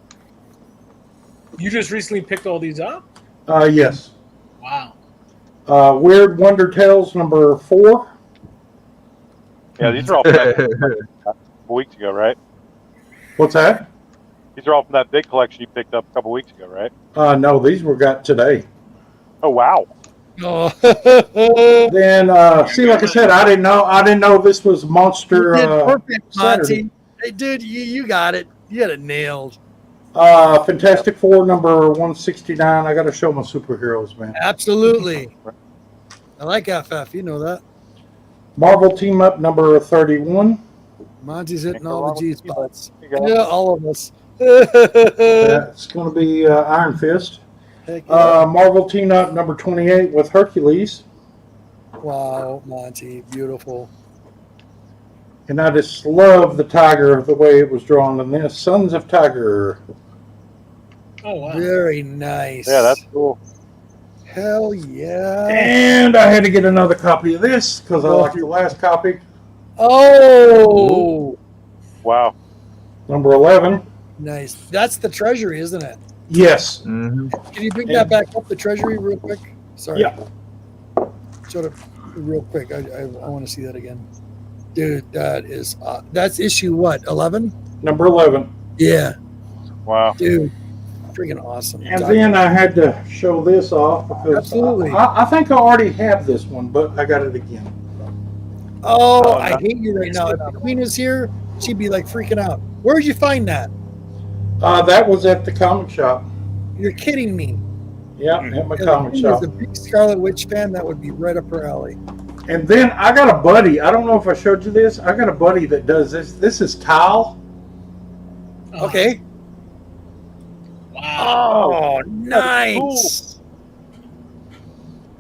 You just recently picked all these up? Yes. Wow. Weird Wonder Tales, number 4. Yeah, these are all from a couple weeks ago, right? What's that? These are all from that big collection you picked up a couple weeks ago, right? No, these were got today. Oh, wow. Oh. Then, see, like I said, I didn't know this was Monster. You did perfect, Saturday. Monty. Hey, dude, you got it. You had it nailed. Fantastic Four, number 169. I got to show my superheroes, man. Absolutely. I like FF. You know that. Marvel Team Up, number 31. Monty's hitting all the G spots. Yeah, all of us. That's going to be Iron Fist. Heck yeah. Marvel Team Up, number 28 with Hercules. Wow, Monty, beautiful. And I just love the tiger, the way it was drawn in this. Sons of Tiger. Oh, wow. Very nice. Yeah, that's cool. Hell yeah. And I had to get another copy of this because I liked the last copy. Oh. Wow. Number 11. Nice. That's the treasury, isn't it? Yes. Can you bring that back up, the treasury, real quick? Sorry. Yeah. Show it real quick. I want to see that again. Dude, that is that's issue what, 11? Number 11. Yeah. Wow. Dude, freaking awesome. And then I had to show this off because Absolutely. I think I already have this one, but I got it again. Oh, I hate you right now. If the queen was here, she'd be like freaking out. Where'd you find that? That was at the comic shop. You're kidding me. Yeah, at my If comic the queen shop. was a big Scarlet Witch fan, that would be right up her alley. And then I got a buddy. I don't know if I showed you this. I got a buddy that does this. This is Kyle. Okay. Wow. Oh, nice.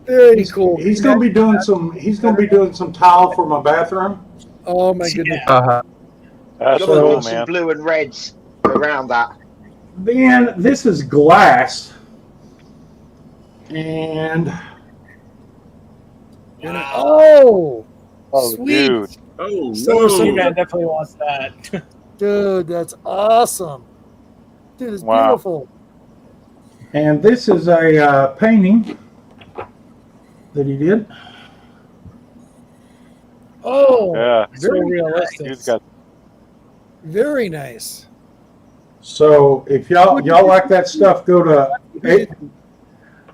Very cool. He's gonna be doing some. He's gonna be doing some tile for my bathroom. Oh my goodness. That's You're cool, gonna put some man. blue and reds around that. Then this is glass, and Oh, Oh, sweet. dude. Oh, So no. man definitely wants that. Dude, that's awesome. Dude, it's Wow. beautiful. and this is a painting that he did. Oh, Yeah. So very, realistic. Dude's got very nice. So if y'all like that stuff, go to.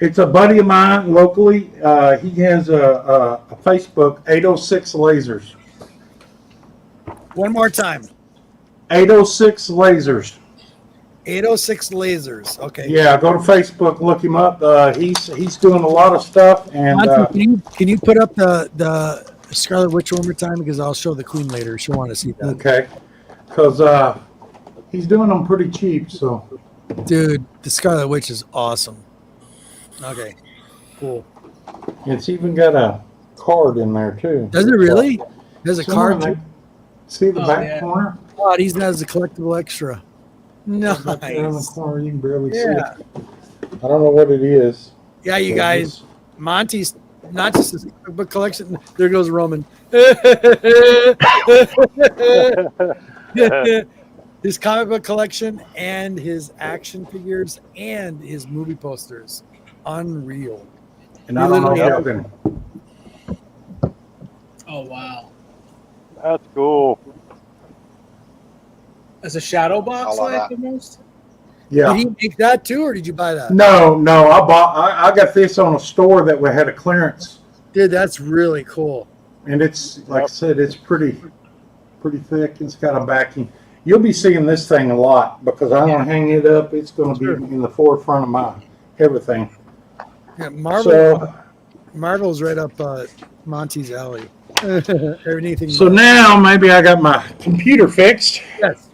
It's a buddy of mine locally. He has a Facebook, 806 Lasers. One more time. 806 Lasers. 806 lasers. Okay. Yeah, go to Facebook, look him up. He's doing a lot of stuff, and Monty, can you put up the Scarlet Witch one more time, because I'll show the Queen later. She'll want to see that. okay, because he's doing them pretty cheap. So Dude, the Scarlet Witch is awesome. Okay, cool. it's even got a card in there too. Does it really? There's a Somewhere in card. there. See the Oh, back yeah. corner? God, he's has a collectible extra. It's up there in the Nice. corner. You can barely see Yeah. it. I don't know what it is. Yeah, you but guys. Monty's not just his comic book collection. There goes Roman. His comic book collection and his action figures and his movie posters. Unreal. And I don't know if Yeah. y'all can. Oh wow. That's cool. As a shadow box, I like like that. almost. Yeah. Did he make that too, or did you buy that? No. I got this on a store that we had a clearance, Dude, that's really cool. and it's like I said, it's pretty thick. It's got a backing. You'll be seeing this thing a lot because I'm gonna hang it up. It's gonna Sure. be in the forefront of my everything. Yeah, Marvel. So Marvel's right up Monty's alley. Everything. So now maybe I got my computer fixed. Yes.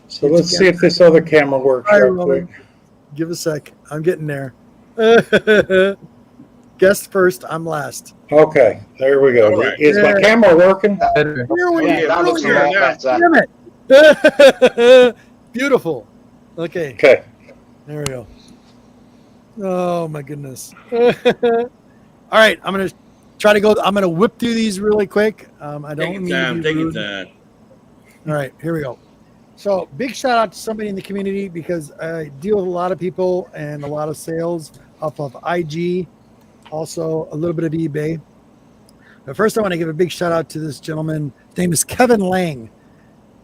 So let's see if this other camera works All right, real quick. Give a sec. I'm getting there. Guest first. I'm last. Okay, there we go. All right. Is my camera working? Here we Yeah, that looks a lot better. Damn it. Beautiful. Okay. Okay. There we go. Oh my goodness. All right, I'm gonna try to go. I'm gonna whip through these really quick. I don't Take need your time. to be Take your rude. time. All right, here we go. So big shout out to somebody in the community because I deal with a lot of people and a lot of sales off of IG, also a little bit of eBay. But first, I want to give a big shout out to this gentleman. His name is Kevin Lang,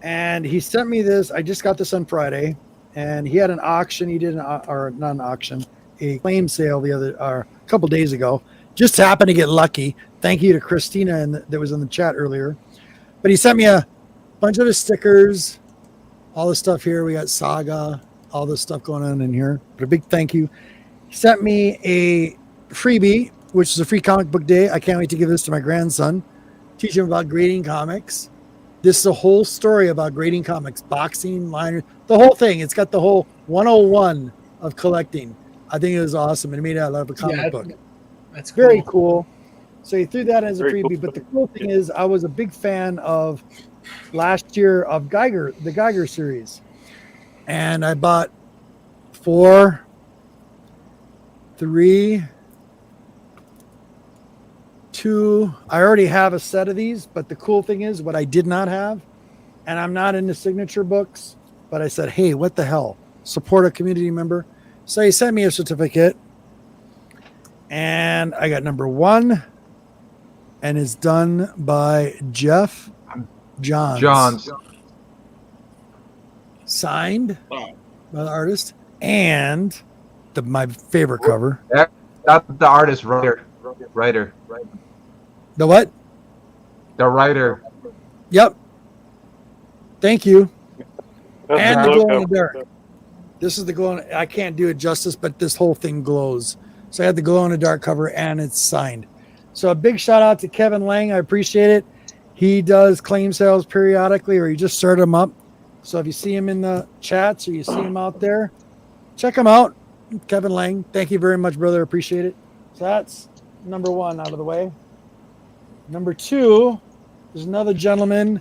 and he sent me this. I just got this on Friday, and he had an auction. He did or not an auction, a claim sale a couple days ago. Just happened to get lucky. Thank you to Christina that was in the chat earlier. But he sent me a bunch of his stickers, all this stuff here. We got Saga, all this stuff going on in here. But a big thank you. He sent me a freebie, which is a free comic book day. I can't wait to give this to my grandson, teach him about grading comics. This is a whole story about grading comics, boxing, liners, the whole thing. It's got the whole 101 of collecting. I think it was awesome. And it made it out of a comic book. That's cool. Very cool. So he threw that as a Very freebie. cool. But the cool thing is I was a big fan of last year of the Geiger series. And I bought 4, 3, 2. I already have a set of these, but the cool thing is what I did not have, and I'm not into signature books, but I said, hey, what the hell? Support a community member. So he sent me a certificate, and I got number 1, and it's done by Jeff Johns. Signed by the artist, and my favorite cover. That's the artist writer. The what? The writer. Yep. Thank you. That's And the the glow in logo. the dark. This is the glow in, I can't do it justice, but this whole thing glows. So I had the glow in the dark cover and it's signed. So a big shout out to Kevin Lang. I appreciate it. He does claim sales periodically, or he just started them up. So if you see him in the chats or you see him out there, check him out. Kevin Lang. Thank you very much, brother. Appreciate it. So that's number 1 out of the way. Number 2, there's another gentleman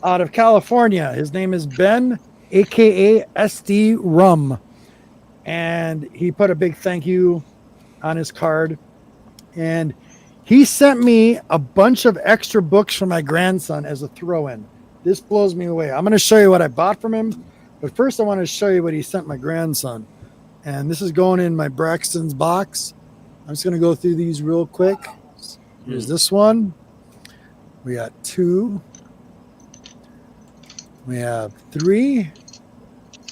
out of California. His name is Ben, aka SD Rum, and he put a big thank you on his card. And he sent me a bunch of extra books for my grandson as a throw-in. This blows me away. I'm going to show you what I bought from him, but first I want to show you what he sent my grandson. And this is going in my Braxton's box. I'm just going to go through these real quick. Here's this one. We got 2. We have 3.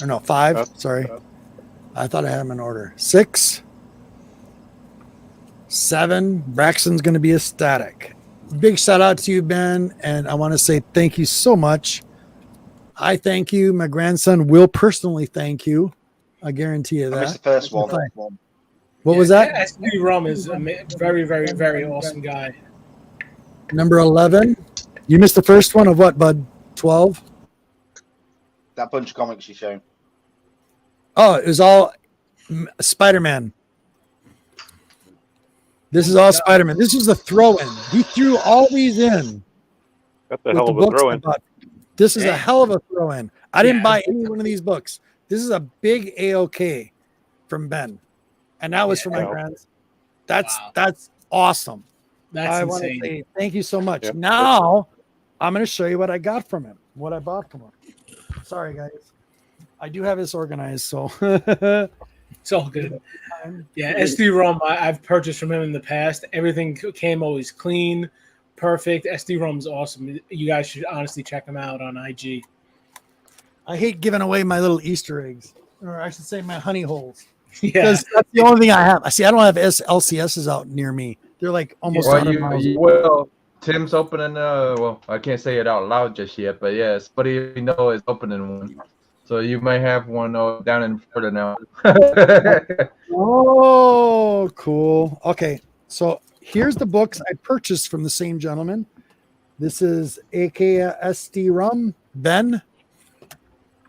Or no, 5. Sorry. I thought I had them in order. 6. 7. Braxton's going to be ecstatic. Big shout out to you, Ben. And I want to say thank you so much. I thank you. My grandson will personally thank you. I guarantee you that. I missed the first one. What was that? SD Rum is a very, very, very awesome guy. Number 11. You missed the first one of what, bud? 12? That bunch of comics you showed. Oh, it was all Spider-Man. This is all Spider-Man. This is a throw-in. He threw all these in. That's a with hell the of a books I throw-in. bought. This is a hell of a throw-in. I didn't buy any one of these books. This is a big AOK from Ben. And that was for my grands. That's awesome. That's I want to insane. say thank you so much. Yep. Now I'm going to show you what I got from him, what I bought from him. Sorry, guys. I do have this organized, so It's all good. Yeah, SD Rum, I've purchased from him in the past. Everything came always clean, perfect. SD Rum's awesome. You guys should honestly check him out on IG. I hate giving away my little Easter eggs, or I should say my honey holes. Yeah, Because that's the only thing I have. See, I don't have LCSs out near me. They're like almost Well, 100 miles. well, Tim's opening. Well, I can't say it out loud just yet, but yeah, somebody we know is opening one. So you may have one down in Florida now. Oh, cool. Okay, so here's the books I purchased from the same gentleman. This is AKSD Rum, Ben.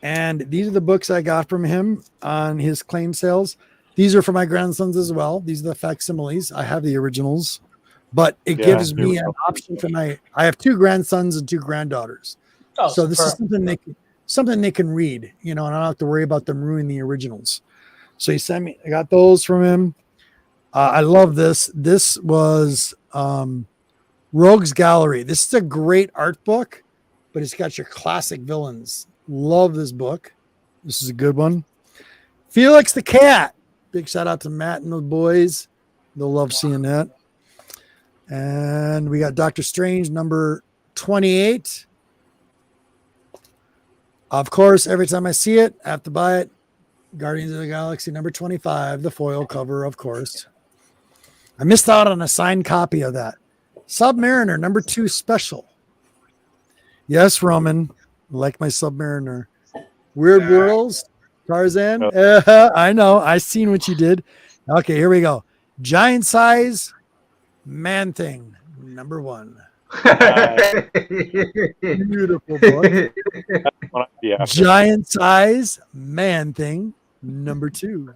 And these are the books I got from him on his claim sales. These are for my grandsons as well. These are the facsimiles. I have the originals, but it gives me an option for I have 2 grandsons and 2 granddaughters. Oh, so this is something they can read, and I don't have to worry about them ruining the originals. So he sent me, I got those from him. I love this. This was Rogues Gallery. This is a great art book, but it's got your classic villains. Love this book. This is a good one. Felix the Cat. Big shout out to Matt and the boys. They'll love seeing that. And we got Doctor Strange number 28. Of course, every time I see it, I have to buy it. Guardians of the Galaxy number 25, the foil cover, of course. I missed out on a signed copy of that. Submariner number 2 special. Yes, Roman, like my Submariner. Weird Worlds, Tarzan. I know. I seen what you did. Okay, here we go. Giant Size Man Thing number 1. Beautiful book. Giant Size Man Thing number 2.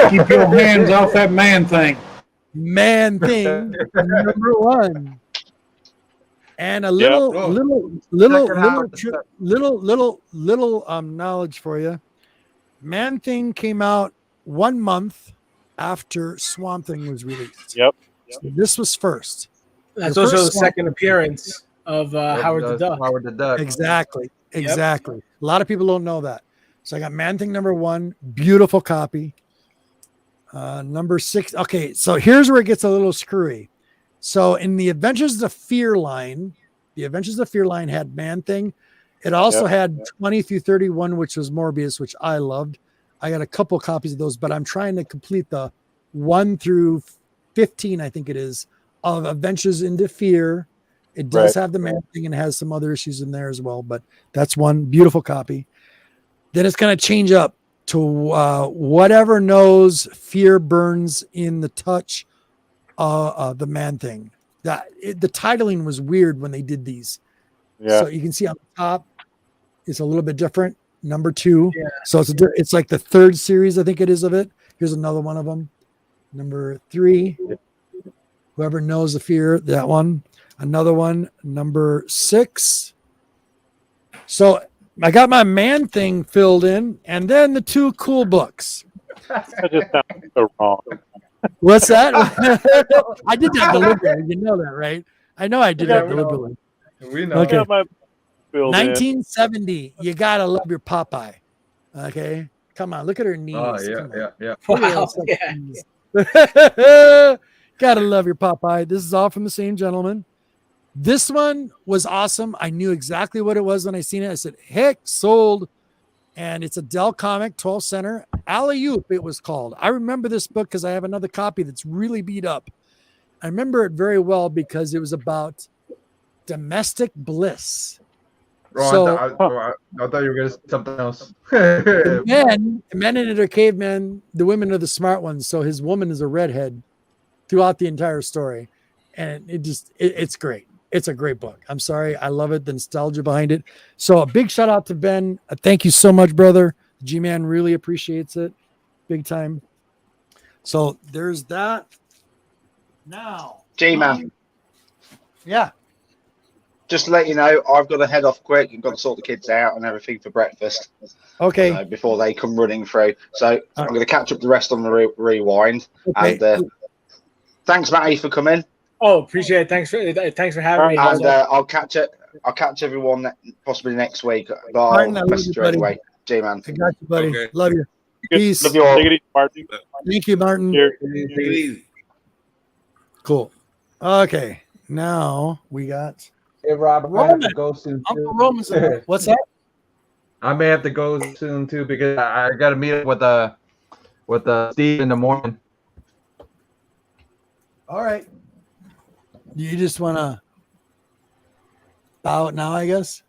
Keep your hands off that man thing. Man Thing number 1. And a little knowledge for you. Man Thing came out 1 month after Swamp Thing was released. Yep. So this was first. That's also the second appearance of Howard the Duck. Howard the Duck. Exactly. A lot of people don't know that. So I got Man Thing number 1, beautiful copy. Number 6. Okay, so here's where it gets a little screwy. So in the Adventures of Fear line, had Man Thing. It also had 20 through 31, which was Morbius, which I loved. I got a couple copies of those, but I'm trying to complete the 1 through 15, I think it is, of Adventures into Fear. It does have the Man Thing and has some other issues in there as well, but that's one beautiful copy. Then it's going to change up to whatever knows fear burns in the touch the Man Thing. The titling was weird when they did these. So you can see on the top, it's a little bit different. Number 2. Yeah. So it's like the 3rd series, I think it is, of it. Here's another one of them. Number 3. Whoever knows the fear, that one. Another one, number 6. So I got my Man Thing filled in, and then the 2 cool books. That just sounds so wrong. What's that? I did that deliberately. You know that, right? I know I did that deliberately. We know. Okay. 1970. You gotta love your Popeye. Okay, come on, look at her knees. Oh yeah. Wow. Gotta love your Popeye. This is all from the same gentleman. This one was awesome. I knew exactly what it was when I seen it. I said, heck, sold. And it's a Dell comic, 12 center. Alley Oop, it was called. I remember this book because I have another copy that's really beat up. I remember it very well because it was about domestic bliss. Oh, I thought you were going to say something else. men in their cavemen, the women are the smart ones. So his woman is a redhead throughout the entire story. And it's great. It's a great book. I'm sorry. I love it. The nostalgia behind it. So a big shout out to Ben. Thank you so much, brother. G-Man really appreciates it. Big time. So there's that. Now. G-Man. Yeah. Just to let you know, I've got to head off quick. I've got to sort the kids out and everything for breakfast. Okay. Before they come running through. So I'm going to catch up the rest on the rewind. Okay. And thanks, Matty, for coming. Oh, appreciate it. Thanks for having me. And I'll catch everyone possibly next week. But I'll message you anyway. G-Man. I got you, buddy. Okay. Love you. Peace. Love you all. Take it easy, Martin. Thank you, Martin. Take it easy. Cool. Okay. Now we got. Hey, Rob, I have to go soon. Uncle Roman's there. What's that? I may have to go soon too because I got to meet up with Steve in the morning. All right. You just want to bow it now, I guess?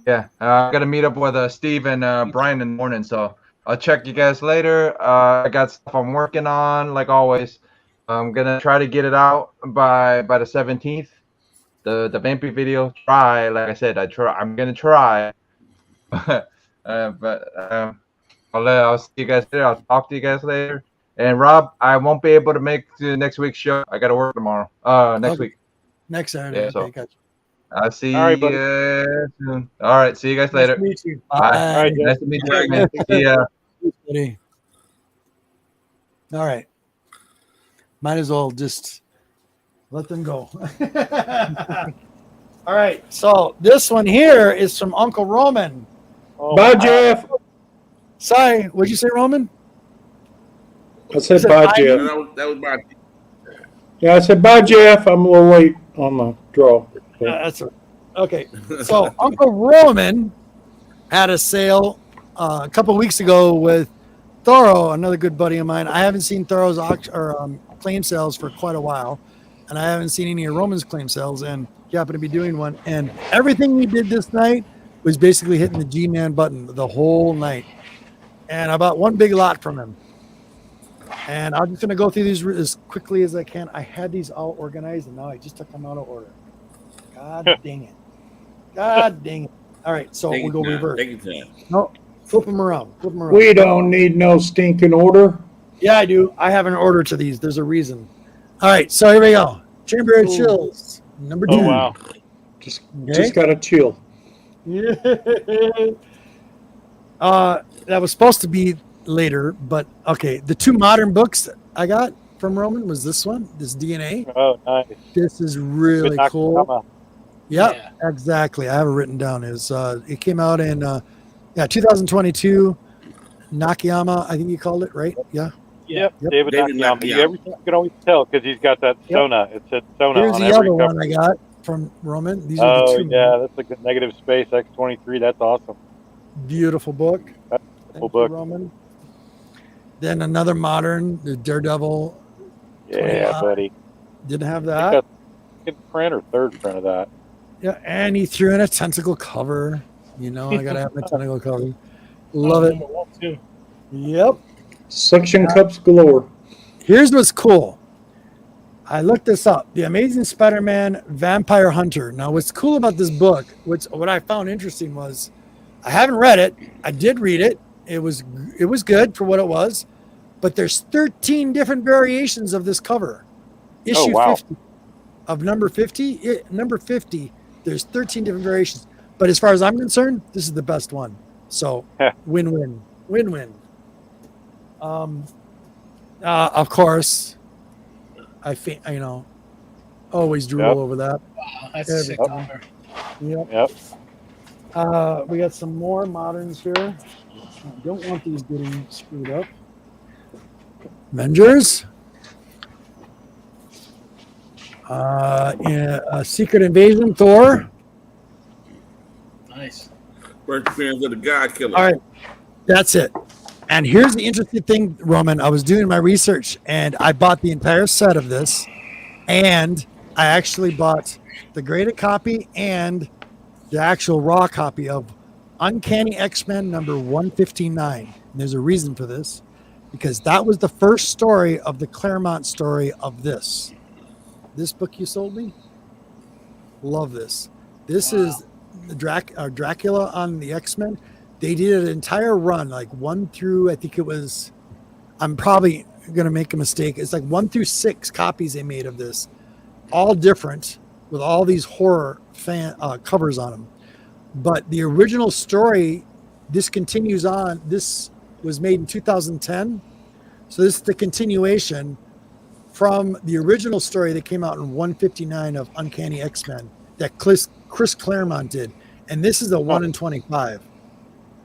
Yeah, I got to meet up with Steve and Brian in the morning, so I'll check you guys later. I got stuff I'm working on, like always, I'm gonna try to get it out by the 17th. The vampy video. Try, like I said, I'm gonna try. I'll see you guys later. I'll talk to you guys later. And Rob, I won't be able to make the next week's show. I got to work tomorrow. Next week. Next Saturday. Yeah, Okay, so gotcha. I'll see All right, you soon. All right, see you guys later. Nice to meet you. Bye. Bye. All right, Nice to meet you, man. See ya. Buddy. All right. Might as well just let them go. All right. So this one here is from Uncle Roman. Oh, Bye, Jeff. Sorry, what'd you say, Roman? I said Is it bye, bye? Jeff. That was my. Yeah, I said bye, Jeff. I'm a little late on the draw. That's right. Okay. So Uncle Roman had a sale a couple weeks ago with Thorough, another good buddy of mine. I haven't seen Thorough's claim sales for quite a while, and I haven't seen any of Roman's claim sales, and he happened to be doing one. And everything we did this night was basically hitting the G-Man button the whole night. And I bought one big lot from him. And I'm just going to go through these as quickly as I can. I had these all organized, and now I just took them out of order. God dang it. God dang it. All right, so we'll go reverse. Take your time. No, flip them around. Flip them around. We don't need no stinking order. Yeah, I do. I have an order to these. There's a reason. All right, so here we go. Chamber of Chills, number 2. Oh, wow. Just gotta chill. Yeah. That was supposed to be later, but okay. The 2 modern books that I got from Roman was this one, this DNA. Oh, nice. This is really Good cool. Nakayama. Yep, Yeah. exactly. I have it written down. It came out in 2022. Nakayama, I think you called it, right? Yeah. Yep, Yep. David David Nakayama. Nakayama. You can always tell because he's got that Sona. It said Sona Here's on the every other cover. one I got from Roman. These are Oh, the 2 yeah, that's a good negative space X23. That's awesome. beautiful book. That's a Thank cool you, book. Roman. Then another modern, the Daredevil. Yeah, 25. buddy. Didn't have I that. think that's second print or third print of that. Yeah, and he threw in a tentacle cover. You know, I gotta have my tentacle cover. Love it. Number 1, too. Yep. Suction cups galore. Here's what's cool. I looked this up. The Amazing Spider-Man Vampire Hunter. Now, what's cool about this book, what I found interesting was, I haven't read it. I did read it. It was good for what it was, but there's 13 different variations of this cover. Issue wow. 50 of number 50. Number 50. There's 13 different variations. But as far as I'm concerned, this is the best one. So win-win. Win-win. Of course, always drool over that. Wow, that's a Every sick time. cover. Yep. Yep. We got some more moderns here. I don't want these getting screwed up. Avengers. Secret Invasion, Thor. Nice. First appearance of the God Killer. All right, that's it. And here's the interesting thing, Roman. I was doing my research, and I bought the entire set of this, and I actually bought the graded copy and the actual raw copy of Uncanny X-Men number 159. And there's a reason for this, because that was the first story of the Claremont story of this. This book you sold me? Love this. This is the Dracula on the X-Men. They did an entire run, like 1 through, I think it was, I'm probably going to make a mistake. It's like 1 through 6 copies they made of this, all different with all these horror covers on them. But the original story, this continues on. This was made in 2010. So this is the continuation from the original story that came out in 159 of Uncanny X-Men that Chris Claremont did. And this is a 1 in 25.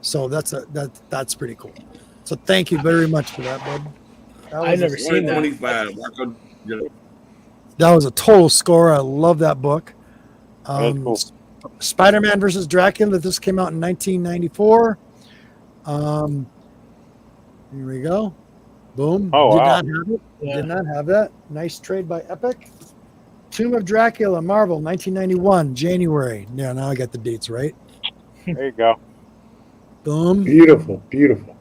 So that's pretty cool. So thank you very much for that, bud. I've never seen that. 125. That was a total score. I love that book. That's cool. Spider-Man versus Dracula. This came out in 1994. Here we go. Boom. Oh, Did wow. not have it. Yeah. Did not have that. Nice trade by Epic. Tomb of Dracula, Marvel, 1991, January. Yeah, now I got the dates right. There you go. Boom. Beautiful, beautiful.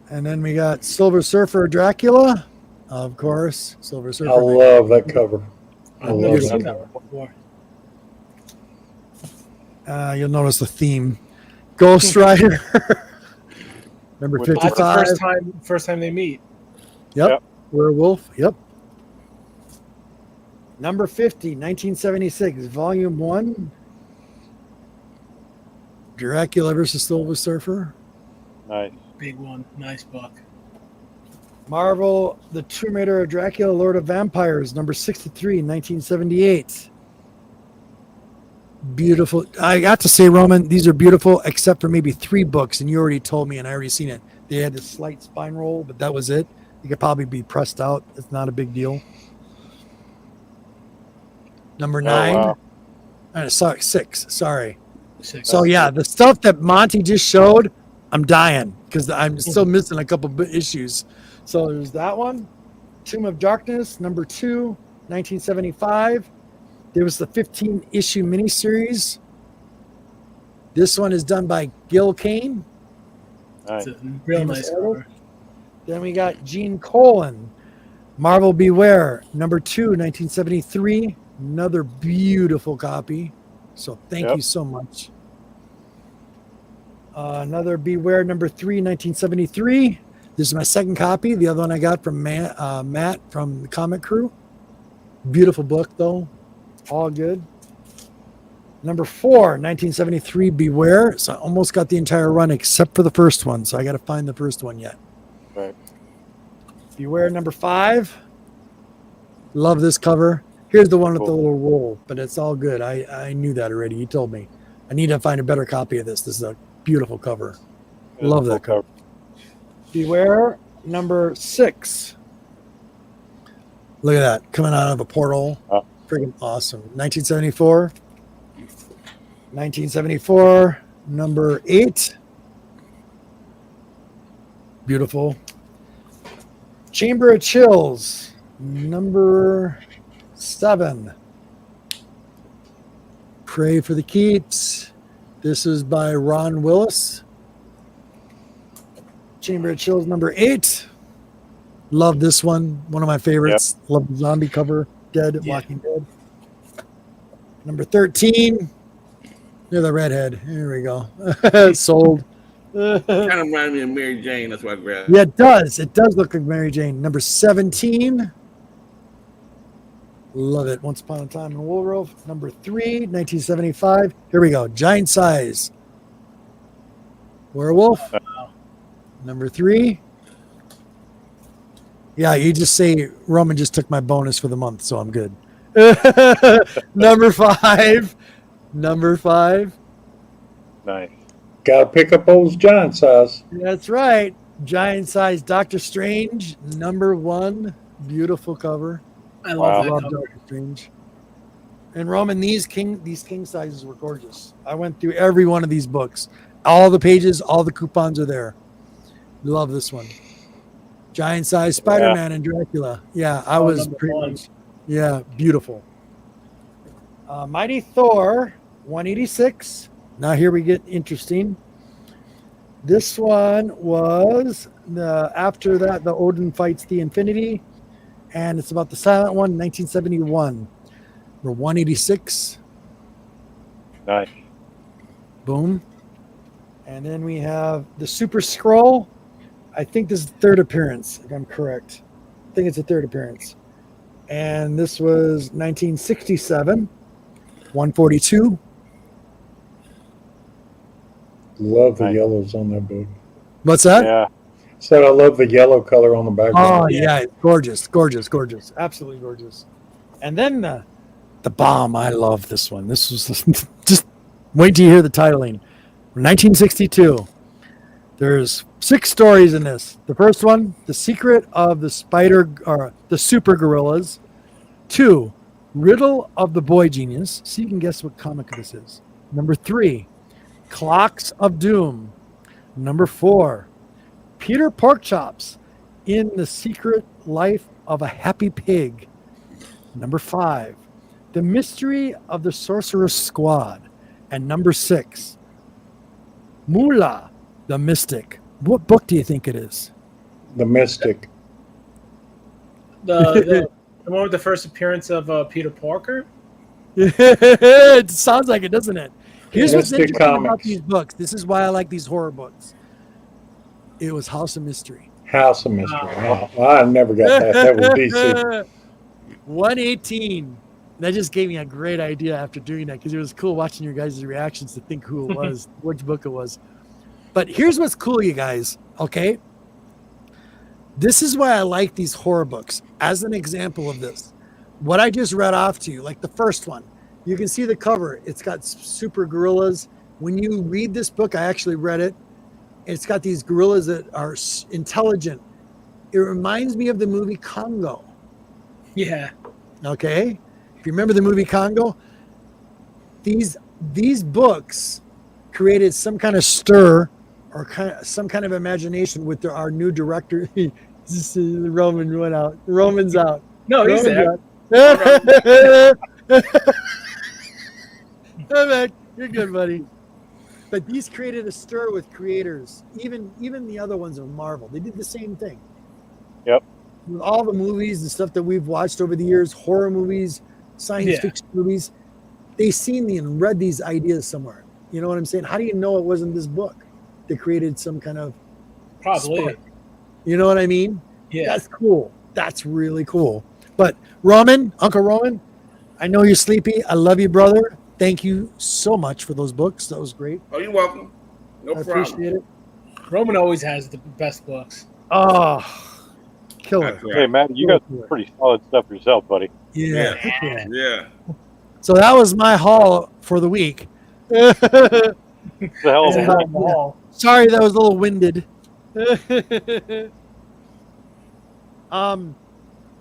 And then we got Silver Surfer Dracula, Of course, Silver Surfer. I love that cover. I I've love never that seen cover. that one before. You'll notice the theme. Ghost Rider. Number With the That's the 55. first time they meet. Yep. Werewolf. Yep. Number 50, 1976, Volume 1. Dracula versus Silver Surfer. Nice. Big one. Nice book. Marvel, The Tomb Raider of Dracula, Lord of Vampires, number 63, 1978. Beautiful. I got to say, Roman, these are beautiful, except for maybe 3 books, and you already told me, and I already seen it. They had this slight spine roll, but that was it. It could probably be pressed out. It's not a big deal. Number 9. wow. Sorry, 6. Sorry. 6. So, yeah, the stuff that Monty just showed, I'm dying because I'm still missing a couple issues. So there's that one. Tomb of Darkness, number 2, 1975. There was the 15-issue miniseries. This one is done by Gil Kane. Nice. It's a real nice cover. Then we got Gene Colan, Marvel Beware, number 2, 1973. Another beautiful copy. So thank you so much. Another Beware, number 3, 1973. This is my second copy. The other one I got from Matt from the Comic Crew. Beautiful book, though. All good. Number 4, 1973, Beware. So I almost got the entire run except for the first one. So I got to find the first one yet. Right. Beware, number 5. Love this cover. Here's the one with the little roll, but it's all good. I knew that already. You told me. I need to find a better copy of this. This is a beautiful cover. Love that cover. Beware, number 6. Look at that. Coming out of a portal. Freaking awesome. 1974. 1974, number 8. Beautiful. Chamber of Chills, number 7. Pray for the Keeps. This is by Ron Willis. Chamber of Chills, number 8. Love this one. One of my favorites. Love the zombie cover. Walking Dead. Number 13. You're the redhead. Here we go. Sold. Kind of reminds me of Mary Jane. That's why I grabbed it. Yeah, it does. It does look like Mary Jane. Number 17. Love it. Once Upon a Time in Woolroof. Number 3, 1975. Here we go. Giant Size. Werewolf. Number 3. Yeah, you just say Roman just took my bonus for the month, so I'm good. Number 5. Number 5. Nice. Gotta pick up those giant size. That's right. Giant Size Doctor Strange, number 1. Beautiful cover. I love that Love cover. Doctor Strange. And Roman, these king sizes were gorgeous. I went through every one of these books. All the pages, all the coupons are there. Love this one. Giant Size Spider-Man and Dracula. Yeah, I was pretty much. Yeah, beautiful. Mighty Thor, 186. Now here we get interesting. This one was after that, the Odin fights the Infinity, and it's about the Silent One, 1971. We're 186. Nice. Boom. And then we have the Super Scroll. I think this is the 3rd appearance, if I'm correct. I think it's the 3rd appearance. And this was 1967, 142. Love the yellows on that book. What's that? Yeah. Said I love the yellow color on the background. Oh, yeah. Gorgeous, gorgeous, gorgeous. Absolutely gorgeous. And then the bomb. I love this one. This was just wait till you hear the titling. 1962. There's 6 stories in this. The first one, The Secret of the Super Gorillas. 2, Riddle of the Boy Genius. So you can guess what comic this is. Number 3, Clocks of Doom. Number 4, Peter Porkchops in the Secret Life of a Happy Pig. Number 5, The Mystery of the Sorcerer's Squad. And number 6, Moolah the Mystic. What book do you think it is? The Mystic. The one with the first appearance of Peter Parker. It sounds like it, doesn't it? Here's what's Kemist interesting about Comics. these books. This is why I like these horror books. It was House of Mystery. House of Mystery. Oh, I never got that. That was DC. 118. That just gave me a great idea after doing that because it was cool watching your guys' reactions to think who it was, which book it was. But here's what's cool, you guys. Okay. This is why I like these horror books. As an example of this, what I just read off to you, like the first one, you can see the cover. It's got super gorillas. When you read this book, I actually read it. It's got these gorillas that are intelligent. It reminds me of the movie Congo. Yeah. Okay. If you remember the movie Congo, these books created some kind of stir or some kind of imagination with our new director. The Roman went out. Roman's out. No, he's there. Hey, man, you're good, buddy. But these created a stir with creators. Even the other ones of Marvel, they did the same thing. Yep. With all the movies and stuff that we've watched over the years, horror movies, science fiction movies, they seen and read these ideas somewhere. You know what I'm saying? How do you know it wasn't this book that created some kind of Probably. spark? You know what I mean? Yeah. That's cool. That's really cool. But Roman, Uncle Roman, I know you're sleepy. I love you, brother. Thank you so much for those books. That was great. Oh, you're welcome. No I problem. appreciate it. Roman always has the best books. Oh, killer. That's right. Hey, Matt, you got some pretty solid stuff yourself, buddy. Yeah. Yeah. So that was my haul for the week. It's a hell of a Yeah. Sorry, that was a little winded.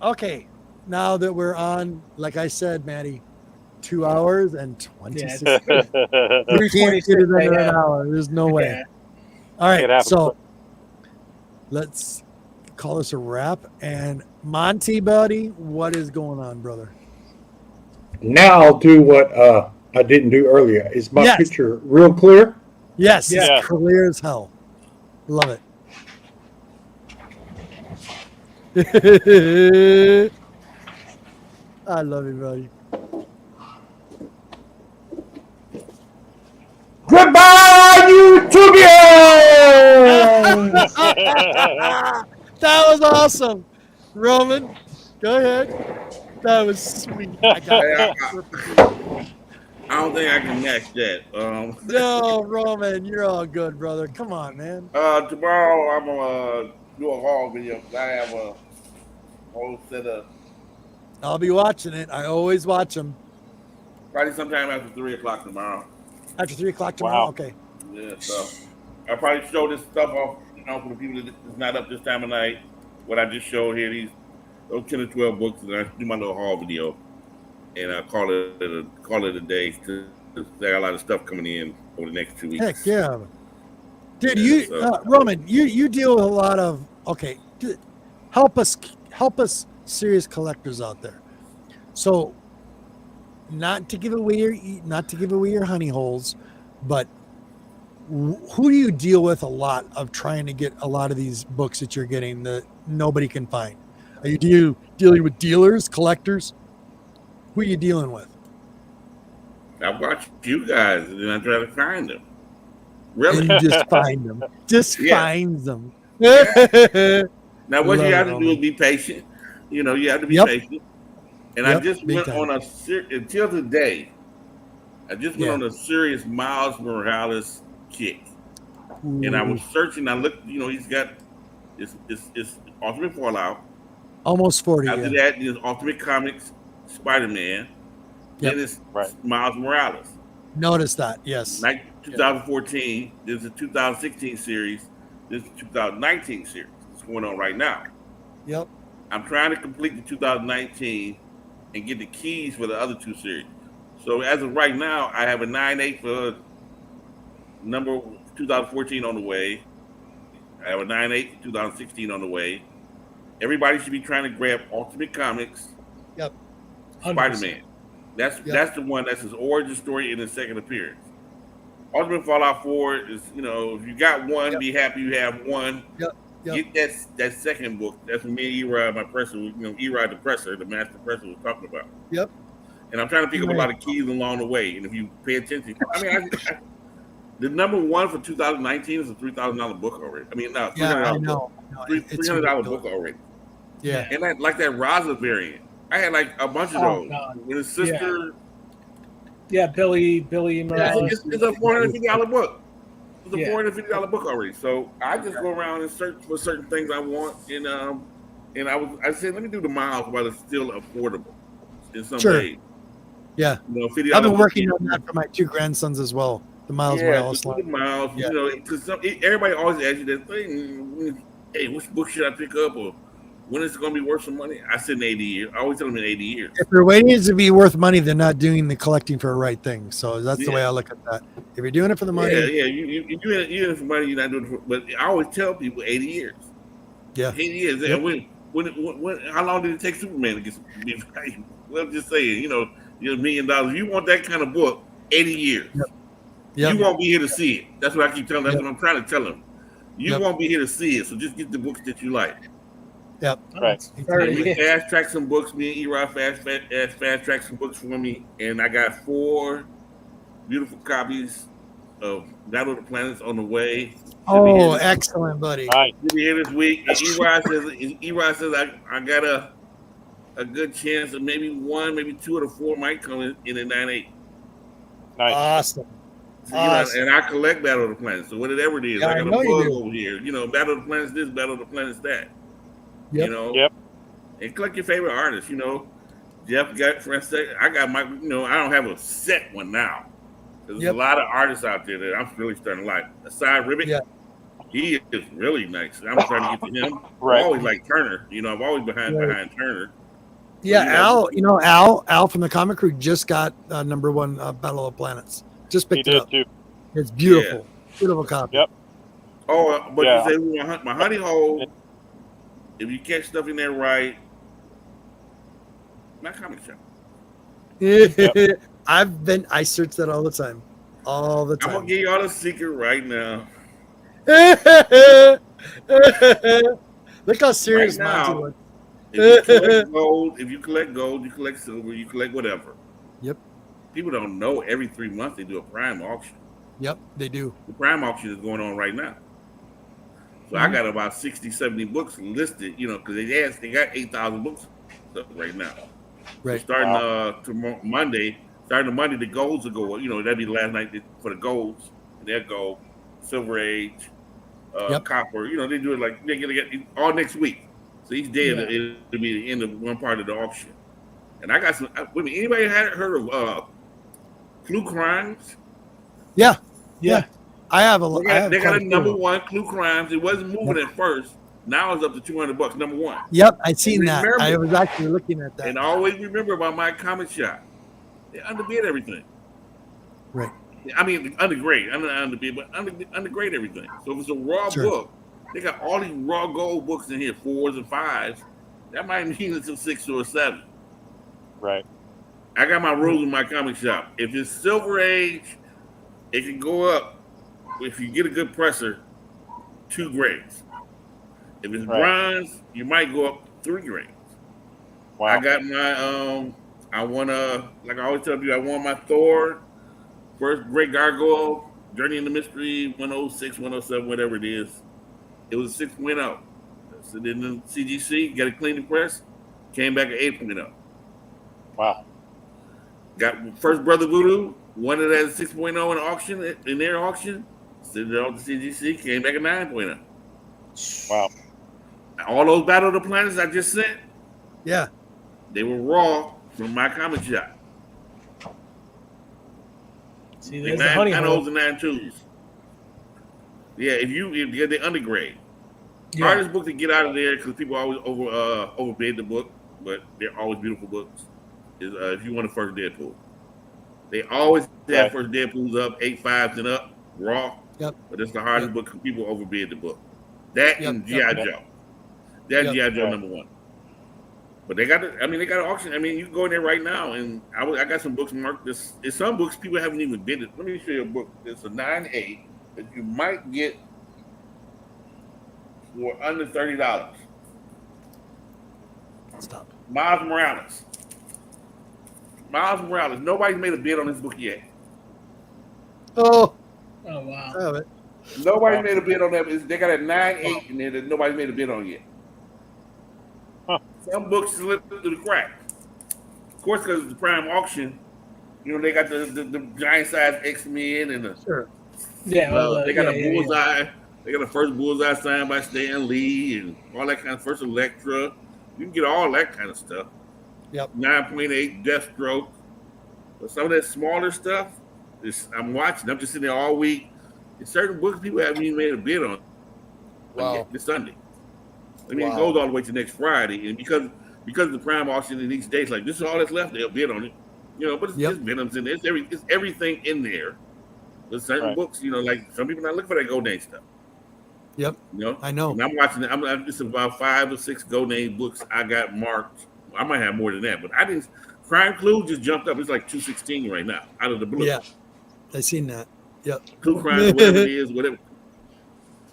Okay. Now that we're on, like I said, Matty, 2 hours and 26 minutes. We can't get it under an hour. There's no way. Yeah. All It right. happens. So let's call this a wrap. And Monty, buddy, what is going on, brother? Now I'll do what I didn't do earlier. Is my Yes. picture real clear? Yes, Yeah. it's clear as hell. Love it. I love you, buddy. Goodbye, YouTubians! That was awesome. Roman, go ahead. That was sweet. I got Hey, it. I don't think I can match that. No, Roman, you're all good, brother. Come on, man. Tomorrow I'm gonna do a haul video. I have a whole set of I'll be watching it. I always watch them. probably sometime after 3:00 tomorrow. After 3 o'clock tomorrow? Wow. Okay. Yeah, so I'll probably show this stuff off, for the people that's not up this time of night. What I just showed here, those 10 or 12 books, and I do my little haul video, and I call it a day. Cause there are a lot of stuff coming in over the next 2 weeks. Heck yeah. Dude, Yeah, so- Roman, you deal with a lot of, help us serious collectors out there. So not to give away your honey holes, but who do you deal with a lot of trying to get a lot of these books that you're getting that nobody can find? Are you dealing with dealers, collectors? Who are you dealing with? I watch you guys, and then I try to find them. Really? And you just find them. Just Yeah. find them. Now, what Love you have it, to do is be patient. You have to be Yep. patient. And Yep, I just big went time. on until today. I just went Yeah. on a serious Miles Morales kick, and I was searching. I looked. He's got it's Ultimate Fallout. Almost 40. After Yeah. that, there's Ultimate Comics, Spider-Man. Yep. Then it's Right. Miles Morales. Notice that. Yes. 2014. There's a 2016 series. There's a 2019 series. It's going on right now. Yep. I'm trying to complete the 2019 and get the keys for the other two series. So as of right now, I have a 9/8 for number 2014 on the way. I have a 9/8 for 2016 on the way. Everybody should be trying to grab Ultimate Comics. Yep. Spider-Man. That's the one that's his origin story and his second appearance. Ultimate Fallout 4 is, if you got one, Yep. be happy you have one. Yep. Get that second book. That's what me and Erod, my presser, Erod the presser, the master presser, was talking about. Yep. And I'm trying to pick up a lot of keys along the way. And if you pay attention, I mean, the number one for 2019 is a $3,000 book already. I mean, no, $300 book. $300 book already. Yeah. And like that Raza variant, I had like a bunch of those. With his sister. Yeah, Billy. It's a $450 book. It's a $450 book already. So I just go around and search for certain things I want, and I said, let me do the miles while it's still affordable in some way. Yeah, $50 I've been working on that for my 2 grandsons as well. The Miles Morales line. The miles, because everybody always asks you that thing. Hey, which book should I pick up, or when is it going to be worth some money? I said in 80 years. I always tell them in 80 years. If they're waiting to be worth money, they're not doing the collecting for the right thing. So that's the way I look at that. If you're doing it for the money, you're in it for money. You're not doing it for. But I always tell people 80 years. Yeah, 80 years. Yep. When how long did it take Superman to get some? Well, I'm just saying, $1 million. You want that kind of book, 80 years. Yep. You won't be here to see it. That's what I keep telling them. That's what I'm trying to tell them. You won't be here to see it. So just get the books that you like. Yep. Right. We fast track some books. Me and Erod fast track some books for me, and I got 4 beautiful copies of Battle of the Planets on the way. Oh, excellent, buddy. Right. Should be here this week. And Erod says I got a good chance of maybe 1, maybe 2 of the 4 might come in the 9/8. Nice. Awesome. So, and I collect Battle of the Planets. So whatever it is, I got a bug over here. Battle of the Planets this, Battle of the Planets that. Yep. And collect your favorite artists. Jeff got I got my. I don't have a set one now. There's a lot of artists out there that I'm really starting to like. Aside Ribbit, he is really nice. I'm trying to get to him. Right. I always like Turner. I've always behind Turner. Yeah, Al from the comic crew just got #1 Battle of Planets. Just picked it up. Too. It's beautiful. Beautiful copy. Yep. Oh, but you say my honey hole. If you catch stuff in there right, my comic shop. Yep. I search that all the time. I'm gonna give y'all a secret right now. Look how serious Monty looks. If you collect gold, you collect silver, you collect whatever. Yep. People don't know every 3 months they do a prime auction. Yep, they do. The prime auction is going on right now. So I got about 60, 70 books listed, because they got 8,000 books right now. Right. So starting Monday, the golds will go. That'd be the last night for the golds. They'll go Silver Age, Copper. They do it like they get all next week. So each day it'll be the end of one part of the auction. And I got some. Anybody heard of Clue Crimes? Yeah. I have they got a #1 Clue Crimes. It wasn't moving at first. Now it's up to $200. #1. Yep, I seen that. I was actually looking at that. And always remember about my comic shop. They underbid everything. Right. I mean, undergrade, underbid, but undergrade everything. So if it's a raw book, they got all these raw gold books in here, 4s and 5s. That might mean it's a 6 or a 7. Right. I got my rules in my comic shop. If it's Silver Age, it can go up. If you get a good presser, 2 grades. If it's bronze, you might go up 3 grades. Wow. I got my I want like I always tell you, I want my Thor, first Great Gargoyle, Journey in the Mystery, 106, 107, whatever it is. It was a 6.0. So then the CGC, got a clean press, came back at 8.0. Wow. Got first Brother Voodoo, won it at 6.0 in their auction. Sent it off to CGC, came back at 9.0. Wow. All those Battle of the Planets I just sent, they were raw from my comic shop. See, there's the honey hole. 9.0s and 9.2s. Yeah, if you get the undergrade. Hardest book to get out of there because people always overbid the book, but they're always beautiful books. Is if you want a first Deadpool, they always have first Deadpools up 8.5s and up raw. Yep. But it's the hardest book because people overbid the book. That and G.I. Joe. That's G.I. Joe #1. But they got an auction. I mean, you can go in there right now, and I got some books marked. There's some books people haven't even bid it. Let me show you a book. It's a 9.8 that you might get for under $30. Stop. Miles Morales. Miles Morales. Nobody's made a bid on this book yet. Oh, wow. I have it. Nobody made a bid on that. They got a 9.8 in there that nobody made a bid on yet. Some books slipped through the crack. Of course, because it's the prime auction, you know, they got the giant size X-Men and the they got a bullseye. They got the first bullseye signed by Stan Lee and all that kind of first Electra. You can get all that kind of stuff. Yep. 9.8 Deathstroke. But some of that smaller stuff, I'm watching. I'm just sitting there all week. And certain books people haven't even made a bid on. Wow. This Sunday. I mean, it goes all the way to next Friday, and because of the prime auction in each day, it's like this is all that's left. They'll bid on it, you know. But it's just Venoms in there. It's everything in there. There's certain books, you know, like some people not looking for that Go Name stuff. Yep. You know, I know. And I'm watching it. It's about 5 or 6 Go Name books I got marked. I might have more than that, but I didn't. Crime Clue just jumped up. It's like 216 right now, out of the blue. Yeah, I seen that. Yep. Clue Crime, whatever it is, whatever.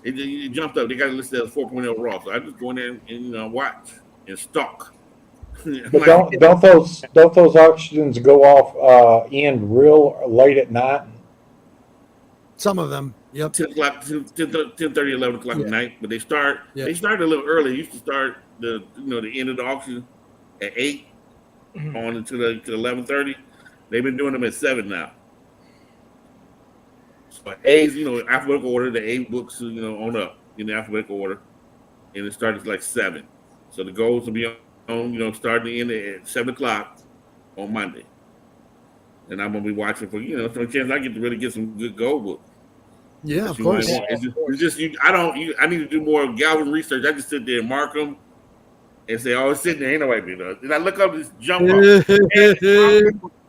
It jumped up. They got it listed as 4.0 raw. So I just go in there and you know, watch and stalk. But don't those auctions go off end real late at night? Some of them. Yep. 10 o'clock, 10:30, 11 o'clock at night. But they start. Yep. They started a little early. They used to start the end of the auction at 8 on to 11:30. They've been doing them at 7 now. So A's, you know, alphabetical order, the 8 books, you know, on up in the alphabetical order, and it started like 7. So the goals will be on, you know, starting in at 7 o'clock on Monday, and I'm gonna be watching for, you know, some chance I get to really get some good gold books. Yeah, of course. It's just I need to do more Galvin research. I just sit there and mark them and say, "Oh, it's sitting there, ain't nobody been done." And I look up this jump off.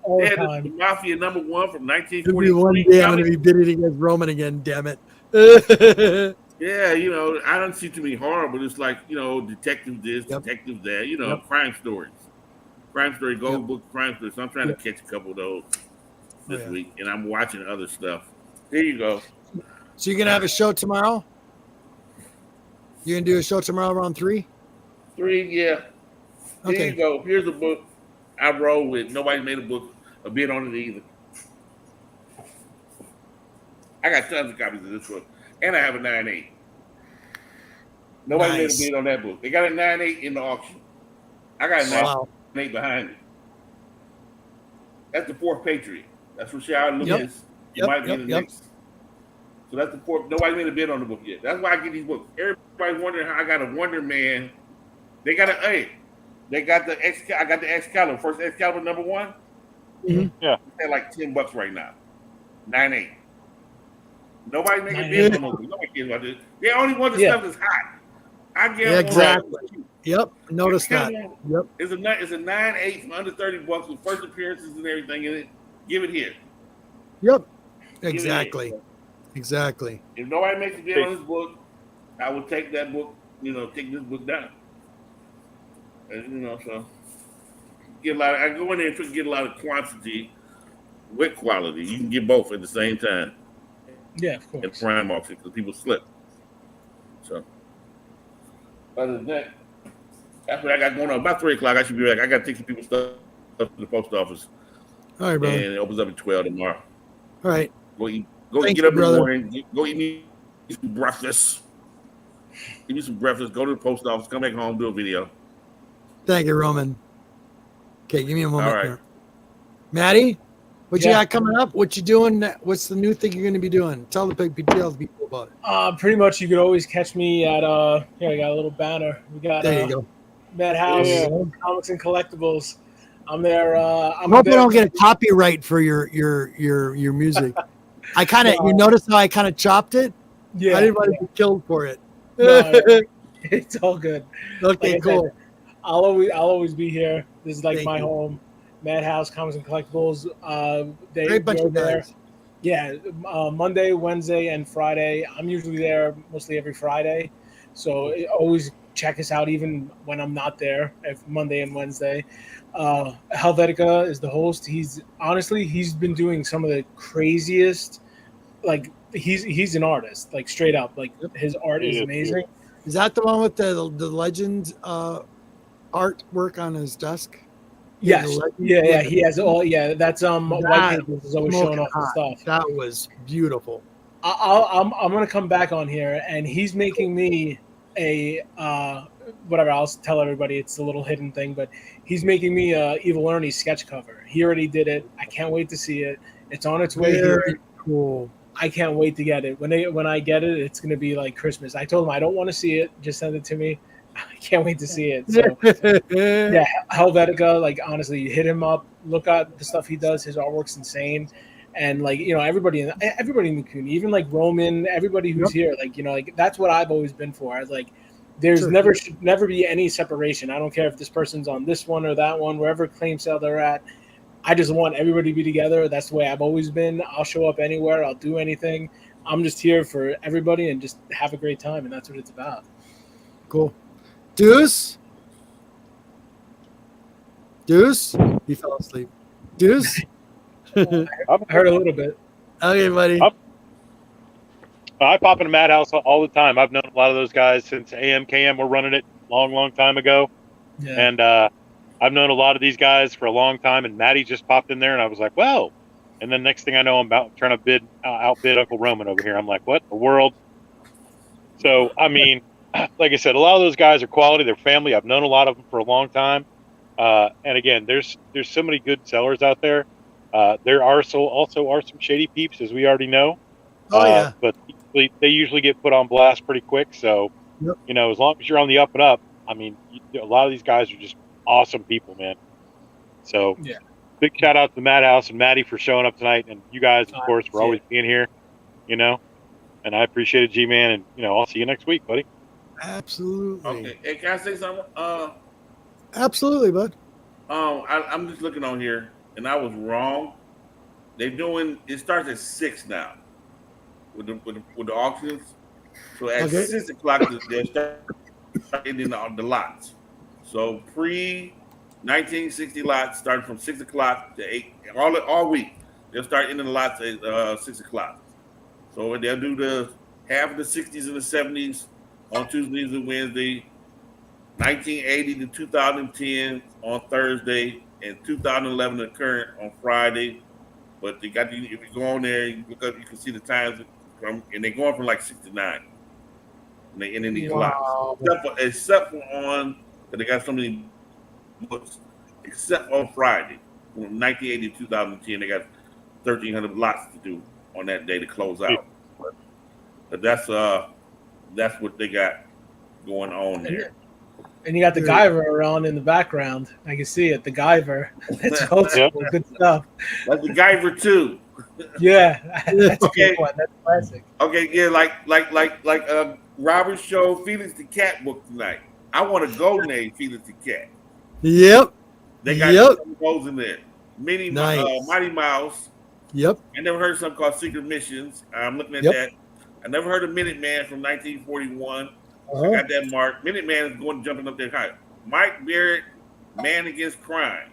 They had the Mafia #1 from 1943. One day I'm gonna be bidding against Roman again. Damn it. Yeah, you know, I don't see too many horror, but it's like, you know, detective this, detective that, you know, crime stories. Crime story, gold book, crime story. So I'm trying to catch a couple of those this week, and I'm watching other stuff. There you go. So you're gonna have a show tomorrow? You're gonna do a show tomorrow around 3? 3, yeah. Okay. Here you go. Here's a book I roll with. Nobody made a bid on it either. I got tons of copies of this book. And I have a 9.8. Nobody made a bid on that book. They got a 9.8 in the auction. I got a 9.8 behind it. That's the 4th Patriot. That's Rashad Lewis. It might be in the next. So that's the 4th. Nobody made a bid on the book yet. That's why I get these books. Everybody's wondering how I got a Wonder Man. They got They got the I got the Excalibur. First Excalibur #1. Mm-hmm. Yeah. They're like $10 right now. 9.8. Nobody making bids on those. Nobody cares about this. They only want the stuff that's hot. I get exactly. Yep. Notice that. Yep. It's a 9.8 from under $30 with first appearances and everything in it. Give it here. Yep. Exactly. Exactly. If nobody makes a bid on this book, I would take that book. You know, take this book down. And, you know, so get a lot. I go in there and get a lot of quantity with quality. You can get both at the same time. Yeah, of course. And prime auction because people slip. So, other than that, that's what I got going on. About 3 o'clock, I should be back. I got to take some people's stuff to the post office. All right, brother. And it opens up at 12 tomorrow. All right. Go get up in the morning. Go eat me some breakfast. Give me some breakfast. Go to the post office. Come back home. Do a video. Thank you, Roman. Okay, give me a moment All right. here. Matty, what you got coming up? What you doing? What's the new thing you're going to be doing? Tell the people about it. Pretty much, you could always catch me at here. I got a little banner. We got there you go. Madhouse Comics and Collectibles. I'm there. I hope I don't get a copyright for your music. I kind of you notice how I kind of chopped it. Yeah, I didn't want to be killed for it. No, it's all good. Okay, like cool. Said, I'll always be here. This is like my home. Madhouse Comics and Collectibles. Great bunch of guys. Yeah, Monday, Wednesday, and Friday. I'm usually there mostly every Friday, so always check us out even when I'm not there. Monday and Wednesday. Helvetica is the host. He's been doing some of the craziest. Like he's an artist, like straight up. Like his art is amazing. Is that the one with the legend artwork on his desk? Yes. Yeah. He has all. Yeah, that's White Papers is always showing off the stuff. That was beautiful. I'm gonna come back on here, and he's making me a whatever. I'll tell everybody it's a little hidden thing, but he's making me a Evil Ernie sketch cover. He already did it. I can't wait to see it. It's on its way here. Cool. I can't wait to get it. When I get it, it's gonna be like Christmas. I told him I don't want to see it. Just send it to me. I can't wait to see it. So yeah, Helvetica, like honestly, hit him up. Look at the stuff he does. His artwork's insane. And like, you know, everybody in the community, even like Roman, everybody who's here, like, you know, like that's what I've always been for. I was like, there's should never be any separation. I don't care if this person's on this one or that one, wherever claim sale they're at. I just want everybody to be together. That's the way I've always been. I'll show up anywhere. I'll do anything. I'm just here for everybody and just have a great time. And that's what it's about. Cool. Deuce? He fell asleep. Deuce? I heard a little bit. Okay, buddy. I pop into Madhouse all the time. I've known a lot of those guys since AMKM were running it long time ago. Yeah. And I've known a lot of these guys for a long time, and Matty just popped in there, and I was like, well. And then next thing I know, I'm about trying to outbid Uncle Roman over here. I'm like, what? The world? So, I mean, like I said, a lot of those guys are quality. They're family. I've known a lot of them for a long time. And again, there's so many good sellers out there. There are also are some shady peeps, as we already know. Yeah. But they usually get put on blast pretty quick. So, you know, as long as you're on the up and up, I mean, a lot of these guys are just awesome people, man. So, big shout out to the Madhouse and Matty for showing up tonight, and you guys, of course, for always being here. You know, and I appreciate it, G-Man, and you know, I'll see you next week, buddy. Absolutely. Okay. Hey, can I say something? Absolutely, bud. I'm just looking on here, and I was wrong. It starts at 6 now with the auctions. So at 6 o'clock, they'll start in the lots. So pre-1960 lots starting from 6 o'clock to 8 all week. They'll start in the lots at 6 o'clock. So they'll do the half of the 60s and the 70s on Tuesdays and Wednesday, 1980 to 2010 on Thursday, and 2011 to current on Friday. But they got if you go on there, you look up, you can see the times and they're going from like 6 to 9. And they ending these lots, except for on, because they got so many books, except on Friday from 1980 to 2010, they got 1,300 lots to do on that day to close out. But that's what they got going on here. And you got the Guyver around in the background. I can see it, the Guyver. That's old school, good stuff. That's the Guyver too. Yeah, that's a good one. That's classic. Okay, yeah, like Robert showed Felix the Cat book tonight. I want to go name Felix the Cat. Yep. They got some goals in there. Mighty Mouse. Yep. I never heard of something called Secret Missions. I'm looking at that. I never heard of Minuteman from 1941. I got that mark. Minuteman is going jumping up there high. Mike Barrett, Man Against Crime,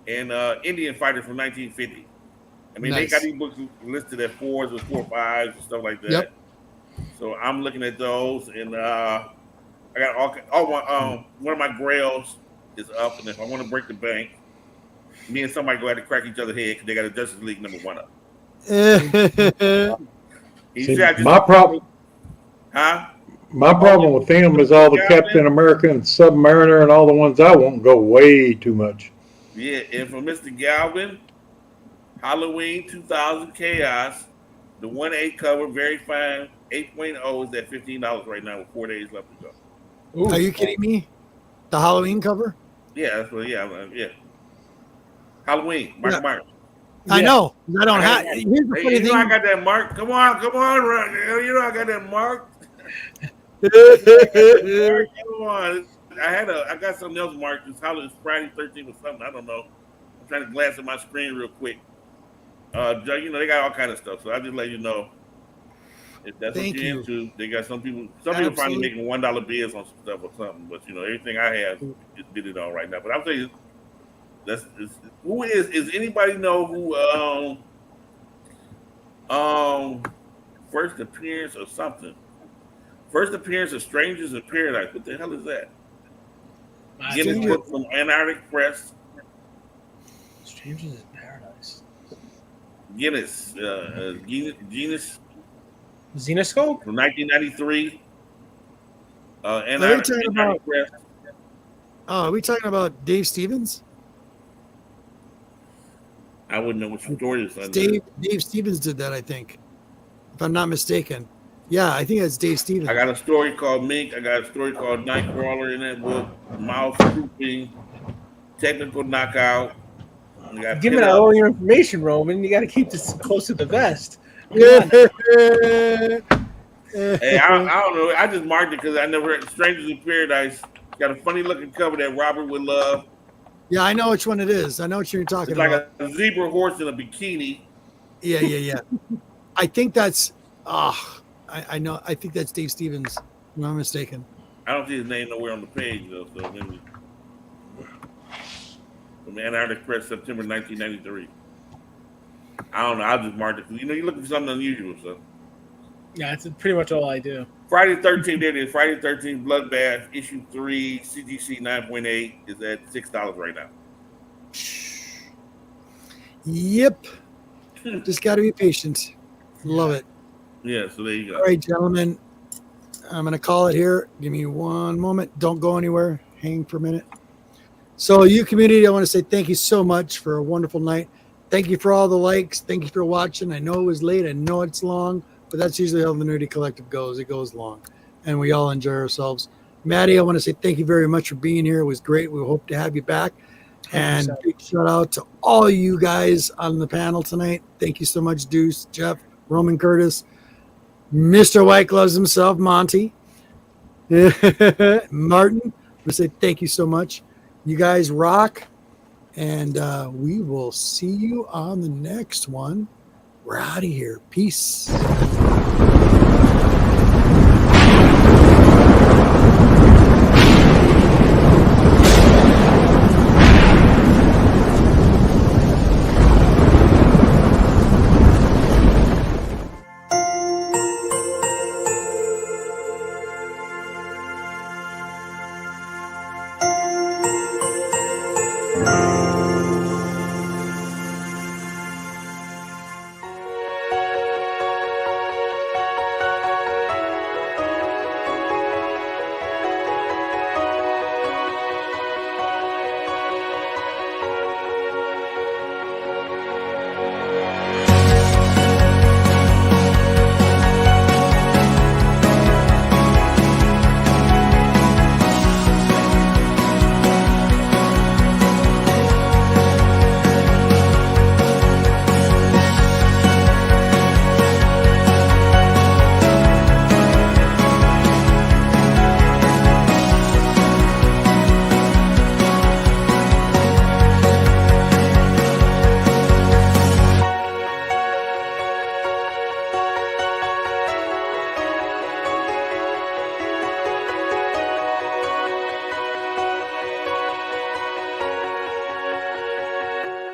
and Indian Fighter from 1950. I mean, they got these books listed at 4s or 4 5s and stuff like that. Yep. So I'm looking at those, and I got one of my grails is up, and if I want to break the bank, me and somebody go ahead and crack each other's head because they got a Justice League #1 up. My problem. Huh? My problem with them is all the Captain America and Submariner and all the ones I want go way too much. Yeah, and for Mr. Galvin, Halloween 2000 Chaos, the 1/8 cover, very fine. 8.0 is at $15 right now with 4 days left to go. Ooh. Are you kidding me? The Halloween cover? Yeah, that's what. Yeah. Halloween, Mark Myers. I know. I don't have. Here's the funny thing. I got that mark. Come on, you know I got that mark. Come on. I got something else marked. It's Friday 13th or something. I don't know. I'm trying to glance at my screen real quick. You know, they got all kind of stuff. So I just let you know if that's what you're into. They got some people probably making $1 bids on some stuff or something. But you know, everything I have is bidded on right now. But I'll tell you, who is anybody know who first appearance or something? First appearance of Strangers in Paradise. What the hell is that? Guinness Strangers book from Antarctic Press. in Paradise. Guinness, Guinness Xenoscope? from 1993. Are we Antarctic talking about? Press. Oh, are we talking about Dave Stevens? I wouldn't know which story this is. Dave Stevens did that, I think, if I'm not mistaken. Yeah, I think that's Dave Stevens. I got a story called Mink. I got a story called Nightcrawler in that book. Mouse Proofing. Technical Knockout. Give me all your information, Roman. You got to keep this close to the vest. Hey, I don't know. I just marked it because I never heard Strangers in Paradise. Got a funny looking cover that Robert would love. Yeah, I know which one it is. I know what you're talking It's like about. a zebra horse in a bikini. Yeah. I think that's. I know. I think that's Dave Stevens. If I'm not mistaken. I don't see his name nowhere on the page though. So maybe from Antarctic Press, September 1993. I don't know. I just marked it. You're looking for something unusual, so. Yeah, it's pretty much all I do. Friday the 13th, there it is. Friday the 13th, Bloodbath, issue 3, CGC 9.8 is at $6 right now. Yep. Just got to be patient. Love it. Yeah, so there you go. All right, gentlemen. I'm going to call it here. Give me one moment. Don't go anywhere. Hang for a minute. So, you community, I want to say thank you so much for a wonderful night. Thank you for all the likes. Thank you for watching. I know it was late. I know it's long, but that's usually how the Nerdy Collective goes. It goes long, and we all enjoy ourselves. Matty, I want to say thank you very much for being here. It was great. We hope to have you back. And big shout out to all you guys on the panel tonight. Thank you so much, Deuce, Jeff, Roman Curtis, Mr. White Gloves himself, Monty, Martin. I say thank you so much. You guys rock. And we will see you on the next one. We're out of here. Peace.